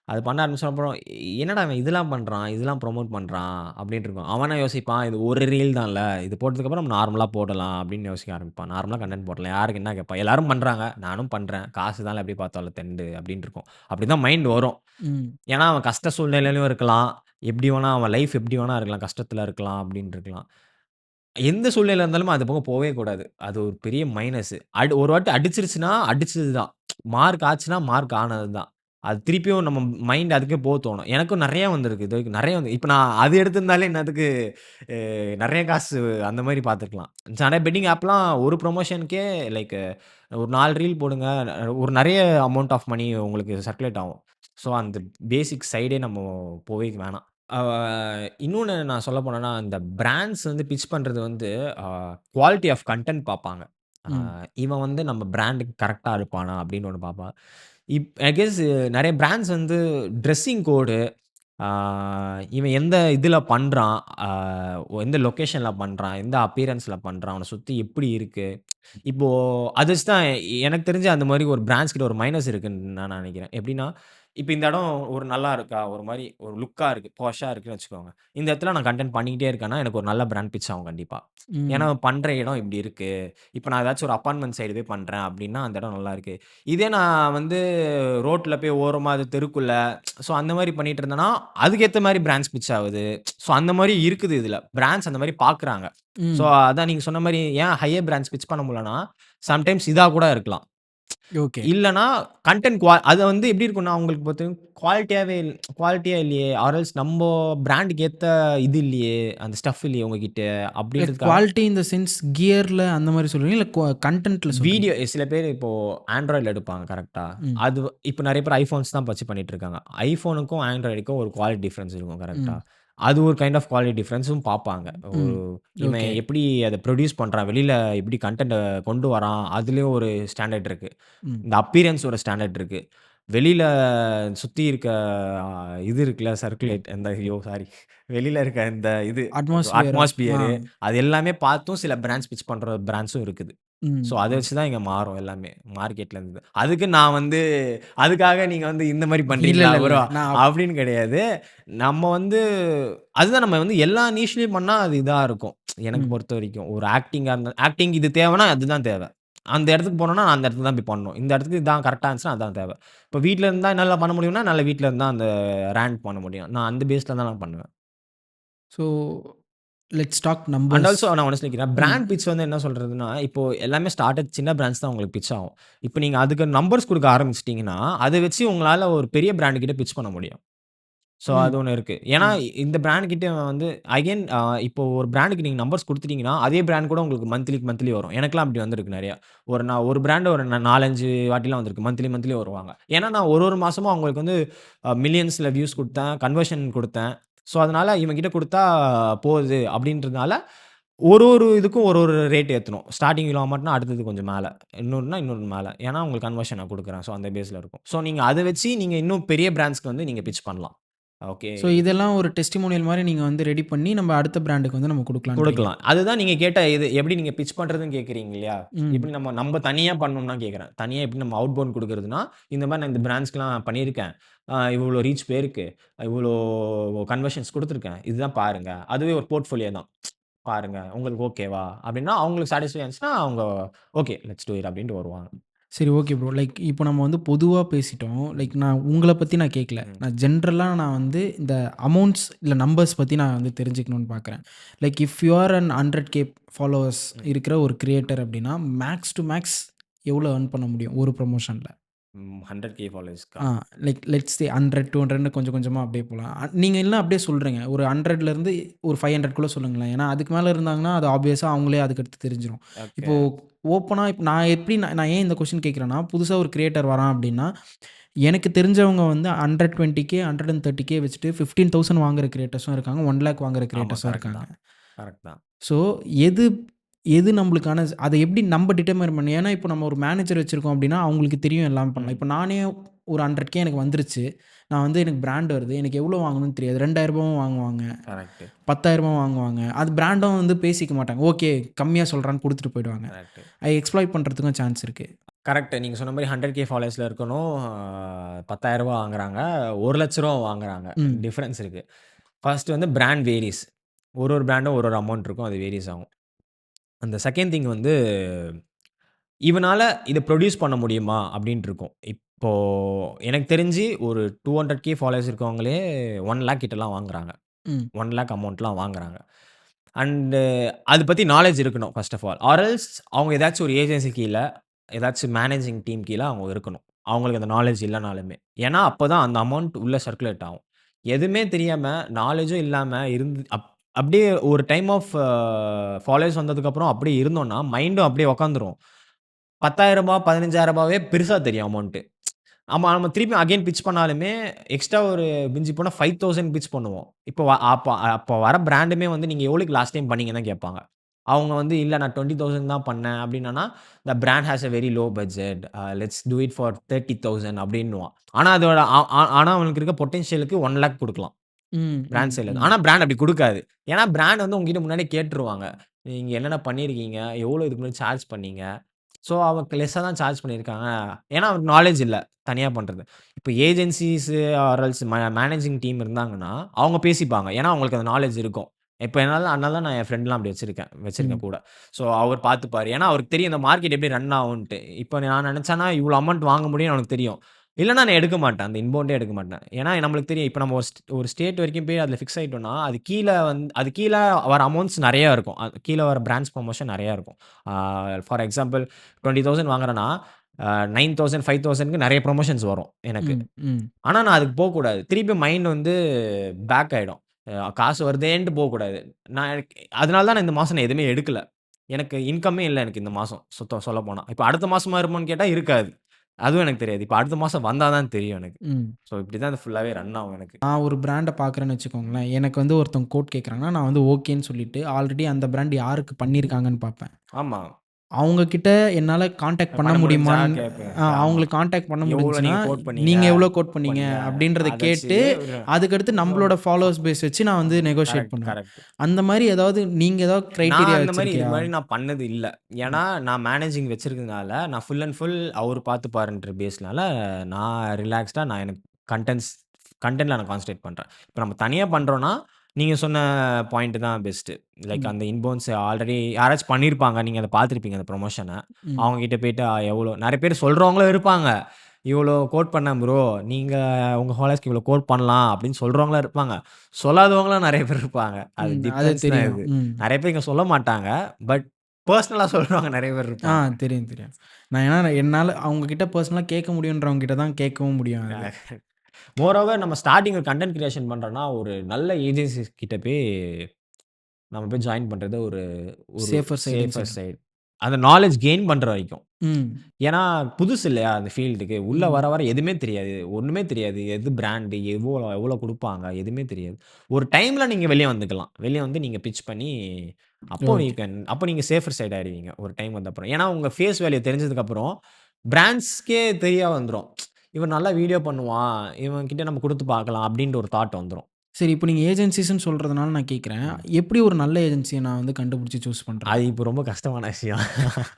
அது பண்ண ஆரம்பிச்ச அப்புறம், "என்னடா இவன் இதெல்லாம் பண்றான், இதெல்லாம் ப்ரமோட் பண்றான்" அப்படின்ட்டு இருக்கும். அவனா யோசிப்பான், "இது ஒரு ரீல் தான்ல, இது போட்டதுக்கப்புறம் நம்ம நார்மலா போடலாம்" அப்படின்னு யோசிக்க ஆரம்பிப்பான். நார்மலா கன்டென்ட் போடலாம். யாருக்கு என்ன கேட்பான்? எல்லாரும் பண்றாங்க, நானும் பண்றேன். காசு தான்ல எப்படி பார்த்தாலும் தெண்டு அப்படின்னு இருக்கும். அப்படிதான் மைண்ட் வரும். ம். ஏன்னா, அவன் கஷ்ட சூழ்நிலையிலும் இருக்கலாம். எப்படி வேணா அவன் லைஃப் எப்படி வேணா இருக்கலாம். கஷ்டத்துல இருக்கலாம் அப்படின்னு இருக்கலாம். எந்த சூழ்நிலையில இருந்தாலும் அது பக்கம் போவே கூடாது. அது ஒரு பெரிய மைனஸு. ஒரு வாட்டி அடிச்சிருச்சுன்னா, அடிச்சது தான். மார்க் ஆச்சுன்னா, மார்க் ஆனது தான். அது திருப்பியும் நம்ம மைண்ட் அதுக்கே தோணும். எனக்கும் நெறைய வந்திருக்கு. இதுவரைக்கும் நெறைய வந்து இப்ப நான் அது எடுத்திருந்தாலே இந்நேரத்துக்கு அ நெறைய காசு அந்த மாரி பார்த்துருக்கலாம். நெறைய பெட்டிங் ஆப்லாம் ஒரு ப்ரமோஷனுக்கே லைக் ஒரு 4 ரீல் போடுங்க. ஒரு நெறைய அமௌண்ட் ஆஃப் மணி உங்களுக்கு சர்க்குலேட் ஆகும். ஸோ, அந்த பேசிக் சைடே நம்ம போவே வேணாம். அ இன்னொன்னு நான் சொல்ல போனேன்னா, இந்த பிராண்ட்ஸ் வந்து பிட்ச் பண்றது வந்து அ குவாலிட்டி ஆஃப் கன்டென்ட் பார்ப்பாங்க. அ ம். இவன் வந்து நம்ம பிராண்டுக்கு கரெக்ட்டா இருப்பானா? அப்படின்னு ஒண்ணு பார்ப்பான். ஐ கெஸ் நெறைய பிராண்ட்ஸ் வந்து ட்ரெஸ்ஸிங் கோடு, ஆ இவன் எந்த இதில பண்றான், எந்த லொகேஷன்ல பண்றான், எந்த அப்பியரன்ஸ்ல பண்றான், அவன சுத்தி எப்படி இருக்கு? இப்போ அது வச்சு தான் எனக்கு தெரிஞ்சு அந்த மாரி ஒரு பிராண்ட்ஸ் கிட்ட ஒரு மைனஸ் இருக்குன்னு நான் நெனைக்கிறேன். எப்படின்னா, இப்ப இந்த இடம் ஒரு நல்லா இருக்கா, ஒரு மாரி ஒரு லுக்கா இருக்கு, பாஷா இருக்குன்னு வச்சுக்கோங்க. இந்த இடத்துல நான் கன்டென்ட் பண்ணிக்கிட்டே இருக்கேன்னா, எனக்கு ஒரு நல்ல பிராண்ட் பிட்ச் ஆகும் கண்டிப்பா. ஏன்னா ம். பண்ற இடம் இப்படி இருக்கு. இப்ப நான் ஏதாச்சும் ஒரு அபார்ட்மெண்ட் சைடு போய் பண்றேன் அப்படின்னா, அந்த இடம் நல்லா இருக்கு. இதே நான் வந்து ரோட்ல போய் ஓரமா அது தெருக்குள்ள ஸோ அந்த மாரி பண்ணிட்டு இருந்தேன்னா, அதுக்கேத்த மாரி பிராண்ட்ஸ் பிட்ச் ஆவுது. ஸோ அந்த மாரி இருக்குது இதுல. பிராண்ட்ஸ் அந்த மாரி பார்க்குறாங்க. ஸோ ம். அதான் நீங்க சொன்ன மாரி ஏன் ஹையர் பிராண்ட்ஸ் பிட்ச் பண்ண முடியலன்னா, சம்டைம்ஸ் இதா கூட இருக்கலாம். ஓகே. இல்லன்னா கன்டென்ட் அது வந்து எப்படி இருக்கும்னா, உங்களுக்கு குவாலிட்டியா இல்லையே, ஆர் எல்ஸ் நம்ப பிராண்டுக்கு ஏத்த இது இல்லையே, அந்த ஸ்டஃப் இல்லையே உங்ககிட்ட அப்படின்றதுக்காக குவாலிட்டி இன் த சென்ஸ் கியர்ல அந்த மாரி சொல்றீங்களா? இல்ல கன்டென்ட்ல சொல்றீங்க? வீடியோ சில பேர் இப்போ ஆண்ட்ராய்ட்ல எடுப்பாங்க கரெக்ட்டா? ம். அது இப்ப நெறைய பேர் ஐஃபோன்ஸ் தான் வச்சு பண்ணிட்டு இருக்காங்க. ஐஃபோனுக்கும் ஆண்ட்ராய்டுக்கும் ஒரு குவாலிட்டி டிஃபரன்ஸ் இருக்கும் கரெக்ட்டா? ம். அது ஒரு கைண்ட் ஆஃப் குவாலிட்டி டிஃபரன்ஸும் பார்ப்பாங்க. ஒரு ம். இவன் ஓகே. எப்படி அத ப்ரொடியூஸ் பண்றான், வெளியில எப்படி கன்டென்ட்ட கொண்டு வரான், அதுலயும் ஒரு ஸ்டாண்டர்ட் இருக்கு. ம். இந்த அப்பியரன்ஸ் ஒரு ஸ்டாண்டர்ட் இருக்கு. வெளியில சுத்தி இருக்க அ இது இருக்குல்ல சர்க்குலேட் அந்த ஐயோ! சாரி. வெளியில இருக்க இந்த இது அட்மாஸ்பியர் ஆஃப் அட்மாஸ்பியர் அது எல்லாமே பார்த்தும் சில பிராண்ட்ஸ் பிட்ச் பண்ற பிராண்ட்ஸும் இருக்குது. ஸோ, ம். அத ம். வச்சு தான் இங்க மாறும் எல்லாமே. மார்க்கெட்ல இருந்து. அதுக்கு நான் வந்து அதுக்காக நீங்க வந்து இந்த மாரி இல்ல, பண்றீங்களா இல்ல, இல்ல. ப்ரோ? நான் அப்படின்னு கிடையாது. நம்ம வந்து அதுதான் நம்ம வந்து எல்லா நிஷ்லயும் பண்ணா அது இதா இருக்கும். எனக்கு ம். பொறுத்தவரைக்கும். ஒரு ஆக்டிங்கா இருந்தா ஆக்டிங் இது தேவைன்னா அதுதான் தேவை. அந்த இடத்துக்கு போணும்னா, நான் அந்த இடத்துக்கு தான் போய் பண்ணணும். இந்த இடத்துக்கு இதான் கரெக்ட்டா இருந்துச்சுன்னா அதான் தேவை. இப்ப வீட்ல இருந்தா என்னால பண்ண முடியும்னா, என்னால வீட்ல இருந்தா அந்த ரேங்க் பண்ண முடியும். நான் அந்த பேஸ்ல தான் நான் பண்ணுவேன். So let's talk and numbers. Also நான் ஒண்ணு சொல்லிக்கிறேன். ம். பிராண்ட் பிட்ச் வந்து என்ன சொல்றதுன்னா, இப்போ எல்லாமே சின்ன பிராண்ட்ஸ் தான் உங்களுக்கு பிட்ச் ஆகும். இப்ப நீங்க அதுக்கு நம்பர்ஸ் குடுக்க ஆரம்பிச்சுட்டீங்கன்னா, அத வச்சு உங்களால ஒரு பெரிய பிராண்ட் கிட்ட பிட்ச் பண்ண முடியும். ஸோ அது ம். ஒண்ணு இருக்கு. ஏன்னா ம். இந்த பிராண்ட் கிட்ட வந்து அகைன் இப்போ ஒரு பிராண்டுக்கு நீங்க நம்பர்ஸ் குடுத்துட்டீங்கன்னா, அதே பிராண்ட் கூட உங்களுக்கு மந்த்லி வரும். எனக்கெல்லாம் அப்படி வந்திருக்கு நெறையா. நான் ஒரு பிராண்ட் ஒரு 4, 5 வாட்டிலாம் வந்திருக்கு. மந்த்லி வருவாங்க. ஏன்னா நான் ஒரு மாசமும் அவங்களுக்கு வந்து மில்லியன்ஸ்ல வியூஸ் குடுத்தேன், கன்வர்ஷன் குடுத்தேன். ஸோ அதனால இவன் கிட்ட குடுத்தா போகுது அப்படின்றதுனால, ஒரு இதுக்கும் ஒரு ரேட் ஏத்தணும். ஸ்டார்ட்டிங் இவ்வளோ அமௌண்ட்னா அடுத்தது கொஞ்சம் மேல. இன்னொன்னுனா இன்னொன்னு மேல. ஏன்னா உங்களுக்கு கன்வர்ஷன் நான் குடுக்குறேன். ஸோ அந்த பேஸ்ல இருக்கும். ஸோ நீங்க அத வச்சு நீங்க இன்னும் பெரிய பிராண்ட்ஸ்க்கு வந்து நீங்க பிட்ச் பண்ணலாம். ஓகே. ஸோ இதெல்லாம் ஒரு டெஸ்டிமோனியல் மாரி நீங்க வந்து ரெடி பண்ணி நம்ம அடுத்த பிராண்டுக்கு வந்து நம்ம குடுக்கலான்றீங்க. குடுக்கலாம். அதுதான் நீங்க கேட்ட இது எப்படி நீங்க பிட்ச் பண்றதுன்னு கேட்கிறீங்க இல்லையா? எப்படி ம். நம்ம தனியா பண்ணணும்னு தான் கேட்கிறேன். தனியா எப்படி நம்ம அவுட் பவுண்ட் குடுக்குறதுன்னா, இந்த மாரி நான் இந்த பிராண்ட்ஸ்க்குலாம் பண்ணியிருக்கேன். இவ்வளோ ரீச் போயிருக்கு. இவ்வளோ கன்வர்ஷன்ஸ் குடுத்துருக்கேன். இதுதான் பாருங்க. அதுவே ஒரு போர்ட்ஃபோலியோ தான். பாருங்க. உங்களுக்கு ஓகேவா? அப்படின்னா அவங்களுக்கு சாட்டிஸ்ஃபை ஆச்சுன்னா, அவங்க ஓகே லெட்ஸ் டூ இட் அப்படின்ட்டு வருவாங்க. சரி ஓகே ப்ரோ. லைக் இப்போ நம்ம வந்து பொதுவா பேசிட்டோம். லைக் நான் உங்கள பத்தி நான் கேட்கல. ம். நான் ஜென்ரலா நான் வந்து இந்த அமௌண்ட்ஸ் இல்ல நம்பர்ஸ் பத்தி நான் வந்து தெரிஞ்சுக்கணும்னு பார்க்குறேன். Like if you are an 100K followers ம். இருக்கிற ஒரு கிரியேட்டர் அப்படின்னா, மேக்ஸ் டூ மேக்ஸ் எவ்வளோ ஏர்ன் பண்ண முடியும் ஒரு ப்ரமோஷன்ல? 100K ஃபாலோவர்ஸ்க்கா? Ah like let's say 100, 200ன்னு கொஞ்சம் கொஞ்சமா அப்படியே போலாம். நீங்க இல்லனா அப்படியே சொல்றீங்க. ஒரு 100லேருந்து ஒரு 500க்குள்ள சொல்லுங்களேன். ஏன்னா அதுக்கு மேல இருந்தாங்கன்னா, அது ஆப்வியஸா அவங்களே அதுக்கடுத்து தெரிஞ்சிரும். ஓகே. இப்போ ஓப்பனா இப்ப நான் எப்படி நான் ஏன் இந்த கொஸ்டின் கேட்கிறேன்னா, புதுசா ஒரு கிரியேட்டர் வரான் அப்படின்னா, எனக்கு தெரிஞ்சவங்க வந்து 120K, 130K வச்சுட்டு 15,000 வாங்குற கிரியேட்டர்ஸும் இருக்காங்க. 1,00,000 வாங்குற ஆமா. கிரியேட்டர்ஸும் கரெக்ட் இருக்காங்க. தான். கரெக்ட் தான். ஸோ எது எது நம்மளுக்கான அத எப்படி நம்ம டிட்டர்மைன் பண்ணணும்? ஏன்னா, இப்போ நம்ம ஒரு மேனேஜர் வச்சிருக்கோம் அப்படின்னா, அவங்களுக்கு தெரியும் எல்லாம் பண்ணலாம். ம். இப்போ நானே ஒரு 100K எனக்கு வந்துருச்சு. நான் வந்து எனக்கு பிராண்ட் வருது. எனக்கு எவ்வளோ வாங்கணும்னு தெரியாது. ரூ. 2,000 வாங்குவாங்க. கரெக்ட். ரூ. 10,000 வாங்குவாங்க. அது பிராண்டும் வந்து பேசிக்க மாட்டாங்க. ஓகே கம்மியா சொல்றான்னு குடுத்துட்டு போயிடுவாங்க. கரெக்ட். அது எக்ஸ்ப்ளாய்ட் பண்றதுக்கும் சான்ஸ் இருக்கு. கரெக்ட். நீங்க சொன்ன மாரி 100K ஃபாலோவர்ஸ்ல இருக்கணும். ரூ. 10,000 வாங்குறாங்க. ரூ. 1,00,000 வாங்குறாங்க. ம். டிஃபரன்ஸ் இருக்கு. ஃபர்ஸ்ட் வந்து பிராண்ட் வேரீஸ். ஒரு பிராண்டும் ஒரு அமௌண்ட் இருக்கும். அது வேரீஸ் ஆகும். அந்த செகண்ட் திங் வந்து இவனால இத ப்ரொடியூஸ் பண்ண முடியுமா? அப்டின்ட்டு இருக்கும். இப்போ எனக்கு தெரிஞ்சு ஒரு 200K ஃபாலோவர்ஸ் இருக்கவங்களே 1,00,000 கிட்டலாம் வாங்குறாங்க. ம். 1,00,000 அமௌண்ட்லாம் வாங்குறாங்க. அண்டு அது பத்தி நாலேட்ஜ் இருக்கணும் first of all. Or else அவங்க ஏதாச்சும் ஒரு ஏஜென்சி கீழ, ஏதாச்சும் மேனேஜிங் டீம் கீழ அவங்க இருக்கணும். அவங்களுக்கு அந்த நாலேட்ஜ் இல்லனாலுமே. ஏன்னா, அப்பதான் அந்த அமௌண்ட் உள்ள சர்க்குலேட் ஆகும். எதுவுமே தெரியாம, நாலேட்ஜும் இல்லாம இருந்து அப்படியே ஒரு டைம் ஆஃப் ஃபாலோவர்ஸ் வந்ததுக்கப்புறம் அப்படியே இருந்தோம்னா, மைண்டும் அப்படியே உட்காந்துரும். ரூ. 10,000 ரூ. 15,000 பெருசா தெரியும் அமௌண்ட். ஆமா. நம்ம திருப்பி அகைன் பிட்ச் பண்ணாலுமே, எக்ஸ்ட்ரா ஒரு மிஞ்சி போனா 5,000 பிட்ச் பண்ணுவோம். இப்போ அப்ப வர பிராண்டுமே வந்து நீங்க எவ்வளோக்கு லாஸ்ட் டைம் பண்ணீங்கன்னு தான் கேட்பாங்க. அவங்க வந்து இல்ல நான் 20,000 தான் பண்ணேன் அப்டின்னனா, "the brand has a very low budget. Let's do it for 30,000" அப்டின்னுவான். ஆனா அதோட ஆனா அவனுக்கு இருக்க பொட்டன்ஷியலுக்கு 1,00,000 குடுக்கலாம். ம். பிராண்ட் ம். சைட்ல இருந்து. ம். ஆனா பிராண்ட் அப்டி குடுக்காது. ஏன்னா பிராண்ட் வந்து உங்ககிட்ட முன்னாடியே கேட்டுருவாங்க. நீங்க என்னென்ன பண்ணியிருக்கீங்க? எவ்வளோ இதுக்கு முன்னாடி சார்ஜ் பண்ணீங்க? ஸோ, அவங்க லெஸ்ஸா தான் சார்ஜ் பண்ணியிருக்காங்க. ஏன்னா, அவருக்கு நாலேட்ஜ் இல்ல. தனியா பண்றது. இப்ப agencies or else managing team இருந்தாங்கன்னா, அவங்க பேசிப்பாங்க. ஏன்னா, அவங்களுக்கு அந்த நாலேட்ஜ் இருக்கும். இப்ப அதனால தான் நான் என் ஃப்ரெண்ட்லாம் அப்படி வச்சிருக்கேன் ம். கூட. ஸோ, அவர் பார்த்துப்பாரு. ஏன்னா, அவருக்கு தெரியும் இந்த மார்க்கெட் எப்படி ரன் ஆகுன்ட்டு. இப்ப நான் நெனச்சேன்னா, இவ்வளோ அமௌண்ட் வாங்க முடியும்னு அவனுக்கு தெரியும். இல்லன்னா நான் எடுக்க மாட்டேன். அந்த இன்பவுண்டே எடுக்க மாட்டேன். ஏன்னா, நம்மளுக்கு தெரியும். இப்ப நம்ம ஒரு ஸ்டேட் வரைக்கும் போய் அதுல ஃபிக்ஸ் ஆயிட்டோம்னா, அது கீழ வர அமௌண்ட்ஸ் நெறையா இருக்கும். கீழ வர பிராண்ட்ஸ் ப்ரமோஷன் நெறையா இருக்கும். ஃபார் எக்ஸாம்பிள் 20,000 வாங்குறேன்னா, 9,000, 5,000க்கு நெறைய ப்ரமோஷன்ஸ் வரும் எனக்கு. ம். ம். ஆனா, நான் அதுக்கு போக்கூடாது. திருப்பி மைண்ட் வந்து பேக் ஆயிடும். காசு வருதேன்ட்டு போக்கூடாது. அதனால தான் நான் இந்த மாசம் நான் எதுவுமே எடுக்கல. எனக்கு இன்கமே இல்ல எனக்கு இந்த மாசம். சொல்லப்போனா. இப்ப அடுத்த மாசமா இருமான்னு கேட்டா இருக்காது. அதுவும் எனக்கு தெரியாது. இப்ப அடுத்த மாசம் வந்தா தான் தெரியும் எனக்கு. ம். ஸோ இப்படி தான் இது ஃபுல்லாவே ரன் ஆகும் எனக்கு. நான் ஒரு பிராண்ட பார்க்குறேன்னு வச்சுக்கோங்களேன். எனக்கு வந்து ஒருத்தவங்க கோட் கேட்குறாங்கன்னா, நான் வந்து ஓகேன்னு சொல்லிட்டு, ஆல்ரெடி அந்த பிராண்ட் யாருக்கு பண்ணியிருக்காங்கன்னு பார்ப்பேன். ஆமா. அவங்க கிட்ட என்னால கான்டாக்ட் பண்ண முடிஞ்சா முடியுமான்னு கேட்பேன். ஆமா. அவங்களுக்கு கான்டாக்ட் பண்ண எவ்வளோ முடிஞ்சுச்சுன்னா, நீங்க கோட் பண்ணீங்க? நீங்க எவ்வளோ கோட் பண்ணீங்க? பண்ணீங்க. அப்படின்றத அத வச்சு கேட்டு, ஒரு அதுக்கடுத்து நம்மளோட ஃபாலோவர்ஸ் பேஸ் வச்சு நான் வந்து நெகோஷியேட் கரெக்ட், பண்ணுவேன். கரெக்ட். அந்த மாரி ஏதாவது நீங்க ஏதாவது நான் கிரைட்டீரியா அந்த மாரி வச்சிருக்கியா? இதுக்கு முன்னாடி நான் பண்ணது இல்ல. ஏன்னா, நான் மேனேஜிங் வச்சிருக்கிறதுனால, நான் ஃபுல் அண்ட் ஃபுல் அவரு பார்த்துப்பாருன்ற பேஸ்னால, நான் ரிலாக்ஸ்டா எனக்கு கன்டென்ட்ல நான் கான்சன்ட்ரேட் பண்றேன். இப்ப நம்ம தனியா பண்றோம்னா, நீங்க சொன்ன பாயிண்ட் தான் பெஸ்ட்டு. லைக் ம். அந்த இன்பவுண்ட்ஸ் ஆல்ரெடி யாராச்சும் பண்ணியிருப்பாங்க. நீங்க அத பார்த்திருப்பீங்க அந்த ப்ரமோஷன. ம். அவங்க கிட்ட போயிட்டு எவ்வளோ நெறைய பேர் சொல்றவங்களும் இருப்பாங்க. "இவ்வளோ கோட் பண்ணேன் ப்ரோ. நீங்க உங்க ஃபாலோவர்ஸ்க்கு இவ்வளோ கோட் பண்ணலாம்." அப்படின்னு சொல்றவங்களும் இருப்பாங்க. சொல்லாதவங்களும் நெறைய பேர் இருப்பாங்க. அது ம். அது டிஃபரன்ஸ் தான் தெரியும். இது. ம். நெறைய பேர் இங்க சொல்ல மாட்டாங்க. பட் பெர்சனலா சொல்றவங்க நெறைய பேர் ஆ இருப்பாங்க. தெரியும், தெரியும். நான் ஏன்னா என்னால அவங்க கிட்ட பெர்சனலா கேட்க முடியுன்றவங்க கிட்ட தான் கேட்கவும் முடியும் அது. மோரோவர் நம்ம ஸ்டார்ட்டிங் ஒரு கன்டென்ட் கிரியேஷன் பண்றோம்னா, ஒரு நல்ல ஏஜென்சிஸ் கிட்ட நம்ம போய் ஜாயின் பண்றது ஒரு ஒரு சேஃபர் சைடுன்னு சேஃபர் சொல்றேன். சைடு. அந்த நாலேட்ஜ் கெயின் பண்ற வரைக்கும். ம். ஏன்னா, புதுசு இல்லையா அந்த ஃபீல்டுக்கு. உள்ள ம். வர வர எதுவுமே தெரியாது. ஒண்ணுமே தெரியாது. எது பிராண்டு, எவ்வளோ எவ்வளோ குடுப்பாங்க, எதுவுமே தெரியாது. ஒரு டைம்ல நீங்க வெளிய வந்துக்கலாம். வெளிய வந்து நீங்க பிட்ச் பண்ணி, ஓகே. அப்போ நீங்க சேஃபர் சைடு ஆயிடுவீங்க. ஒரு டைம் வந்த அப்புறம். ஏன்னா, உங்க ஃபேஸ் வேல்யூ தெரிஞ்சதுக்கு அப்புறம், பிராண்ட்ஸ்க்கே தெரிய வந்துரும். இவன் நல்லா வீடியோ பண்ணுவான். இவன் கிட்ட நம்ம குடுத்து பார்க்கலாம் அப்டின்ற ஒரு தாட் வந்துரும். சரி இப்போ நீங்க ஏஜென்சிஸ்ன்னு சொல்றதுனால நான் கேட்கிறேன். ம். எப்படி ஒரு நல்ல ஏஜென்சிய நான் வந்து கண்டுபிடிச்சு சூஸ் பண்றது? அது இப்போ ரொம்ப கஷ்டமான விஷயம்.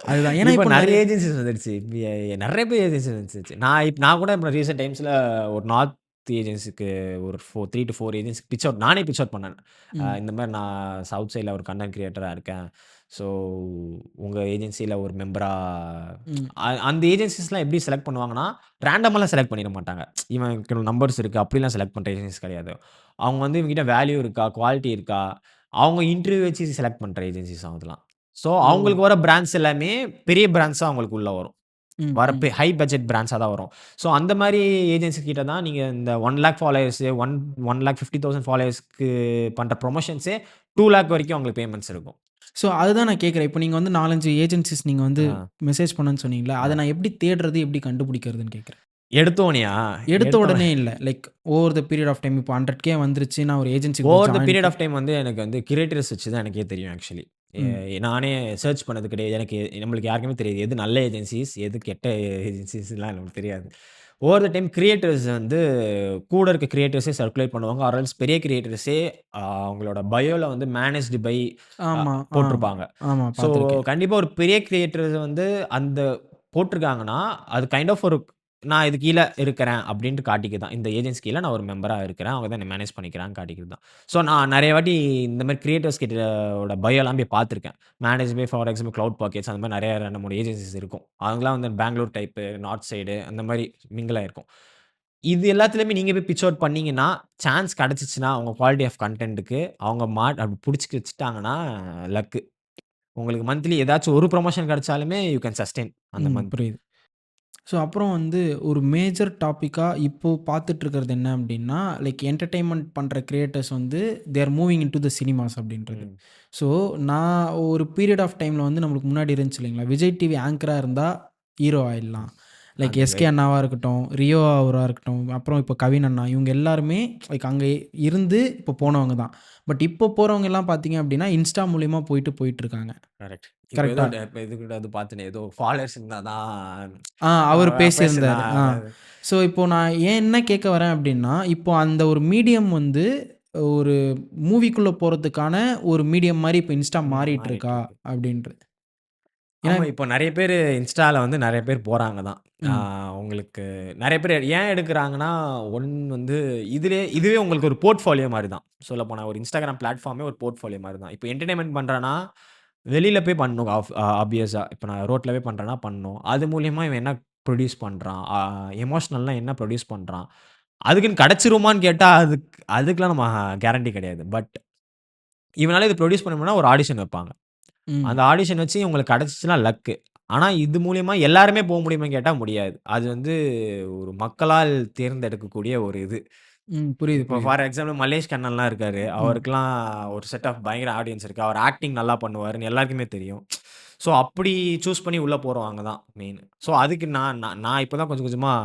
அதுதான். ஏன்னா இப்போ இப்போ நெறைய நெறைய ஏஜென்சிஸ் வந்துடுச்சு. நெறைய பேர் ஏஜென்சிஸ் வந்துருச்சு. நான் கூட இப்போ ரீசென்ட் டைம்ஸ்ல ஒரு நார்த் ஏஜென்சிக்கு ஒரு 3 to 4 ஏஜென்சிக்கு நானே பிட்ச் அவுட் பண்ணேன். ம். இந்த மாரி நான் சவுத் சைட்ல ஒரு கன்டென்ட் கிரியேட்டரா இருக்கேன். ஸோ உங்க ஏஜென்சில ஒரு மெம்பரா ம். அந்த ஏஜென்சிஸ்லாம் எப்படி செலக்ட் பண்ணுவாங்கன்னா, ரேண்டமாலாம் செலக்ட் பண்ணிற மாட்டாங்க. இவனுக்கு நம்பர்ஸ் இருக்கு அப்படிலாம் செலக்ட் பண்ற ஏஜென்சிஸ் கிடையாது. அவங்க வந்து இவங்ககிட்ட வேல்யூ இருக்கா? குவாலிட்டி இருக்கா? அவங்க இன்டர்வியூ வச்சு செலக்ட் பண்ற ஏஜென்சிஸ் அதெல்லாம். ஸோ ஓ! அவங்களுக்கு வர பிராண்ட்ஸ் எல்லாமே பெரிய பிராண்ட்ஸா அவங்களுக்கு உள்ள வரும். ம், வர ம். ஹை பட்ஜெட் பிராண்ட்ஸாக தான் வரும். ஸோ அந்த மாதிரி ஏஜென்சி கிட்ட தான் நீங்கள் இந்த 1,00,000 ஃபாலோயர்ஸு 1,50,000 ஃபாலோயர்ஸ்க்கு பண்ணுற ப்ரொமோஷன்ஸே 2,00,000 வரைக்கும் உங்களுக்கு பேமெண்ட்ஸ் இருக்கும். ஸோ அதுதான் நான் கேட்குறேன். இப்போ நீங்க வந்து 4, 5 ஏஜென்சிஸ் நீங்க வந்து ஆ, மெசேஜ் பண்ணேன்னு சொன்னீங்கல்ல. ஆ. அத நான் எப்படி தேடுறது? எப்படி கண்டுபிடிக்கிறதுன்னு கேட்குறேன். எடுத்தோனையா? எடுத்த எடுத்தோனே உடனே இல்ல. Like over the period of time இப்போ 100K வந்துருச்சு. நான் ஒரு ஏஜென்சிக்கு போய் over the join period of time வந்து எனக்கு வந்து கிரியேட்டர்ஸ் வச்சு தான் எனக்கே தெரியும் ஆக்சுவலி. ம். நானே சர்ச் பண்ணது கிடையாது. எனக்கு நம்மளுக்கு யாருக்குமே தெரியாது. எது நல்ல ஏஜென்சிஸ், எது கெட்ட ஏஜென்சிஸ்லாம் நமக்கு தெரியாது. ஓவர் த டைம் கிரியேட்டர்ஸ் வந்து கூட இருக்க கிரியேட்டர்ஸே சர்க்குலேட் பண்ணுவாங்க. ஆர் எல்ஸ் பெரிய கிரியேட்டர்ஸே அவங்களோட பயோல வந்து மேனேஜ்டு பை ஆமா. போட்டிருப்பாங்க. ஆமா ஸோ பார்த்துருக்கேன். கண்டிப்பா ஒரு பெரிய கிரியேட்டர்ஸ் வந்து அந்த போட்டிருக்காங்கன்னா, அது கைண்ட் ஆஃப் ஒரு நான் இது கீழ இருக்கிறேன் அப்டின்ட்டு காட்டிக்க தான். இந்த ஏஜென்சி கீழ நான் ஒரு மெம்பரா இருக்கிறேன். அவங்க தான் என்ன மேனேஜ் பண்ணிக்கிறாங்கன்னு காட்டிக்கிறது தான். ஸோ நான் நெறைய வாட்டி இந்த மாரி கிரியேட்டர்ஸ் கிட்டோட பயோலாம் போய் பார்த்துருக்கேன். Manage by for example cloud pockets அந்த மாரி நெறைய 2, 3 ஏஜென்சிஸ் இருக்கும். அவங்கலாம் வந்து பெங்களூர் டைப்பு, நார்த் சைடு அந்த மாரி மிங்கிள் ஆயிருக்கும். இது எல்லாத்துலயுமே நீங்க போய் பிட்ச் அவுட் பண்ணீங்கன்னா, சான்ஸ் கிடைச்சுச்சுன்னா, உங்க குவாலிட்டி ஆஃப் கன்டென்ட்க்கு அவங்க அப்படி புடிச்சுக்க வச்சுட்டாங்கன்னா லக்கு. உங்களுக்கு மந்த்லி ஏதாச்சும் ஒரு ப்ரமோஷன் கிடைச்சாலுமே யூ கேன் சஸ்டெயின் அந்த ம். மந்த். புரியுது. ஸோ அப்புறம் வந்து ஒரு மேஜர் டாப்பிக்கா இப்போ பார்த்துட்டு இருக்கிறது என்ன அப்படின்னா, லைக் என்டர்டெயின்மென்ட் பண்ற கிரியேட்டர்ஸ் வந்து they are moving into the cinemas அப்படின்றது. ம். ஸோ நான் ஒரு பீரியட் ஆஃப் டைம்ல வந்து நம்மளுக்கு முன்னாடி இருந்துச்சு இல்லைங்களா? விஜய் டிவி ஆங்கரா இருந்தா ஹீரோ ஆயிடலாம். லைக் அந்த எஸ்கே மாரி. அண்ணாவா இருக்கட்டும், ரியோ அவரா இருக்கட்டும், அப்புறம் இப்போ கவின் அண்ணா இவங்க எல்லாருமே லைக் அங்க இருந்து இப்போ போனவங்க தான். பட் இப்போ போறவங்க எல்லாம் பார்த்தீங்க அப்படின்னா, இன்ஸ்டா மூலியமா போயிட்டுருக்காங்க. கரெக்ட். இப்ப ஏதோ கரெக்ட்டா? இப்ப இது கூட அது பார்த்தேனே, ஏதோ ஃபாலோவர்ஸ் இருந்தா தான் அவரு பேசலாம். பேசியிருந்தாரு. ஸோ இப்போ நான் ஏன் என்ன கேட்க வரேன் அப்டின்னா, இப்போ அந்த ஒரு மீடியம் வந்து ஒரு மூவிக்குள்ள போறதுக்கான ஒரு மீடியம் மாரி இப்போ இன்ஸ்டா மாறிட்டு மாறிட்டு இருக்கா இருக்கு. அப்டின்றது. ஏன்னா ஆமா. இப்போ நெறைய பேரு இன்ஸ்டால வந்து நெறைய பேர் போறாங்க தான். ம். உங்களுக்கு நெறைய பேர் ஏன் எடுக்குறாங்கன்னா, வந்து இதுவே உங்களுக்கு ஒரு போர்ட்ஃபோலியோ மாரி தான். சொல்லப்போனா ஒரு Instagram பிளாட்ஃபார்மே ஒரு போர்ட்ஃபோலியோ மாரி தான். இப்போ என்டர்டெயின்மென்ட் பண்றேன்னா, வெளில போய் பண்ணணும் ஆப்வியஸா. இப்போ நான் ரோட்ல போய் பண்றேன்னா பண்ணணும். அது மூலியமா இவன் என்ன ப்ரொடியூஸ் பண்றான்? எமோஷனல்னா என்ன ப்ரொடியூஸ் பண்றான்? அதுக்குன்னு கிடைச்சிருமான்னு கேட்டா, அதுக்கெல்லாம் நம்ம கேரண்டி கிடையாது. பட் இவனால இது ப்ரொடியூஸ் பண்ண முடியும்னா ஒரு ஆடிஷன் வைப்பாங்க. ம். அந்த ஆடிஷன் வச்சு உங்களுக்கு கிடைச்சுச்சுன்னா லக்கு. ஆனா, இது மூலியமா எல்லாருமே முடியுமான்னு கேட்டா முடியாது. அது வந்து ஒரு மக்களால் தேர்ந்தெடுக்கக்கூடிய ஒரு இது. ம். புரியுது, இப்போ புரியுது. ஃபார் எக்ஸாம்பிள் மல்லேஷ் கண்ணன்லாம் இருக்காரு. ம். அவருக்கெல்லாம் ஒரு செட் ஆஃப் பயங்கர ஆடியன்ஸ் இருக்கு. அவர் ஆக்டிங் நல்லா பண்ணுவாருன்னு எல்லாருக்குமே தெரியும். ஸோ, அப்படி சூஸ் பண்ணி உள்ள போறவங்க தான் மெயின். ஸோ, அதுக்கு நான் நான் நான் இப்ப தான் கொஞ்சம் கொஞ்சமா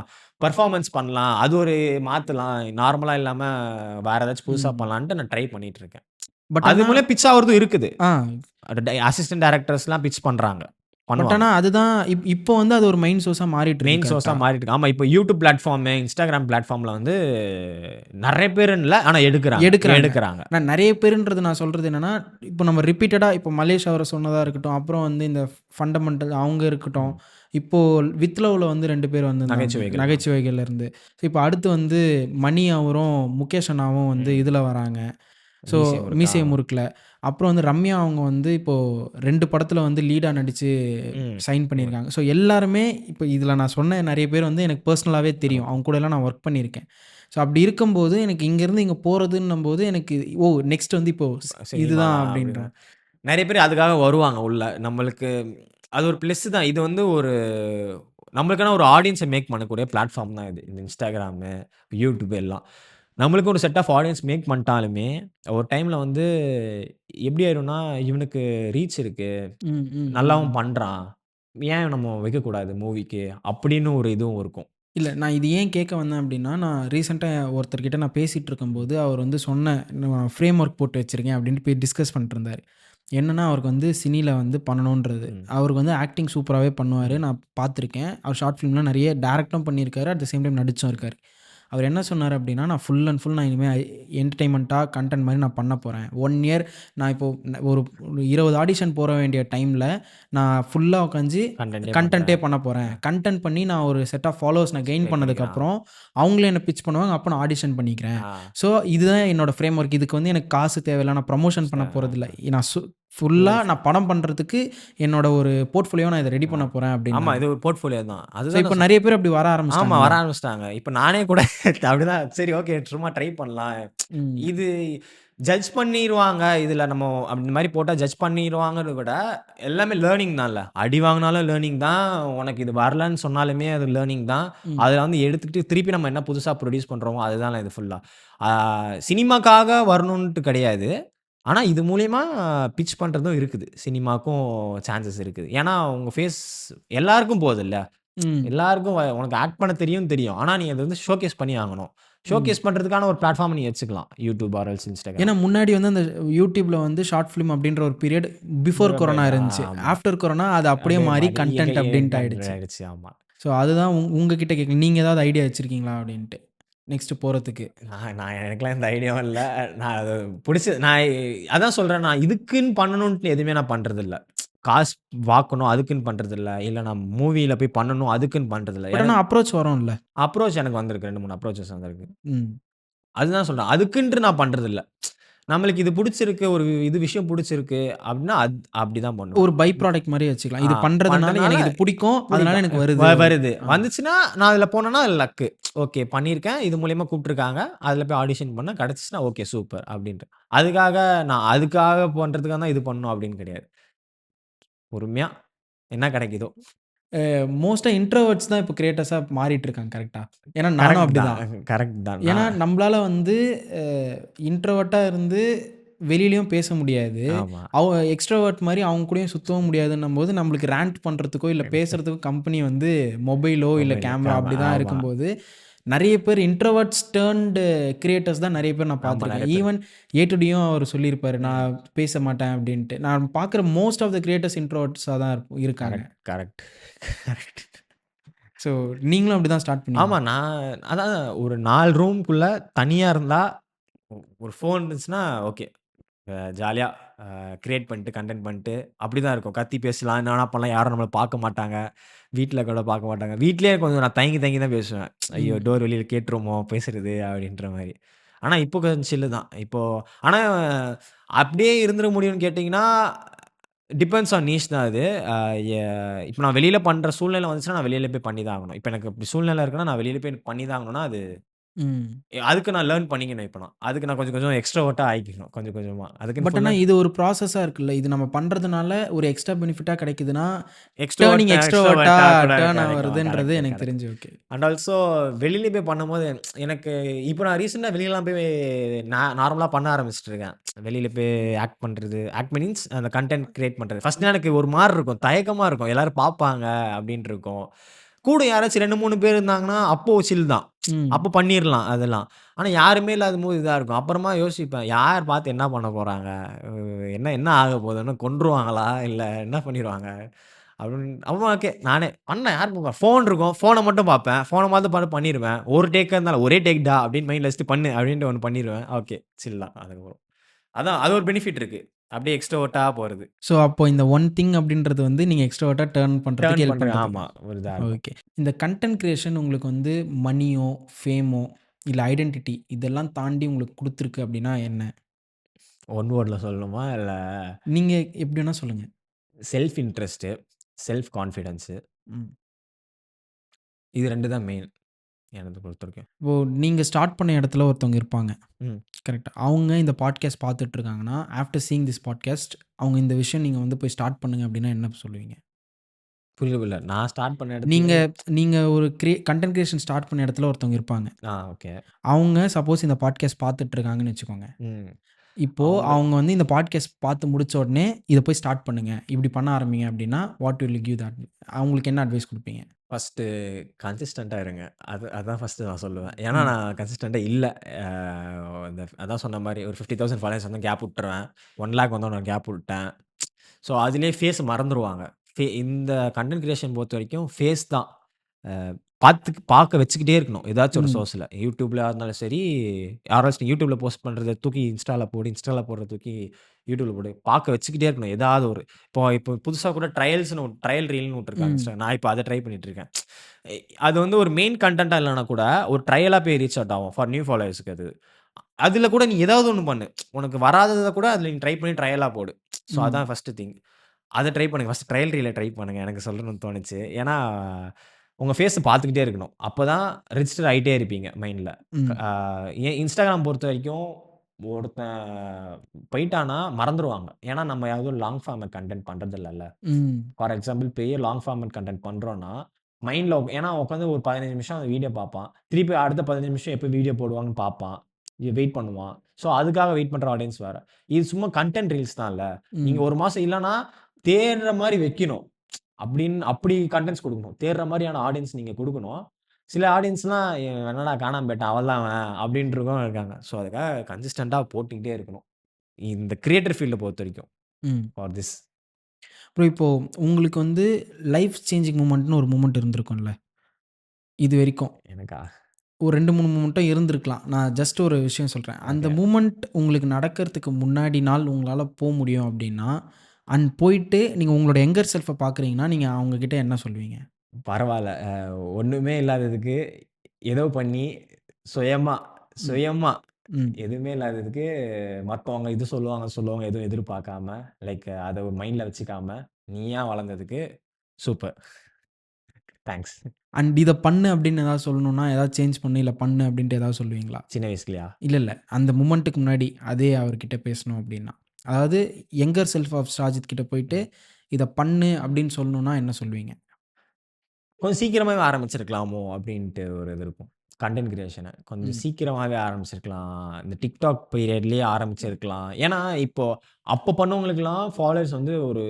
பெர்ஃபார்மன்ஸ் பண்ணலாம். அது ஒரு மாத்தலாம். நார்மலா இல்லாம வேற ஏதாச்சும் புதுசா ம். பண்ணலான்ட்டு நான் ட்ரை பண்ணிட்டு இருக்கேன். பட் அது ஆனா மூலியம் பிட்ச் ஆவுறதும் இருக்குது. ஆ அசிஸ்டன்ட் டைரக்டர்ஸ்லாம் பிட்ச் பண்றாங்க. பட் பண்ணுவாங்க. ஆனா அதுதான் இப்போ வந்து அது ஒரு மெயின் சோர்ஸா மாறிட்டு இருக்கு மெயின் சோர்ஸா கரெக்ட்டா? மாறிட்டு இருக்கு. ஆமா, இப்போ YouTube பிளாட்ஃபார்ம், Instagram பிளாட்ஃபார்ம்ல வந்து நெறைய பேருன்னு இல்ல. ஆனா எடுக்குறாங்க. எடுக்குறாங்க. எடுக்குறாங்க. நான் நெறைய பேருன்றது நான் சொல்றது என்னன்னா, இப்போ நம்ம ரிப்பீட்டடா இப்போ மல்லேஷ் அவர சொன்னதா இருக்கட்டும், அப்புறம் வந்து இந்த ஃபண்டமெண்டல் அவங்க இருக்கட்டும். ம். இப்போ வித் லவ்ல வந்து 2 பேர் வந்திருந்தாங்க. நகைச்சுவைகள். நகைச்சுவைகள்ல இருந்து. ஸோ இப்போ அடுத்து வந்து மணி அவரும், முகேஷ் அண்ணாவும் வந்து ம். இதுல வராங்க. ஸோ மீசை முறுக்கா. மீசைய முறுக்குல. அப்புறம் வந்து ரம்யா அவங்க வந்து இப்போ 2 படத்துல வந்து லீடா நடிச்சு ம். சைன் பண்ணியிருக்காங்க. ஸோ எல்லாருமே இப்போ இதுல நான் சொன்ன நெறைய பேர் வந்து எனக்கு பெர்சனலாவே தெரியும். அவங்க கூடலாம் நான் ஒர்க் பண்ணியிருக்கேன். ஸோ அப்படி இருக்கும்போது எனக்கு இங்கேருந்து இங்க போறதுன்னும்போது எனக்கு நெக்ஸ்ட் வந்து இப்போ சினிமா இதுதான் தான் அப்படின்ற அப்படின்னு. நெறைய பேர் அதுக்காக வருவாங்க உள்ள. நம்மளுக்கு அது ஒரு ப்ளஸ் தான். இது வந்து ஒரு நம்மளுக்கான ஒரு ஆடியன்ஸ மேக் பண்ணக்கூடிய பிளாட்ஃபார்ம் தான் இது. இந்த Instagram, YouTube எல்லாம். நம்மளுக்கு ஒரு செட் ஆஃப் ஆடியன்ஸ் மேக் பண்ணிட்டாலுமே, ஒரு டைம்ல வந்து எப்படி ஆயிரும்னா, இவனுக்கு ரீச் இருக்கு. ம், ம், ம், நல்லாவும் ம். பண்றான். ஏன் நம்ம வைக்கக்கூடாது மூவிக்கு? அப்படின்னு ஒரு இதுவும் இருக்கும். இல்ல. நான் இது ஏன் கேட்க வந்தேன் அப்டின்னா, நான் ரீசென்ட்டா ஒருத்தர்கிட்ட நான் பேசிட்டு ம். இருக்கும்போது, அவர் வந்து நான் ஃப்ரேம் ஒர்க் போட்டு வச்சிருக்கேன் அப்டின்ட்டு போய் டிஸ்கஸ் பண்ணிட்டுருந்தாரு. என்னன்னா, அவருக்கு வந்து சினில வந்து பண்ணணுன்றது. ம். அவருக்கு வந்து ஆக்டிங் சூப்பராவே பண்ணுவாரு. ம். நான் பார்த்துருக்கேன். அவர் ஷார்ட் ஃபிலிம்லாம் நெறைய டைரக்டும் பண்ணியிருக்காரு. அட் த சேம் டைம் நடிச்சும் இருக்காரு. அவர் என்ன சொன்னாரு அப்டின்னா, நான் ஃபுல் அண்ட் ஃபுல் நான் இனிமே என்டர்டெயின்மென்ட்டா கன்டென்ட் மாரி நான் பண்ண போறேன். 1 இயர் நான் இப்போ ஒரு 20 ஆடிஷன் போற வேண்டிய டைம்ல, நான் ஃபுல்லா உட்காந்து கன்டென்ட்டே கன்டென்ட்டே பண்றேன். பண்ண போறேன். கன்டென்ட் பண்ணி நான் ஒரு செட் ஆஃப் ஃபாலோவர்ஸ் நான் கெயின் கிரியேட் பண்ணிக்கலாம். பண்ணதுக்கப்புறம், அவங்களே என்ன பிட்ச் பண்ணுவாங்க. அப்ப நான் ஆடிஷன் பண்ணிக்கிறேன். ஆ. ஸோ இதுதான் என்னோட ஃப்ரேம் ஒர்க். இதுக்கு வந்து எனக்கு காசு தேவையில்ல. நான் ப்ரமோஷன் பண்ண போறதில்ல. நான் ஃபுல்லா ஃபுல் நான் படம் பண்றதுக்கு என்னோட ஒரு போர்ட்ஃபோலியோவ நான் இத ரெடி ஆ. பண்ண போறேன் ஆமா. அப்டின்னாங்க. இது ஒரு போர்ட்ஃபோலியோ தான். ஸோ அதுதான் இப்ப நான் நெறைய பேர் அப்டி வர ஆமா வர ஆரம்பிச்சுட்டாங்கல்ல. ஆரம்பிச்சுட்டாங்க. இப்ப நானே கூட அப்படிதான் சரி ஓகே சும்மா ட்ரை பண்ணலாம். ம். இது ஜட்ஜ் பண்ணிருவாங்க. இதில நம்ம அந்த மாரி போட்டா ஜட்ஜ் பண்ணிருவாங்கறத விட, எல்லாமே லேர்னிங் தான்ல. அடி வாங்குனாலும் லேர்னிங் தான். உனக்கு இது வரலன்னு சொன்னாலுமே அது லேர்னிங் தான். ம். அதில வந்து எடுத்துக்கிட்டு திருப்பி நம்ம என்ன புதுசா புரொடியூஸ் பண்றோமோ, அதுதான்ல இது ஃபுல்லா. ஆ சினிமாக்காக வரணுன்ட்டு கிடையாது. ஆனா, இது மூலியமா பிட்ச் பண்றதும் இருக்குது. சினிமாக்கும் சான்ஸஸ் இருக்குது. ஏன்னா, உங்க ஃபேஸ் எல்லாருக்கும் போதுல்ல. ம். எல்லாருக்கும் உனக்கு ஆக்ட் பண்ண தெரியும். ஆனா, நீ அத வந்து ஷோகேஸ் பண்ணி ஆகணும். ம். ஷோகேஸ் பண்றதுக்கான ஒரு பிளாட்ஃபார்ம் நீ வச்சுக்கலாம். YouTube ஆர் எல்ஸ் ஏன்னா Instagram. முன்னாடி வந்து அந்த யூடியூப்ல வந்து ஷார்ட் ஃபிலிம் அப்படின்ற ஒரு பீரியட் பிஃபோர் கொரோனா இருந்துச்சு. ஆமா. ஆஃப்டர் கொரோனா அது அப்படியே அப்படியே மாறி மாறி கன்டென்ட் அப்படின்ட்டு ஆயிடுச்சு. ஆயிடுச்சு. ஆமா. ஸோ அதுதான் உங்ககிட்ட கேட்குறேன். நீங்க ஏதாவது ஐடியா வச்சிருக்கீங்களா அப்படின்ட்டு? நெக்ஸ்ட் போறதுக்கு. நான் நான் எனக்கெல்லாம் எந்த ஐடியாவும் இல்ல. நான் அது புடிச்சது நான் அதான் சொல்றேன். நான் இதுக்குன்னு பண்ணணுன்ட்டு எதுவுமே நான் பண்றதில்ல. காசு பார்க்கணும் அதுக்குன்னு பண்றதில்ல. இல்ல நான் மூவில போய் பண்ணணும் அதுக்குன்னு பண்றதில்ல. பட் ஆனா அப்ரோச் வரும்ல. அப்ரோச் எனக்கு வந்திருக்கு. 2, 3 அப்ரோச்சஸ் வந்திருக்கு. ம். அதுதான் சொல்றேன். அதுக்குன்ட்டு நான் பண்றதில்ல. நம்மளுக்கு இது புடிச்சிருக்கு, ஒரு இது விஷயம் புடிச்சிருக்கு அப்டின்னா, அப்டிதான் பண்ணுவேன். ஒரு பை ப்ராடக்ட் மாரி வச்சுக்கலாம். ஆ இது பண்றதுனால பண்றனால எனக்கு இது பிடிக்கும். அதனால புடிக்கும். எனக்கு வருது. வருது. ஆ. வந்துச்சுன்னா, நான் அதில போனேன்னா அது லக்கு. ஓகே பண்ணியிருக்கேன். இது மூலியமா கூப்ட்டுருக்காங்க. அதில போய் ஆடிஷன் பண்ணேன். கிடைச்சுச்சுன்னா ஓகே சூப்பர் அப்டின்ட்டு. அதுக்காக நான் அதுக்காக பண்றதுக்காக தான் இது பண்ணணும் அப்டின்னு கிடையாது. பொறுமையா என்ன கிடைக்குதோ. மோஸ்ட்டா இன்ட்ரோவர்ட்ஸ் தான் இப்போ கிரியேட்டர்ஸா மாறிட்டு இருக்காங்க கரெக்ட்டா? ஏன்னா நானும் கரெக்ட் தான். அப்படிதான். கரெக்ட் தான். ஏன்னா நான் நம்பளால வந்து அ இன்ட்ரோவர்ட்டா இருந்து வெளியிலயும் பேச முடியாது. ஆமா. எக்ஸ்ட்ரோவர்ட் மாரி அவங்க கூடயும் சுத்தவும் முடியாதுன்னும்போது, நம்மளுக்கு ராண்ட் பண்றதுக்கோ, இல்ல பேசுறதுக்கோ கம்பெனி வந்து மொபைலோ, இல்ல மொபைல், கேமரா கேமரா அப்படிதான் ஆமா. இருக்கும்போது, நெறைய பேர் இன்ட்ரோவர்ட்ஸ் டர்ன்டு கிரியேட்டர்ஸ் தான் நெறைய பேர் நான் ஆமா பார்த்துருக்கேன். நெறைய பேர். ஈவன் ஏ டு டியும் அவர் சொல்லியிருப்பாரு, ம். நான் பேச மாட்டேன் அப்படின்ட்டு. நான் பார்க்குற மோஸ்ட் ஆஃப் த கிரியேட்டர்ஸ் இன்ட்ரோவர்ட்ஸா தான் இருக்காங்க. Correct, correct, correct. ஸோ நீங்களும் அப்படிதான் ஸ்டார்ட் பண்ணீங்க. ஆமா. நான் அதான் ஒரு 4 ரூம்க்குள்ள தனியா இருந்தா, ஒரு ஃபோன் இருந்துச்சுன்னா ஓகே. ஜாலியா கிரியேட் பண்ணிட்டு, கன்டென்ட் பண்ணிட்டு அப்படிதான் இருக்கும். கத்தி பேசலாம், என்ன வேணா பண்ணலாம். யாரும் நம்மள பார்க்க மாட்டாங்க. வீட்ல கூட பார்க்க மாட்டாங்க. வீட்லயே கொஞ்சம் நான் தயங்கி தயங்கி தான் பேசுவேன். ஐயோ! ம். டோர் வெளியில கேட்டுருமோ பேசுறது அப்படின்ற மாரி. ஆனா இப்போ கொஞ்சம் சில்லு தான். இப்போ ஆனா அப்படியே இருந்துற முடியும்னு கேட்டீங்கன்னா, டிபெண்ட்ஸ் ஆன் நீஷ் தான் அது. அ எ இப்ப நான் வெளியில பண்ற சூழ்நிலை வந்துச்சுன்னா, நான் வெளியில போய் பண்ணி தான் ஆகணும். இப்ப எனக்கு அப்படி சூழ்நிலை இருக்குன்னா, நான் வெளியில போய் பண்ணி தான் ஆகணும்னா, அது ம். அதுக்கு நான் லேர்ன் பண்ணிக்கணும் இப்ப நான். அதுக்கு நான் கொஞ்சம் கொஞ்சம் எக்ஸ்ட்ரோவர்ட்டா ஆயிக்கணும். கொஞ்சம் கொஞ்சமா. அதுக்குன்னு பட் ஆனா ஃபுல்லா இது ஒரு ப்ராசஸா இருக்குல்ல. இது நம்ம பண்றதுனால ஒரு எக்ஸ்ட்ரா பெனிஃபிட்டா கிடைக்குதுன்னா, டர்னிங் எக்ஸ்ட்ரோவர்ட்டா எக்ஸ்ட்ரோவர்ட்டா கூட டர்ன் கிடைக்கும். ஆவறதுன்றது கரெக்ட், எனக்கு கரெக்ட். தெரிஞ்சு ஓகே. அண்ட் ஆல்சோ வெளியில போய் பண்ணும்போது எனக்கு இப்போ நான் ரீசென்ட்டா வெளியலாம் போய் நார்மலா பண்ண ஆரம்பிச்சுட்டு இருக்கேன். வெளியில போய் ஆக்ட் பண்றது. ஆக்ட் மீன்ஸ் அந்த கன்டென்ட் கிரியேட் பண்றது. ஃபர்ஸ்ட்லாம் எனக்கு ஒரு மாரி இருக்கும். தயக்கமா இருக்கும். எல்லாரும் பார்ப்பாங்க அப்டின்ட்டு இருக்கும். கூட யாராச்சும் 2, 3 பேர் இருந்தாங்கன்னா, அப்போ சில் தான். ம். அப்போ பண்ணிர்லாம் அதெல்லாம். ஆனா யாருமே இல்லாதபோது இதா இருக்கும். அப்புறமா யோசிப்பேன். யார் பார்த்து என்ன பண்ண போறாங்க? அ என்ன என்ன ஆக போகுது? என்ன கொன்றுவாங்களா? இல்ல என்ன பண்ணிருவாங்க? அப்படின்னு அப்புறமா ஓகே. நானே பண்ணேன். யார் பார்ப்பா? ஃபோன் இருக்கும். ஃபோன மட்டும் பார்ப்பேன். ஃபோன பார்த்து பண்ணிருவேன். ஒரு டேக்கா இருந்தாலும் ஒரே டேக் டா அப்படின்னு மைண்ட்ல வச்சுட்டு பண்ணு அப்படின்ட்டு ஒண்ணு பண்ணிருவேன். ஓகே. சில் தான் அதுக்கப்புறம். அதான் அது ஒரு பெனிஃபிட் இருக்கு. அப்படியே எக்ஸ்ட்ரோவர்ட்டா போறது. ஸோ அப்போ இந்த ஒன் திங் அப்படின்றது வந்து நீங்க எக்ஸ்ட்ரோவர்ட்டா டர்ன் பண்றதுக்கு டர்ன் ஹெல்ப் பண்றேன். பண்றதுக்கு. ஆமா. ஒரு இதா இருக்கும். ஓகே. இந்த கன்டென்ட் கிரியேஷன் உங்களுக்கு வந்து மனியோ, ஃபேமோ, இல்ல ஐடென்டிட்டி இதெல்லாம் தாண்டி உங்களுக்கு குடுத்துருக்கு அப்படின்னா என்ன? ஒன் வேர்ட்ல சொல்லணுமா? இல்ல நீங்க எப்படி வேணா சொல்லுங்க. செல்ஃப் இன்ட்ரெஸ்ட்டு, செல்ஃப் கான்ஃபிடன்ஸு ம். இது 2 தான் மெயின். என்னத பொறுத்தவரைக்கும். இப்போ நீங்க ஸ்டார்ட் பண்ண இடத்துல ஒருத்தவங்க இருப்பாங்க. ம். கரெக்ட்டா. அவங்க இந்த பாட்காஸ்ட் பார்த்துட்டு இருக்காங்கன்னா, ஆஃப்டர் சீயிங் திஸ் பாட்காஸ்ட் அவங்க இந்த விஷயம் நீங்க வந்து போய் ஸ்டார்ட் பண்ணுங்க அப்படின்னா என்ன சொல்லுவீங்க? புரியல, புரியல. நான் ஸ்டார்ட் பண்ண இடத்துல நீங்க நீங்க ஒரு கன்டென்ட் கிரியேஷன் ஸ்டார்ட் பண்ண இடத்துல ஒருத்தவங்க இருப்பாங்க. ஓகே. அவங்க சப்போஸ் இந்த பாட்காஸ்ட் பார்த்துட்டு இருக்காங்கன்னு வச்சுக்கோங்க. ம். இப்போ அவங்க அவங்க வந்து இந்த பாட்காஸ்ட் பார்த்து முடிச்ச உடனே, இத போய் ஸ்டார்ட் பண்ணுங்க. இப்படி பண்ண ஆரம்பிங்க அப்படின்னா, what will you give that அவங்களுக்கு என்ன அட்வைஸ் குடுப்பீங்க? ஃபர்ஸ்ட்டு கன்சிஸ்டன்ட்டா இருங்க. அதான் ஃபர்ஸ்ட்டு நான் சொல்லுவேன். ஏன்னா ம். நான் கன்சிஸ்டன்ட்டா இல்ல. அ அதான் சொன்ன மாரி ஒரு 50,000 ஃபாலோவர்ஸ் வந்து கேப் விட்டுருவேன். 1,00,000 வந்தோனே கேப் விட்டேன். ஸோ, அதிலேயே ஃபேஸ் மறந்துருவாங்க. இந்த கன்டென்ட் கிரியேஷன் பொறுத்தவரைக்கும் ஃபேஸ் தான். அ பார்க்க வச்சுக்கிட்டே இருக்கணும். ஏதாச்சும் ஒரு ம். சோர்ஸ்ல. YouTubeல இருந்தாலும் சரி, யாராச்சும் YouTubeல போஸ்ட் பண்றத தூக்கி இன்ஸ்டால போடு, இன்ஸ்டால போடுறத தூக்கி YouTubeல போடு. பார்க்க வச்சுக்கிட்டே இருக்கணும். ஏதாவது ஒரு இப்போ புதுசா கூட ட்ரையல் ரீல்னு விட்டுருக்காங்க ம். இன்ஸ்டா. நான் இப்போ அத ட்ரை பண்ணிட்டு இருக்கேன். எ அது வந்து ஒரு மெயின் கன்டென்ட்டா இல்லன்னா கூட, ஒரு ட்ரையலா போய் ரீச் அவுட் ஆகும். ஃபார் நியூ ஃபாலோவர்ஸ்க்கு அது. அதுல கூட நீ ஏதாவது ஒண்ணு பண்ணு. உனக்கு வராதத கூட அதுல நீ ட்ரை பண்ணி ட்ரையலா போடு. ஸோ, ம். அதான் ஃபர்ஸ்ட் திங். அத ட்ரை பண்ணுங்க. ஃபர்ஸ்ட் ட்ரையல் ரீல ட்ரை பண்ணுங்க. எனக்கு சொல்லணும்னு தோணுச்சு. ஏன்னா, உங்க ஃபேஸ பார்த்துக்கிட்டே இருக்கணும். அப்பதான் ரிஜிஸ்டர் ஆயிட்டே இருப்பீங்க மைண்ட்ல. ம். ஆ Instagram பொறுத்தவரைக்கும் ஒருத்தன் போயிட்டான்னா மறந்துருவாங்க. ஏன்னா நம்ம யாரும் லாங் ஃபார்மேட் கன்டென்ட் பண்றது இல்லல்ல. ம். ஃபார் எக்ஸாம்பிள் பெரிய லாங் ஃபார்மேட் கன்டென்ட் பண்றோம்னா, மைண்ட்ல ஏன்னா உட்காந்து ஒரு 15 நிமிஷம் அந்த வீடியோ பார்ப்பான். திருப்பி அடுத்த 15 நிமிஷம் எப்போ வீடியோ போடுவாங்கன்னு பார்ப்பான். வெயிட் பண்ணுவான். ஸோ அதுக்காக வெயிட் பண்ற ஆடியன்ஸ் வேற. இது சும்மா கன்டென்ட் ரீல்ஸ் தான்ல. நீங்க ம். 1 மாசம் இல்லன்னா, தேடுற மாரி வைக்கணும். அப்படி கன்டென்ட்ஸ் குடுக்கணும். தேடுற மாரியான ஆடியன்ஸ் நீங்க குடுக்கணும். சில ஆடியன்ஸ்லாம் என்னடா காணாம போயிட்டான், அவள்தான் அவன் அப்படின்றவங்க இருக்காங்க. ஸோ அதுக்காக கன்சிஸ்டன்ட்டா போட்டுக்கிட்டே இருக்கணும். இந்த கிரியேட்டர் ஃபீல்ட பொறுத்தவரைக்கும். ம். For this. ப்ரோ இப்போ உங்களுக்கு வந்து லைஃப் சேஞ்சிங் மூமெண்ட்னு ஒரு மூமெண்ட் இருந்திருக்கும்ல? இதுவரைக்கும். எனக்கா? ஒரு 2, 3 மூமெண்ட்டும் இருந்திருக்கலாம். நான் ஜஸ்ட் ஒரு விஷயம் சொல்றேன். அந்த ஓகே. மூமெண்ட் உங்களுக்கு நடக்கிறதுக்கு முன்னாடி நாள் உங்களால முடியும் அப்படின்னா, அண்ட் போயிட்டு நீங்க உங்களோட யங்கர் செல்ஃப பார்க்குறீங்கன்னா, நீங்க அவங்க கிட்ட என்ன சொல்லுவீங்க? பரவால்ல. ஒண்ணுமே இல்லாததுக்கு ஏதோ பண்ணி சுயமா ம். சுயமா ம். எதுவுமே இல்லாததுக்கு மத்தவங்க இது சொல்லுவாங்க, சொல்லுவாங்க எதுவும் எதிர்பார்க்காம, லைக் அத மைண்ட்ல வச்சுக்காம, நீயா வளர்ந்ததுக்கு சூப்பர். தேங்க்ஸ். அண்ட் இத பண்ணு அப்படின்னு ஏதாவது சொல்லணும்னா, ஏதாவது சேஞ்ச் பண்ணு, இல்ல பண்ணு அப்படின்ட்டு ஏதாவது சொல்லுவீங்களா? சின்ன வயசுலயா? இல்ல. அந்த மூமெண்ட்டுக்கு முன்னாடி அதே அவர்கிட்ட பேசணும் அப்படின்னா. அதாவது யங்கர் செல்ஃப் ஆஃப் ஷாஜித் கிட்ட போயிட்டு, இத பண்ணு அப்படின்னு சொல்லணும்னா என்ன சொல்லுவீங்க? கொஞ்சம் சீக்கிரமாவே ஆரம்பிச்சிருக்கலாமோ! அப்டின்ட்டு ஒரு இது இருக்கும். கன்டென்ட் கிரியேஷன கொஞ்சம் ம். சீக்கிரமாவே ஆரம்பிச்சிருக்கலாம். இந்த TikTok பீரியட்லயே ஆரம்பிச்சிருக்கலாம். ஏன்னா, இப்போ அப்போ பண்ணவங்களுக்கெல்லாம் ஃபாலோவர்ஸ் வந்து ஒரு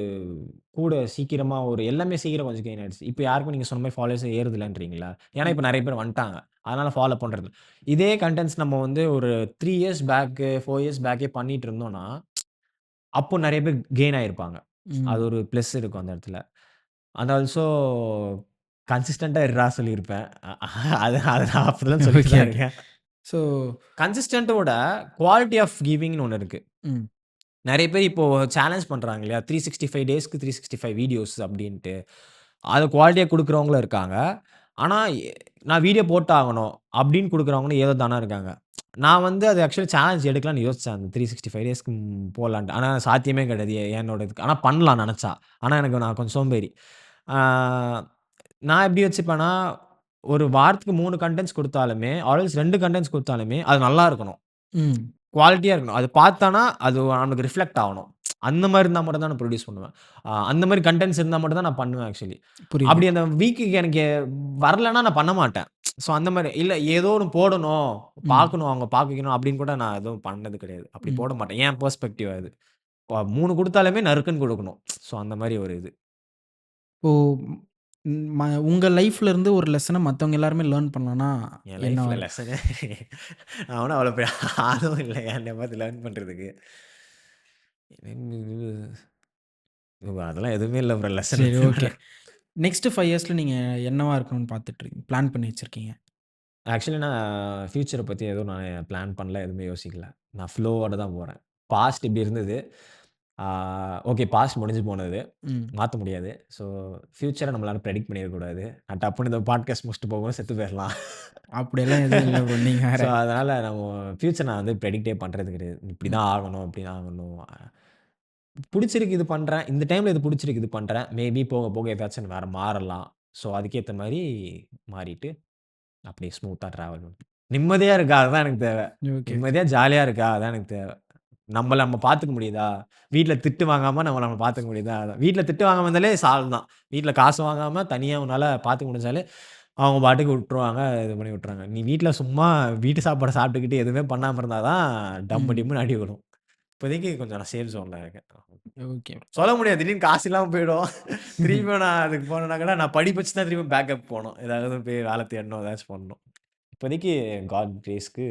கூட சீக்கிரமா எல்லாமே சீக்கிரம் கொஞ்சம் கெயின் ஆயிடுச்சு. இப்ப யாருக்கும் நீங்க சொன்ன மாரி ஃபாலோவர்ஸே ஏறுதில்லன்றீங்களா? ஏன்னா, ம். இப்ப நெறைய பேர் வந்துட்டாங்க. அதனால ஃபாலோ பண்றது இல்ல. இதே கன்டென்ட்ஸ் நம்ம வந்து ஒரு 3 இயர்ஸ் பேக்கு, 4 இயர்ஸ் பேக்கே பண்ணிட்டு இருந்தோம்னா, அப்போ நெறைய பேர் கெயின் ஆயிருப்பாங்க. அது ம். ஒரு பிளஸ் இருக்கும் அந்த இடத்துல. அண்ட் ஆல்சோ கன்சிஸ்டன்ட்டா இருடா சொல்லியிருப்பேன். அது அது நான் அப்படிதான் சொல்லிட்டு ஓகே, தான் ஓகே. இருக்கேன். ஸோ கன்சிஸ்டன்ட்டோட குவாலிட்டி ஆஃப் கிவிங்ன்னு ஒண்ணு இருக்கு. ம். நெறைய பேர் இப்போ சேலஞ்ச் பண்றாங்க இல்லையா? 365 டேஸ்க்கு 365 வீடியோஸ் அப்டின்ட்டு. அத குவாலிட்டியா குடுக்குறவங்களும் இருக்காங்க. ஆனா, நான் வீடியோ போட்டாகணும் அப்டின்னு குடுக்குறவங்களும் ஏதோ தானோ இருக்காங்க. நான் வந்து அது ஆக்சுவலி சேலஞ்ச் எடுக்கலான்னு யோசிச்சேன். அந்த 365 டேஸ்க்கு போடலான்ட்டு. ஆனா சாத்தியமே கிடையாது. என்னோட இதுக்கு. ஆனா பண்ணலாம் நெனச்சா. ஆனா நான் கொஞ்சம் சோம்பேறி. ஆ நான் எப்படி வச்சுப்பேன்னா, ஒரு வாரத்துக்கு 3 கன்டென்ட்ஸ் குடுத்தாலுமே, ஆர் எல்ஸ் 2 கன்டென்ட்ஸ் குடுத்தாலுமே, அது நல்லா இருக்கணும். ம். குவாலிட்டியா இருக்கணும். அது பார்த்தானா, அது அவனுக்கு ரிஃப்ளெக்ட் ஆவணும். அந்த மாரி இருந்தா மட்டும் தான் நான் புரொடியூஸ் பண்ணுவேன். அந்த மாரி கன்டென்ட்ஸ் இருந்தா மட்டும் தான் நான் பண்ணுவேன் ஆக்சுவலி. புரியுது. அப்படி அந்த வீக்குக்கு எனக்கு வரலன்னா நான் பண்ண மாட்டேன். ஸோ அந்த மாரி இல்ல ஏதோ ஒண்ணு போடணும், ம். பார்க்கணும், அவங்க பார்க்க வைக்கணும் அப்படின்னு கூட நான் எதுவும் பண்ணது கிடையாது. அப்படி ம். போட மாட்டேன். என் பெர்ஸ்பெக்டிவ் அது. 3 குடுத்தாலுமே நறுக்குன்னு குடுக்கணும். ஸோ அந்த மாரி ஒரு இது. இப்போ உங்க லைஃப்ல இருந்து ஒரு லெசன மத்தவங்க எல்லாருமே லேர்ன் பண்ணலாம்னா என் என்னவா லைஃப்ல இருக்கும்? லெசனே நான் ஒண்ணும் அவ்வளோ பெரிய ஆளும் இல்ல என்னை பார்த்து லேர்ன் பண்றதுக்கு. அதெல்லாம் எதுவுமே இல்ல ப்ரோ லெசன். சரி, ஓகே. நெக்ஸ்ட் 5 இயர்ஸ்ல நீங்க என்னவா இருக்கணும்னு பார்த்துட்டு பிளான் பண்ணி வச்சிருக்கீங்க? ஆக்சுவலி நான் ஃபியூச்சர பத்தி எதுவும் நான் பிளான் பண்ணல. எதுவுமே யோசிக்கல. நான் ஃப்ளோவோட தான் போறேன். பாஸ்ட் இப்படி இருந்தது. ஆ ஓகே பாஸ்ட் முடிஞ்சு போனது. ம். மாத்த முடியாது. ஸோ ஃபியூச்சர நம்மளால பிரெடிக்ட் பண்ணிறக்கூடாது. நான் டப்புன்னு இந்த பாட்காஸ்ட் முடிச்சுட்டு போகும்போது செத்து போயிரலாம். அப்படியெல்லாம் எதுவும் இல்ல ப்ரோ. நீங்க வேற. ஸோ அதனால நம்ம ஃபியூச்சர் நான் வந்து பிரெடிக்ட்டே பண்றது கிடையாது. இப்படி ம். தான் ஆகணும், இப்படி தான் ஆகணும். புடிச்சிருக்கு இது பண்றேன். இந்த டைம்ல இது புடிச்சிருக்கு இது பண்றேன். மேபி போக போக ஏதாச்சும் வேற மாறலாம். ஸோ அதுக்கேத்த மாரி மாறிட்டு அப்படியே ஸ்மூத்தா டிராவல் பண்ணணும். நிம்மதியா இருக்கா? அதுதான் எனக்கு தேவ. ஓகே. நிம்மதியா, ஜாலியா இருக்கா? அதான் எனக்கு தேவ. நம்மள நம்ம பார்த்துக்க முடியுதா? வீட்ல திட்டு வாங்காம நம்மள நம்ம பார்த்துக்க முடியுதா? அதான். வீட்ல திட்டு வாங்காம இருந்தாலே சால் தான். வீட்ல காசு வாங்காம தனியா உன்னால பார்த்துக்க முடிஞ்சாலே, அவங்க பாட்டுக்கு விட்டுருவாங்க. இது பண்ணி விட்டுறாங்க. நீ வீட்ல சும்மா வீட்டு சாப்பாட சாப்பிட்டுக்கிட்டு எதுவுமே பண்ணாம இருந்தா தான் டம்மு ம். டிம்முன்னு அடி விழும். இப்போதைக்கு கொஞ்சம் நான் சேஃப் ஜோன்ல இருக்கேன். ஓகே. சொல்ல முடியாது. திடீர்னு காசு இல்லாம போயிடும். திரும்பியும் நான் அதுக்கு போனேன்னா கூட நான் படிப்பு வச்சு தான் திரும்பி பேக்கப் போணும். ஏதாவது போய் வேலை தேடணும், ஏதாச்சும் பண்ணணும். இப்போதைக்கு காட் கிரேஸ்க்கு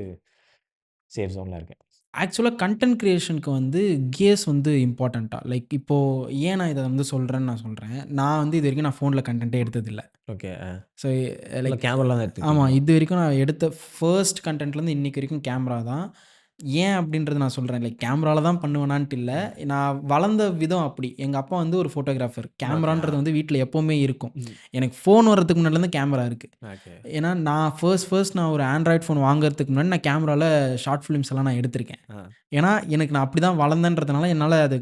சேஃப் ஜோன்ல இருக்கேன். ஆக்சுவலா கன்டென்ட் கிரியேஷனுக்கு வந்து கியர்ஸ் வந்து இம்பார்ட்டன்ட்டா? லைக் இப்போ ஏன் நான் இத வந்து சொல்றேன்னு நான் சொல்றேன். நான் வந்து இதுவரைக்கும் நான் ஃபோன்ல கன்டென்ட்டே எடுத்ததில்ல. ஓகே. ஸோ இல்ல லைக் கேமரால தான் ஆமா. எடுத்துக்கிட்டீங்களோ? இதுவரைக்கும் நான் எடுத்த ஃபர்ஸ்ட் கன்டென்ட்லேருந்து இன்னைக்கு வரைக்கும் கேமரா தான். ஏன் அப்படின்றது நான் சொல்றேன். லைக் கேமரால தான் பண்ணுவேனான்ட்டு இல்ல. ம். நான் வளர்ந்த விதம் அப்படி. எங்க அப்பா வந்து ஒரு ஃபோட்டோகிராஃபர். ஓகே. கேமரான்றது வந்து வீட்ல எப்பவுமே இருக்கும். ம். எனக்கு ஃபோன் வர்றதுக்கு முன்னாடிலேருந்து கேமரா இருக்கு. ஓகே. ஏன்னா நான் ஃபர்ஸ்ட் நான் ஒரு ஆண்ட்ராய்ட் ஃபோன் வாங்குறதுக்கு முன்னாடி நான் கேமரால ஷார்ட் ஃபிலிம்ஸ் எல்லாம் நான் எடுத்திருக்கேன். ஆ. ஏன்னா எனக்கு நான் அப்படி தான் வளர்ந்தேன்றதுனால என்னால அது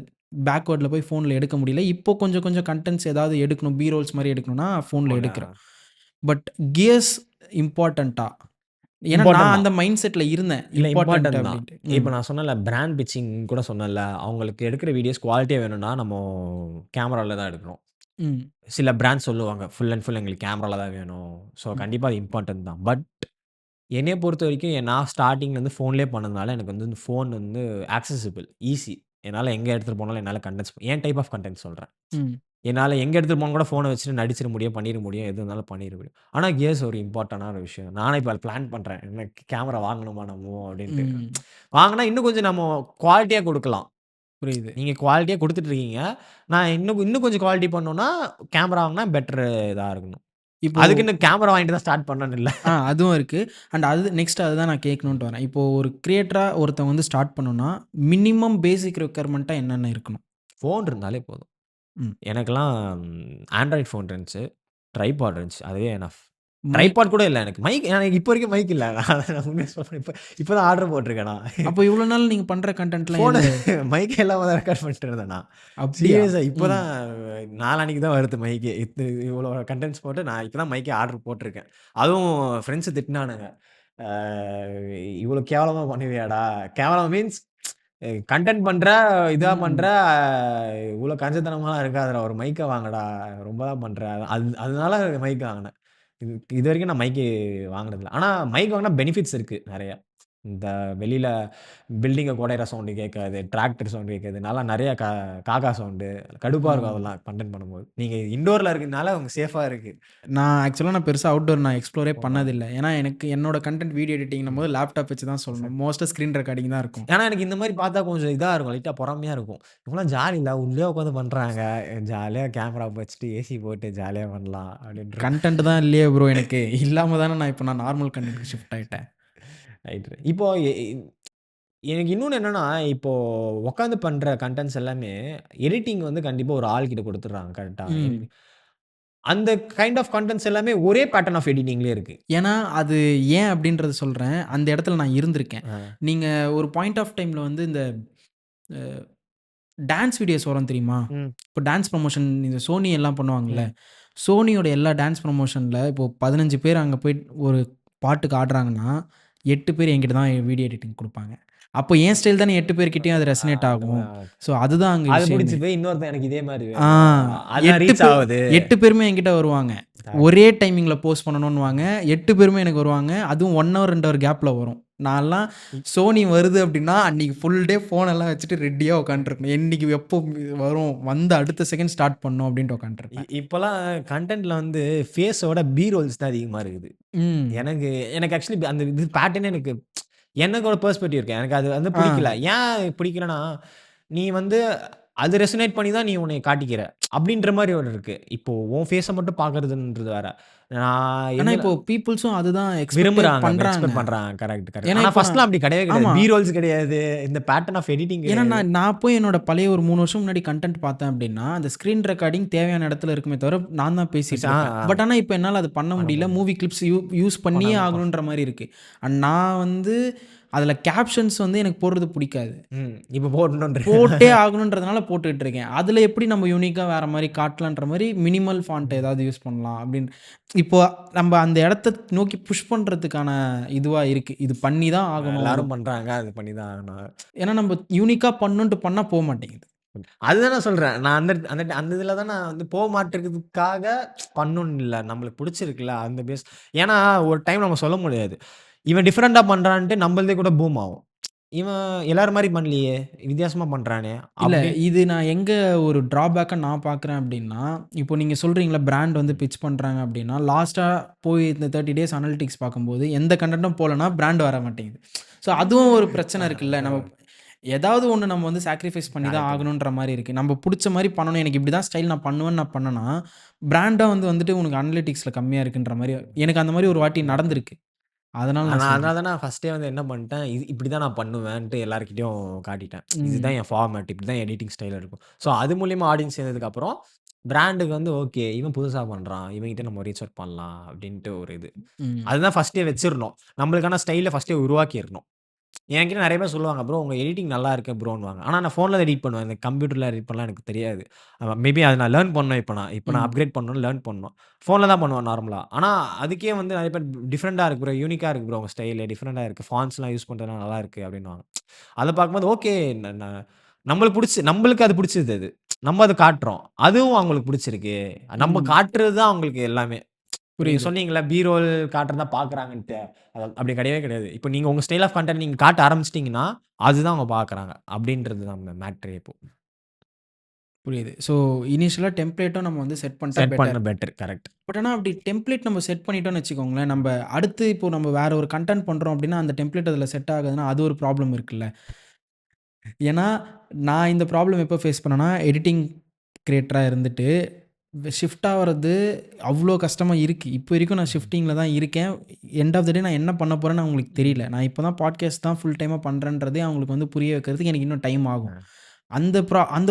பேக்வேர்ட்ல போய் ஃபோன்ல எடுக்க முடியல. இப்போ கொஞ்சம் கொஞ்சம் கன்டென்ட்ஸ் ஏதாவது எடுக்கணும். பி ரோல்ஸ் மாரி எடுக்கணும்னா ஃபோன்ல ஃபோன்ல எடுக்கிறோம். பட் கியர்ஸ் இம்பார்ட்டன்ட்டா? ஏன்னா இம்பார்ட்டன்ட் நான் தான். அந்த மைண்ட் செட்ல இருந்தேன். இல்ல இம்பார்ட்டன்ட் இம்பார்ட்டன்ட் தான். அப்படின்ட்டு. இப்ப நான் சொன்னேன்ல பிராண்ட் பிட்சிங் கூட சொன்னேன்ல, அவங்களுக்கு எடுக்கிற வீடியோஸ் குவாலிட்டியா வேணும்னா, நம்ம கேமரால தான் எடுக்கணும். ம். சில பிராண்ட்ஸ் சொல்லுவாங்க, ஃபுல் அண்ட் ஃபுல் எங்களுக்கு கேமரால தான் வேணும். ஸோ ம். கண்டிப்பா அது இம்பார்ட்டன்ட் தான். பட் என்னைய பொறுத்தவரைக்கும் நான் ஸ்டார்ட்டிங்லேருந்து ஃபோன்லேயே பண்ணதுனால எனக்கு வந்து இந்த ஃபோன் வந்து ஆக்சஸிபிள், ஈஸி. என்னால எங்க எடுத்துட்டு போனாலும் என்னால கண்டென்ட்ஸ் என் டைப் ஆஃப் கன்டென்ட் சொல்றேன். ம். என்னால எங்க எடுத்துட்டு போனா கூட ஃபோன வச்சுட்டு நடிச்சிட முடியும், பண்ணிற முடியும். எது இருந்தாலும் பண்ணிற முடியும். ஆனா கியர்ஸ் ஒரு இம்பார்ட்டன்டான விஷயம். நானே இப்ப பிளான் பண்றேன். என்ன கேமரா வாங்கணுமா நம்மோ அப்டின்ட்டு. ம். வாங்குனா இன்னும் கொஞ்சம் நம்ம குவாலிட்டியா குடுக்கலாம். புரியுது. நீங்க குவாலிட்டியா குடுத்துட்டு இருக்கீங்க. நான் இன்னும் இன்னும் கொஞ்சம் குவாலிட்டி பண்ணணும்னா, கேமரா வாங்குனா பெட்டர் இதா இருக்கணும். இப்போ அதுக்குன்னு கேமரா வாங்கிட்டு தான் ஸ்டார்ட் பண்ணணும்னு இல்ல. அதுவும் இருக்கு. அண்ட் அது நெக்ஸ்ட் அதுதான் நான் கேட்கணுன்ட்டு வரேன். இப்போ ஒரு கிரியேட்டரா ஒருத்தன் வந்து ஸ்டார்ட் பண்ணணும்னா, மினிமம் பேசிக் ரெக்யர்மென்ட்டா என்னென்ன இருக்கணும்? ஃபோன் இருந்தாலே போதும். ம். எனக்கெல்லாம் ஆண்ட்ராய்ட் ஃபோன் இருந்துச்சு. ட்ரைபாட் இருந்துச்சு. அதுவே எனஃப். மைக் ட்ரைபாட் கூட இல்ல எனக்கு. மைக் எனக்கு இப்போ வரைக்கும் மைக் இல்ல. நான் உண்மைய சொல்றேன். இப்ப தான் ஆர்டர் போட்டுருக்கேன் நான். அப்போ இவ்வளோ நாள் நீங்க பண்ற கன்டென்ட்லாம் ஃபோனு எது? மைக் இல்லாம தான் ரெக்கார்ட் பண்ணிட்டு இருந்தேன் நான். அப்படியா? சீரியஸா இப்ப ம். தான் நாளான்னைக்கு தான் வருது மைக்கே. இவ்வளோ கன்டென்ட்ஸ் போட்டு நான் இப்ப தான் மைக்கே ஆர்டர் போட்டுருக்கேன். அதுவும் ஃப்ரெண்ட்ஸ் திட்டினானுங்க. ஆ "இவ்வளோ கேவலமா பண்ணுவியாடா?" கேவலம் மீன்ஸ் கன்டென்ட் பண்ற, இதா பண்ற, ம். இவ்வளோ கஞ்சத்தனமாலாம் இருக்காதுடா. ஒரு மைக்க வாங்குடா. ரொம்ப தான் பண்ற. அதனால மைக் வாங்குனேன். இதுவரைக்கும் நான் மைக்கு வாங்குனதில்ல. ஆனா மைக் வாங்குனா பெனிஃபிட்ஸ் இருக்கு நெறைய. இந்த வெளியில பில்டிங்க குடையிற சவுண்ட் கேட்காது. டிராக்டர் சவுண்ட் கேட்காது. நல்லா நெறைய காக்கா சவுண்டு. கடுப்பா இருக்கும் ம். அதெல்லாம் கன்டென்ட் பண்ணும்போது. நீங்க இன்டோர்ல இருக்கறதுனால உங்களுக்கு சேஃபா இருக்கு. நான் பெருசா அவுட்டோர் நான் எக்ஸ்ப்ளோரே போகாது. பண்ணதில்ல. ஏன்னா எனக்கு என்னோட கன்டென்ட் வீடியோ எடிட்டிங்ன்னும்போது லேப்டாப் வச்சு தான் சொல்லணும். மோஸ்ட்டா ஸ்க்ரீன் ரெக்கார்டிங் தான் இருக்கும். ஏன்னா எனக்கு இந்த மாரி பார்த்தா கொஞ்சம் இதா இருக்கும். லைட்டா பொறாமையா இருக்கும். இவங்கலாம் ஜாலி இல்ல. உள்ளயே உட்காந்து பண்றாங்க. ஜாலியா கேமரா வச்சுட்டு ஏசி போட்டு ஜாலியா பண்ணலாம் அப்படின்ற கன்டென்ட் தான் இல்லையே ப்ரோ எனக்கு. இல்லாம தானே நான் நார்மல் கன்டென்ட்க்கு ஷிஃப்ட் ஆயிட்டேன். ரைட். இப்போ எனக்கு இன்னொன்னு என்னன்னா, இப்போ உட்காந்து பண்ற கன்டென்ட்ஸ் எல்லாமே எடிட்டிங் வந்து கண்டிப்பா ஒரு ஆள் கிட்ட குடுத்துடுறாங்க கரெக்ட்டா? ம். அந்த கைண்ட் ஆஃப் கன்டென்ட்ஸ் எல்லாமே ஒரே பேட்டர்ன் ஆஃப் எடிட்டிங்லயே இருக்கு. ஏன்னா, அது ஏன் அப்படின்றத சொல்றேன். அந்த இடத்துல நான் இருந்திருக்கேன். ஆ. நீங்க ஒரு பாயிண்ட் ஆஃப் டைம்ல வந்து இந்த டான்ஸ் வீடியோஸ் வரும் தெரியுமா? ம். இப்போ டான்ஸ் ப்ரமோஷன் இந்த சோனி எல்லாம் பண்ணுவாங்கல்ல. ம். சோனியோட எல்லா டான்ஸ் ப்ரமோஷன்ல இப்போ 15 பேர் அங்க போய் ஒரு பாட்டுக்கு ஆடுறாங்கன்னா, 8 பேர் என்கிட்ட தான் வீடியோ எடிட்டிங் குடுப்பாங்க. அப்போ என் ஸ்டைல் தானே 8 பேர்கிட்டயும் அது ரெசனேட் அந்த ஆகும். மாரி ஸோ அதுதான் அங்க அது விஷயமே. புடிச்சு போய் இன்னொருத்தன் எனக்கு இதே மாரி ஆ வேணும். அதான் 8 ரீச் ஆவுது. 8 பேருமே என்கிட்ட வருவாங்க. ஒரே டைமிங்ல போஸ்ட் பண்ணணுன்னுவாங்க. 8 பேருமே எனக்கு வருவாங்க. அதுவும் 1 ஹவர் 2 ஹவர் கேப்ல வரும். நான்லாம் சோனி வருது அப்டின்னா, அன்னைக்கு ஃபுல் டே ஃபோனெல்லாம் வச்சுட்டு ரெடியா உட்காந்துருக்கணும். என்னைக்கு எப்போ வரும், வந்து அடுத்த செகண்ட் ஸ்டார்ட் பண்ணணும் அப்டின்ட்டு உட்காந்துருப்பேன். இப்பலாம் கன்டென்ட்ல வந்து ஃபேஸோட பி ரோல்ஸ் தான் அதிகமா இருக்குது. ம். எனக்கு எனக்கு ஆக்சுவலி அந்த இது பேட்டர்னே எனக்கு ஒரு பெர்ஸ்பெக்டிவ் இருக்கு. எனக்கு அது வந்து ஆ. பிடிக்கல. ஏன் பிடிக்கலன்னா, நீ வந்து அது ரெசனேட் பண்ணி தான் நீ உன்னைய காட்டிக்கிற. அப்படின்ற மாரி ஒரு இருக்கு. இப்போ உன் ஃபேஸ மட்டும் பார்க்கறதுன்றது வேற. நான் ஆனா எதுல இப்போ பீப்பிள்ஸும் அதுதான் எக்ஸ்பெக்ட்டே விரும்புறாங்க. பண்றாங்க. எக்ஸ்பெக்ட் பண்றாங்க. Correct, correct. ஏன்னா ஆனா இப்போ ஃபர்ஸ்ட்லாம் அப்படி கிடையவே கிடையாது. ஆமா. பி ரோல்ஸ் கிடையாது. இந்த பேட்டர்ன் ஆஃப் எடிட்டிங் ஏன்னா கிடையாது. நான் போய் என்னோட பழைய ஒரு 3 வருஷம் முன்னாடி கன்டென்ட் பார்த்தேன் அப்டின்னா, அந்த ஸ்க்ரீன் ரெக்கார்டிங் தேவையான இடத்துல இருக்குமே தவிர, நான் தான் பேசிட்டு ஆ, இருப்பேன். ஆ. பட் ஆனா இப்ப என்னால அது பண்ண பண்ண முடியல. முடியும். மூவி கிளிப்ஸ் யூஸ் பண்ணியே ஆகணுன்ற மாரி இருக்கு. அண்ட் நான் வந்து அதில கேப்ஷன்ஸ் வந்து எனக்கு போடுறது புடிக்காது. இப்ப போடணுன்ற போட்டே ஆகணுன்றதுனால போட்டுட்டு இருக்கேன். அதில எப்படி நம்ம யூனிக்கா வேற மாரி காட்டலான்ற மாரி மினிமல் ஃபாண்ட் ஏதாவது யூஸ் பண்ணலாம் அப்படின்னு. இப்போ நம்ம அந்த இடத்த நோக்கி புஷ் பண்றதுக்கான இதுவா இருக்கு. இது பண்ணி தான் ஆகணும். எல்லாரும் பண்றாங்க. அது பண்ணி தான் ஆகணும். ஏன்னா நம்ம யூனிக்கா பண்ணணுன்ட்டு பண்ணா போமாட்டேங்குது. அதுதான் நான் சொல்றேன். நான் அந்த அந்த அந்த இதுல தான் நான் வந்து மாட்டேங்கிறதுக்காக பண்ணணும்னு இல்ல. நம்மளுக்கு புடிச்சிருக்குல்ல அந்த பேஸ் ஏன்னா ஒரு டைம் நம்ம சொல்ல முடியாது. இவன் டிஃபரெண்ட்டா பண்றான்ட்டு நம்மளதே கூட பூம் ஆகும். இவன் எல்லாரும் மாரி பண்ணலையே! வித்தியாசமா பண்றானே! இல்ல. அப்படின்னு இது நான் எங்க ஒரு ட்ராபேக்கா நான் பார்க்குறேன் அப்டின்னா, இப்போ நீங்க சொல்றீங்கல்ல பிராண்ட் வந்து பிட்ச் பண்றாங்க அப்டின்னா, லாஸ்ட்டா போய் இந்த 30 டேஸ் அனலிட்டிக்ஸ் பார்க்கும்போது, எந்த கன்டென்ட்டும் போலன்னா பிராண்ட் வர மாட்டேங்குது. ஸோ அதுவும் ஒரு பிரச்சனை இருக்குல்ல. நம்ம ஏதாவது ஒண்ணு நம்ம வந்து சாக்ரிஃபைஸ் பண்ணி தான் கரெக்ட் தான். ஆகணுன்ற மாரி இருக்கு. நம்ம புடிச்ச மாரி பண்ணணும். எனக்கு இப்படி தான் ஸ்டைல் நான் பண்ணுவேன்னு நான் பண்ணேன்னா, பிராண்டா வந்துட்டு உனக்கு அனலிட்டிக்ஸ்ல கம்மியா இருக்குன்ற மாரி எனக்கு அந்த மாரி ஒரு வாட்டி நடந்திருக்கு. அதனால நான் நான் அதனால சொல்றேன். தான் நான் ஃபர்ஸ்ட்டே வந்து என்ன பண்ணிட்டேன், இப்படிதான் நான் பண்ணுவேன்ட்டு எல்லார்கிட்டயும் காட்டிட்டேன். ம். இதுதான் என் ஃபார்மேட். இப்படிதான் எடிட்டிங் ஸ்டைல் இருக்கும். ஸோ அது மூலியமா ஆடியன்ஸ் சேர்ந்ததுக்கப்புறம், பிராண்டுக்கு வந்து ஓகே. இவன் புதுசா பண்றான். இவன்கிட்ட நம்ம ரீச் அவுட் பண்ணலாம் அப்படின்ட்டு ஒரு இது. ம். அதுதான் ஃபர்ஸ்ட்டே வச்சிரணும். நம்மளுக்கான ஸ்டைல ஃபர்ஸ்ட்டே உருவாக்கிரணும். என்கிட்ட நெறைய பேர் சொல்லுவாங்க, "ப்ரோ உங்க எடிட்டிங் நல்லா இருக்கு ப்ரோன்னுவாங்க." ஆனா நான் ஃபோன்ல தான் எடிட் பண்ணுவேன். இந்த கம்ப்யூட்டர்ல எடிட் பண்ணலாம் எனக்கு தெரியாது. மேபி அத நான் லேர்ன் பண்ணணும் இப்ப நான் ம். அப்கிரேட் பண்ணணும், லேர்ன் பண்ணணும். ஃபோன்ல தான் பண்ணுவேன் நார்மலா. ஆனா அதுக்கே வந்து நெறைய பேர் டிஃபரெண்ட்டா இருக்கு ப்ரோ, யூனிக்கா இருக்கு ப்ரோ உங்க ஸ்டைலு, டிஃபரெண்ட்டா இருக்கு. ஃபாண்ட்ஸ்லாம் யூஸ் பண்றதுலாம் நல்லா இருக்கு அப்டின்னுவாங்க. அத பார்க்கும்போது ஓகே ந ந நம்மளுக்கு அது புடிச்சது அது. நம்ம அத காட்டுறோம். அதுவும் அவங்களுக்கு புடிச்சிருக்கு. நம்ம ம். காட்டுறது தான் அவங்களுக்கு எல்லாமே. இப்ப நீங்க புரியுது. சொன்னீங்கல்ல, பி ரோல் காட்டுறது தான் பார்க்குறாங்கன்ட்டு. அப்படி கிடையவே கிடையாது. இப்ப நீங்க உங்க ஸ்டைல் ஆஃப் கன்டென்ட் நீங்க காட்ட ஆரம்பிச்சுட்டீங்கன்னா, அதுதான் அவங்க பார்க்குறாங்க. அப்படின்றது தான் மேட்ரே இப்போ. புரியுது. ஸோ இனிஷியலா டெம்ப்ளேட்டும் நம்ம வந்து செட் பண்ணிட்டா செட் பண்ண பெட்டர். பெட்டர். கரெக்ட். பட் ஆனா அப்படி டெம்ப்ளேட் நம்ம செட் பண்ணிட்டோம்னு வச்சுக்கோங்களேன், நம்ப அடுத்து இப்போ நம்ம வேற ஒரு கன்டென்ட் பண்றோம் அப்படின்னா, அந்த டெம்ப்ளேட் அதில செட் ஆகாதுன்னா, அது ஒரு ப்ராப்ளம் இருக்குல்ல. ஏன்னா, நான் இந்த ப்ராப்ளம் எப்போ ஃபேஸ் பண்ணேன்னா, எடிட்டிங் கிரியேட்டரா இருந்துட்டு, ஷிஃப்ட் ஆவறது அவ்ளோ கஷ்டமா இருக்கு. இப்போ வரைக்கும் நான் ம். ஷிஃப்டிங்கில தான் இருக்கேன். எண்ட் ஆஃப் த டே நான் என்ன பண்ண போறேன்னு அவங்களுக்கு தெரியல. ம். நான் இப்போ தான் பாட்காஸ்ட் தான் ஃபுல் டைமா பண்றேன்றதே அவங்களுக்கு வந்து புரிய வைக்கிறதுக்கு எனக்கு இன்னும் டைம் ஆகும். அ அந்த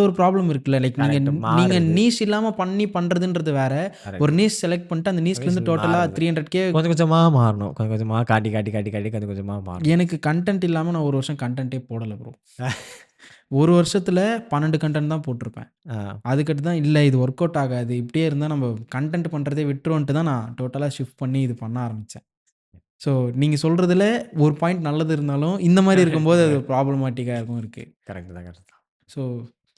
ஒரு ப்ராப்ளம் இருக்குல்ல. லைக் நீங்க கரெக்ட். நீங்க மாறுது. நீஷ் இல்லாம பண்றதுன்றது வேற. ஒரு கரெக்ட். நீஷ் செலக்ட் பண்ணிட்டு அந்த நீஷ்லேருந்து டோட்டலா மாறுது. 300K. கொஞ்சம் கொஞ்சமா மாறணும். கொஞ்சம் கொஞ்சமா காட்டி, காட்டி, காட்டி, காட்டி கொஞ்சம் கொஞ்சமா மாறணும். எனக்கு கன்டென்ட் இல்லாம நான் 1 வருஷம் கன்டென்ட்டே போடல ப்ரோ. 1 வருஷத்துல 12 கன்டென்ட் தான் போட்டிருப்பேன். ஆ. அதுக்கடுத்து தான் இல்ல இது ஒர்க் அவுட் ஆகாது. இப்படியே இருந்தா நம்ம கன்டென்ட் பண்றதே விட்டுருவோன்ட்டு தான் நான் டோட்டலா ஷிஃப்ட் பண்ணி இது பண்ண ஆரம்பிச்சேன். ஸோ நீங்க சொல்றதுல ஒரு பாயிண்ட் நல்லது இருந்தாலும், இந்த மாரி இருக்கும்போது அது ப்ராப்ளமேட்டிக்காவும் இருக்கு. கரெக்ட் தான், கரெக்ட் தான். So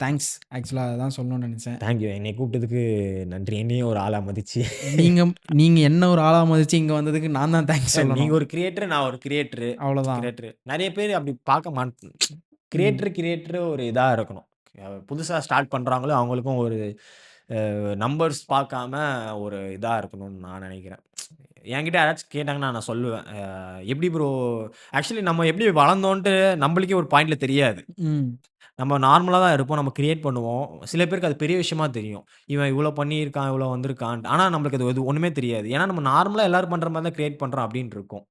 thanks. ஆக்சுவலா அதான் சொல்லணும்னு நெனச்சேன். Thank you. என்னைய கூப்பிட்டதுக்கு நன்றி. என்னையும் ஒரு ஆளா மதிச்சு. நீங்க நீங்க என்ன ஒரு ஆளா மதிச்சு இங்க வந்ததுக்கு நான் தான் தேங்க்ஸ் நீங்க சொல்லணும். ஒரு கிரியேட்டர், நான் ஒரு கிரியேட்டரு. அவ்வளோதான். கிரியேட்டரு. நெறைய பேர் அப்படி பார்க்க ம். கிரியேட்டர் ஒரு இதா இருக்கணும். புதுசா ஸ்டார்ட் பண்றாங்களோ, அவங்களுக்கும் ஒரு நம்பர்ஸ் பார்க்காம ஒரு இதா இருக்கணும்னு நான் நெனைக்கிறேன். என்கிட்ட யாராச்சும் கேட்டாங்கன்னா நான் சொல்லுவேன். எப்படி ப்ரோ ஆக்சுவலி நம்ம எப்படி வளர்ந்தோன்ட்டு நம்மளுக்கே ஒரு பாயிண்ட்ல தெரியாது. ம். நம்ம நார்மலா தான் இருப்போம். நம்ம கிரியேட் பண்ணுவோம். சில பேருக்கு அது பெரிய விஷயமா தெரியும். இவன் இவ்வளோ பண்ணியிருக்கான், இவ்வளோ வந்திருக்கான். ஆனா நம்மளுக்கு அது ஒண்ணுமே தெரியாது. ஏன்னா நம்ம நார்மலா எல்லாரும் பண்ற மாரி தான் கிரியேட் பண்றோம் அப்படின்னு இருக்கும்.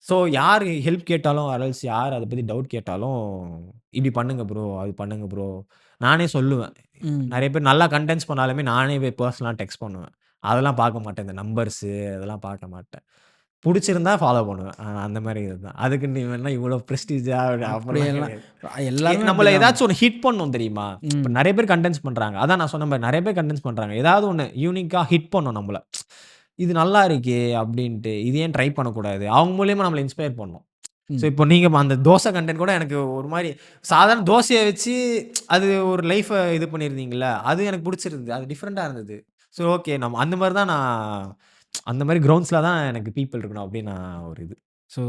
ஸோ யார் ஹெல்ப் கேட்டாலும் ஆர் எல்ஸ் யார் அத பத்தி டவுட் கேட்டாலும், "இப்படி பண்ணுங்க ப்ரோ, அது பண்ணுங்க ப்ரோ." நானே சொல்லுவேன். ம். நெறைய பேர் நல்லா கன்டென்ட்ஸ் பண்ணாலுமே நானே போய் பெர்சனலா டெக்ஸ்ட் பண்ணுவேன். அதெல்லாம் பார்க்க மாட்டேன். இந்த நம்பர்ஸு அதெல்லாம் பார்க்க மாட்டேன். புடிச்சிருந்தா ஃபாலோ பண்ணுவேன். அந்த மாரி இதுதான். அதுக்கு நீ வேணா இவ்ளோ பிரஸ்டீஜா அப்படிலாம் அப்படியெல்லாம் கிடையாது. எல்லாருமே நம்மள அப்படிதான். ஏதாச்சும் ஒண்ணு ஹிட் பண்ணும் தெரியுமா? இப்ப ம். நெறைய பேர் கன்டென்ட்ஸ் பண்றாங்க. அதான் நான் சொன்ன மாரி நெறைய பேர் கன்டென்ட்ஸ் பண்றாங்க. ஏதாவது ஒண்ணு யூனிக்கா ஹிட் பண்ணும் நம்மள. இது நல்லா இருக்கே அப்டின்ட்டு. இது ஏன் ட்ரை பண்ணக்கூடாது? அவங்க மூலியமா நம்மள இன்ஸ்பயர் பண்ணும். ஸோ ம். இப்போ நீங்க அந்த தோசை கன்டென்ட் கூட எனக்கு ஒரு மாரி சாதாரண தோசைய வச்சு அது ஒரு லைஃப இது பண்ணியிருந்தீங்கல்ல, அது எனக்கு புடிச்சிருந்தது. அது டிஃபரெண்ட்டா இருந்தது. ஸோ ஓகே நம்ம அந்த மாரி தான் அந்த மாரி கிரவுண்ட்ஸ்ல தான் எனக்கு பீப்பிள் இருக்கணும் அப்டின்னு நான் ஒரு இது. ஸோ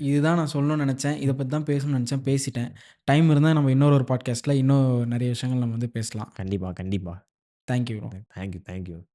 இதுதான் நான் சொல்லணும்னு நெனச்சேன். இத பத்தி தான் பேசணும்னு நெனச்சேன். பேசிட்டேன். டைம் இருந்தா நம்ம இன்னொரு பாட்காஸ்ட்ல இன்னும் நெறைய விஷயங்கள் நம்ம வந்து பேசலாம். கண்டிப்பா, கண்டிப்பா. Thank you bro. Thank you, thank you.